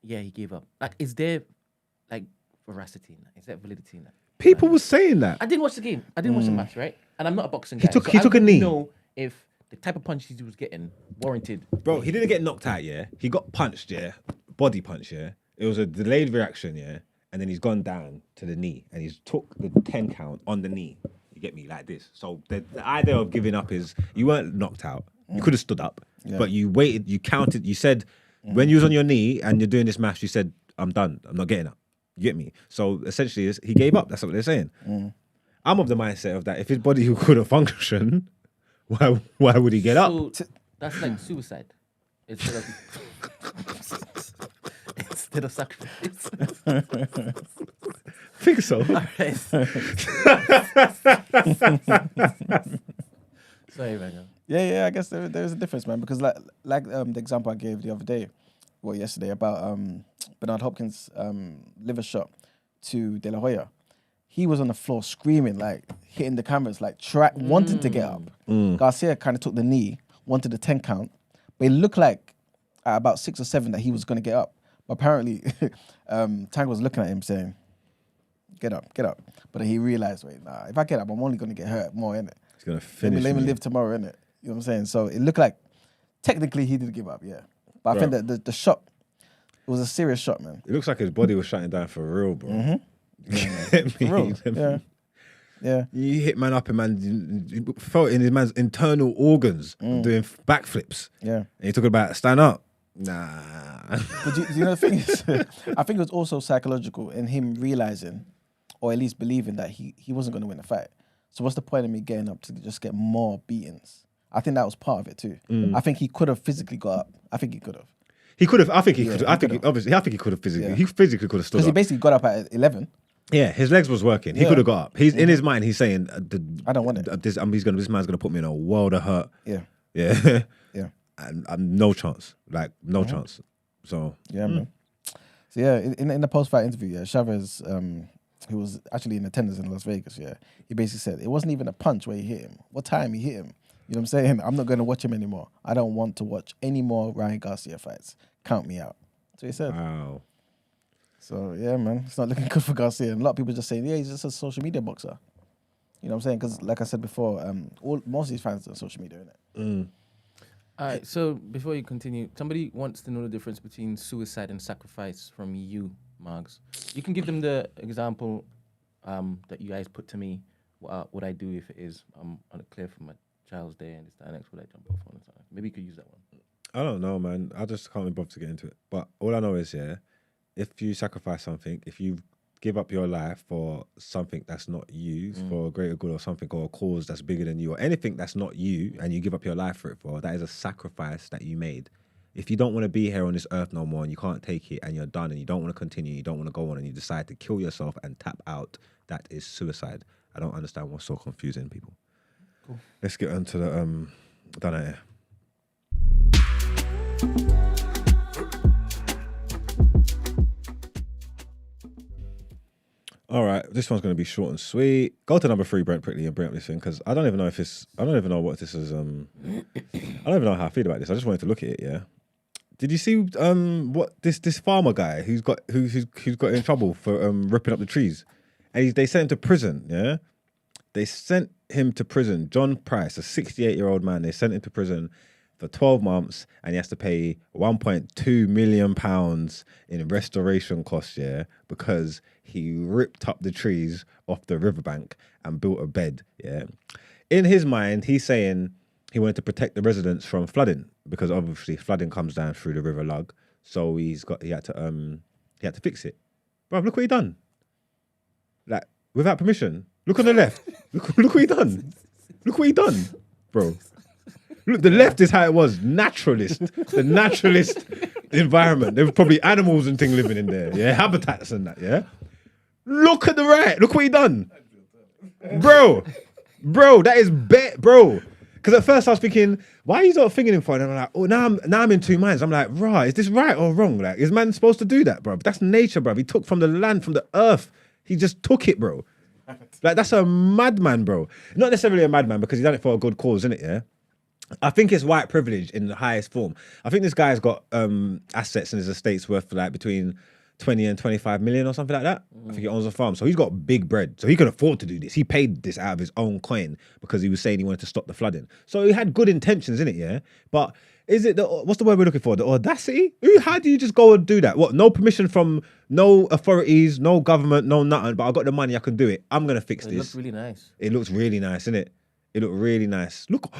yeah, he gave up? Like, is there like veracity in that? Is there validity in that? People were saying that. I didn't watch the game. I didn't watch the match, right? And I'm not a boxing guy. He took a knee. I don't know if the type of punches he was getting warranted. Bro, he didn't get knocked out, yeah? He got punched, yeah? Body punch, yeah? It was a delayed reaction, yeah? And then he's gone down to the knee and he's took the 10 count on the knee. You get me? Like this. So the idea of giving up is you weren't knocked out. You could have stood up, but you waited, you counted, you said, when you was on your knee and you're doing this match, you said, I'm done. I'm not getting up. You get me? So essentially, he gave up. That's what they're saying. I'm of the mindset of that. If his body couldn't function, why would he get up? That's like suicide. Instead of sacrifice. Think so. Right. Sorry, man. Yeah. I guess there's a difference, man. Because like the example I gave the other day, yesterday about Bernard Hopkins' liver shot to De La Hoya. He was on the floor screaming, like hitting the cameras, like wanting to get up. Garcia kind of took the knee, wanted a 10 count, but it looked like at about 6 or 7 that he was going to get up. But apparently, Tank was looking at him saying, get up. But then he realized, wait, nah, if I get up, I'm only going to get hurt more, innit? He's going to finish Let me live tomorrow, innit? You know what I'm saying? So it looked like, technically, he did give up, yeah. But I think that the shot, it was a serious shot, man. It looks like his body was shutting down for real, bro. Mm-hmm. For real, yeah. You hit man up and man you felt in his man's internal organs doing backflips. Yeah. And you're talking about stand up. Nah. But do you know the thing is, I think it was also psychological in him realizing, or at least believing that he wasn't going to win the fight. So what's the point of me getting up to just get more beatings? I think that was part of it too. I think he could have physically got up. I think he could have. He could have. I think he could. I think he could have physically. Yeah. He physically could have stood up. Because he basically got up at 11. Yeah, his legs was working. He could have got up. He's in his mind. He's saying, "I don't want it. This man's gonna put me in a world of hurt." Yeah. And no chance. Like no chance. So yeah, man. So yeah, in the post-fight interview, Chavez, who was actually in attendance in Las Vegas, he basically said it wasn't even a punch where he hit him. What time he hit him? You know what I'm saying? I'm not going to watch him anymore. I don't want to watch any more Ryan Garcia fights. Count me out. That's what he said. Wow. So yeah, man, it's not looking good for Garcia. And a lot of people just saying, he's just a social media boxer. You know what I'm saying? Because like I said before, most of these fans are on social media, innit? All right, so before you continue, somebody wants to know the difference between suicide and sacrifice from you, Margs. You can give them the example that you guys put to me. What would I do if it is I'm on a cliff for my child's day and it's the next, would I jump off on it? Maybe you could use that one. I don't know, man. I just can't be bothered to get into it. But all I know is, if you sacrifice something, if you give up your life for something that's not you, for a greater good or something, or a cause that's bigger than you, or anything that's not you, and you give up your life for it that is a sacrifice that you made. If you don't want to be here on this earth no more and you can't take it and you're done and you don't want to continue, you don't want to go on and you decide to kill yourself and tap out, that is suicide. I don't understand what's so confusing, people. Cool. Let's get on to the Out Ere. All right, this one's going to be short and sweet. Go to number 3, Brent, quickly, and bring up this thing because I don't even know if it's. I don't even know what this is. I don't even know how I feel about this. I just wanted to look at it. Yeah. Did you see what this farmer guy who's got in trouble for ripping up the trees, and they sent him to prison? Yeah. They sent him to prison. John Price, a 68-year-old man, they sent him to prison for 12 months, and he has to pay £1.2 million in restoration costs, because he ripped up the trees off the riverbank and built a bed, In his mind, he's saying he wanted to protect the residents from flooding, because obviously flooding comes down through the River Lug, so he had to fix it. Bro, look what he done. Like, without permission. Look on the left. Look what he done. Look what he done, bro. Look, the left is how it was. The naturalist environment. There were probably animals and things living in there. Habitats and that. Look at the right. Look what he done, bro. That is bro. Because at first I was thinking, why are you not thinking him for it? And I'm like, oh, now I'm in two minds. I'm like, right, is this right or wrong? Like, is man supposed to do that, bro? That's nature, bro. He took from the land, from the earth. He just took it, bro. Like, that's a madman, bro. Not necessarily a madman because he's done it for a good cause, isn't it? I think it's white privilege in the highest form. I think this guy's got assets in his estate's worth like between 20 and 25 million or something like that. I think he owns a farm. So he's got big bread. So he can afford to do this. He paid this out of his own coin because he was saying he wanted to stop the flooding. So he had good intentions, innit, But is it, what's the word we're looking for? The audacity? How do you just go and do that? What, no permission from no authorities, no government, no nothing, but I got the money, I can do it. I'm going to fix this. It looks really nice. It looks really nice, innit? It looked really nice. Look.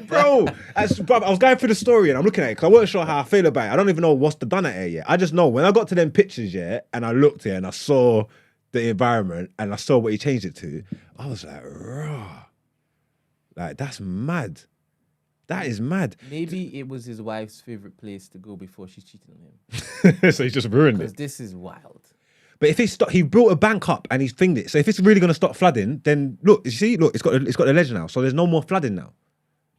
Bro, I was going through the story and I'm looking at it because I wasn't sure how I feel about it. I don't even know what's done at it yet. I just know when I got to them pictures, and I looked and I saw the environment and I saw what he changed it to, I was like, raw. Like, that's mad. That is mad. Maybe it was his wife's favorite place to go before she cheated on him. So he's just ruined it. Because this is wild. But if he built a bank up and he's thinged it, so if it's really going to stop flooding, then look, you see, it's got the ledge now, so there's no more flooding now.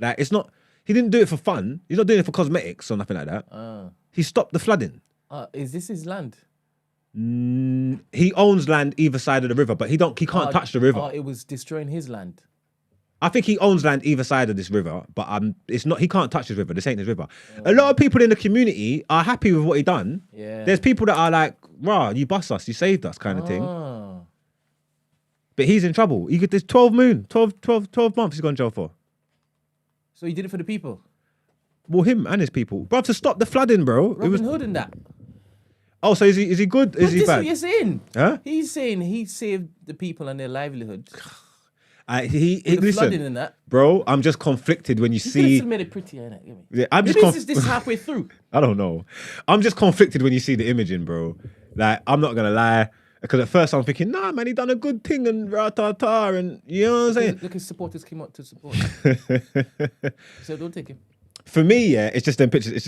Like, it's not. He didn't do it for fun. He's not doing it for cosmetics or nothing like that. He stopped the flooding. Is this his land? He owns land either side of the river, but he can't touch the river. It was destroying his land. I think he owns land either side of this river, but it's not. He can't touch this river. This ain't his river. A lot of people in the community are happy with what he done. Yeah. There's people that are like, "Rah, you bust us, you saved us," kind of thing. But he's in trouble. There's 12 months he's gone jail for. So he did it for the people. Well, him and his people, bro, to stop the flooding, bro. Robin Hood and that. Oh, so is he good? Is he bad? This is what you're saying. Huh? He's saying he saved the people and their livelihoods. Listen, flooding and that. Bro, I'm just conflicted when you He see. could have made it prettier, innit? Yeah, I'm Maybe just this is halfway through. I don't know. I'm just conflicted when you see the imaging, bro. Like, I'm not gonna lie, because at first I'm thinking, nah, man, he done a good thing and ra-ta-ta, and you know what I'm saying? Look, his supporters came out to support. So don't take him. For me, yeah, it's just them pictures. It's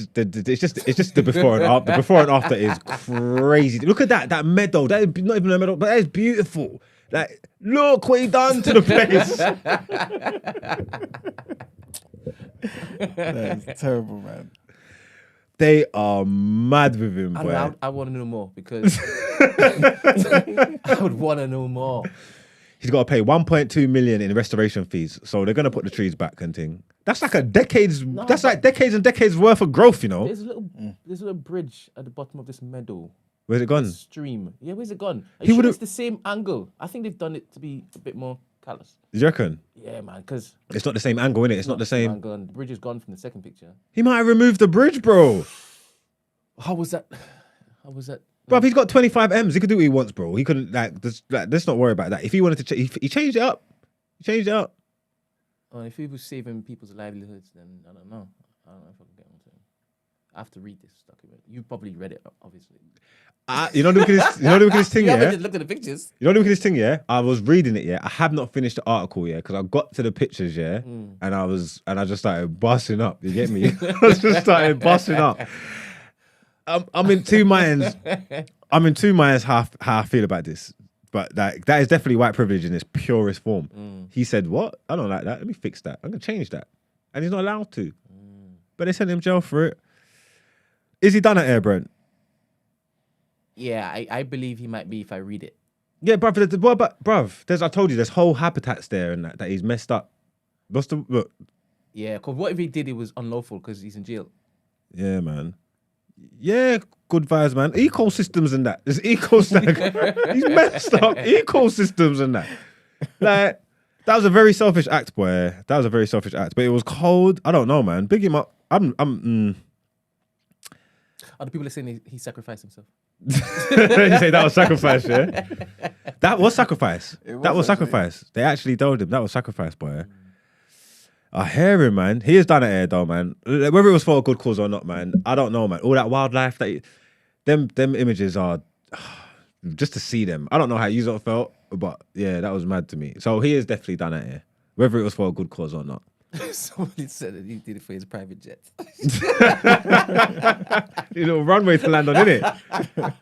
just the before and after. The before and after is crazy. Look at that meadow. That is not even a meadow, but that is beautiful. Like, look what he done to the place. That's terrible, man. They are mad with him, boy. I want to know more because I would want to know more. He's got to pay 1.2 million in restoration fees, so they're gonna put the trees back and thing. That's like decades and decades worth of growth, you know. There's a little bridge at the bottom of this meadow. Where's it gone? Stream. Yeah, where's it gone? It's the same angle. I think they've done it to be a bit more callous. Do you reckon? Yeah, man, because it's not the same angle, innit? It's not the same angle, and the bridge is gone from the second picture. He might have removed the bridge, bro. How was that? Bro, he's got 25 M's. He could do what he wants, bro. He couldn't let's not worry about that. If he wanted to, he changed it up. He changed it up. If he was saving people's livelihoods, then I don't know. I don't know if I can get onto him. I have to read this document. You probably read it, obviously. You know, look at this thing, yeah? Just look at the pictures. You know, look at this thing, yeah? I was reading it, yeah? I have not finished the article, yeah? Because I got to the pictures, yeah? And I just started busting up. You get me? I just started busting up. I'm in two minds. I'm in two minds how I feel about this. But that is definitely white privilege in its purest form. He said, what? I don't like that. Let me fix that. I'm going to change that. And he's not allowed to. But they sent him jail for it. Is he done at Air, Brent? Yeah, I believe he might be if I read it. Yeah, bruv, I told you, there's whole habitats there and that he's messed up. Look. Yeah, because what if he did it was unlawful because he's in jail? Yeah, man. Yeah, good vibes, man. Ecosystems and that. There's ecosystem. He's messed up. Ecosystems and that. Like, that was a very selfish act, boy. That was a very selfish act. But it was cold. I don't know, man. Big him up. Other people are saying he sacrificed himself. You say that was sacrifice, yeah? That was sacrifice. That was sacrifice. They actually told him that was sacrifice, boy. I hear him, man. He has done it here, though, man. Whether it was for a good cause or not, man, I don't know, man. All that wildlife, them images are just to see them. I don't know how you sort of felt, but yeah, that was mad to me. So he has definitely done it here, whether it was for a good cause or not. Somebody said that he did it for his private jet. You know, runway to land on, innit?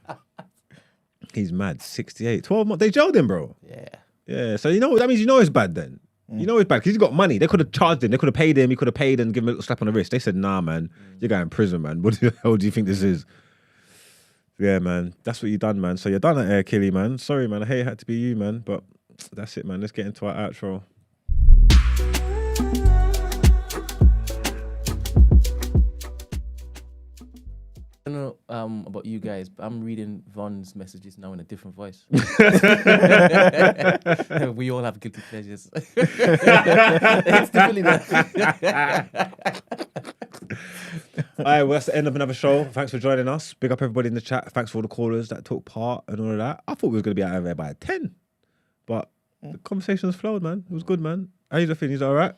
He's mad. 68. 12 months. They jailed him, bro. Yeah. Yeah. So that means it's bad then. You know it's bad because he's got money. They could have charged him. They could have paid him. He could have paid and given him a little slap on the wrist. They said, nah, man, you're going in prison, man. What the hell do you think this is? Yeah, man. That's what you done, man. So you're done at Air, Killy, man. Sorry, man. I hate it had to be you, man. But that's it, man. Let's get into our outro. I don't know about you guys, but I'm reading Von's messages now in a different voice. We all have guilty pleasures. It's definitely that. All right, well, that's the end of another show. Thanks for joining us. Big up everybody in the chat. Thanks for all the callers that took part and all of that. I thought we were going to be out of there by 10, but the conversations flowed, man. It was good, man. How you feeling? He's all right?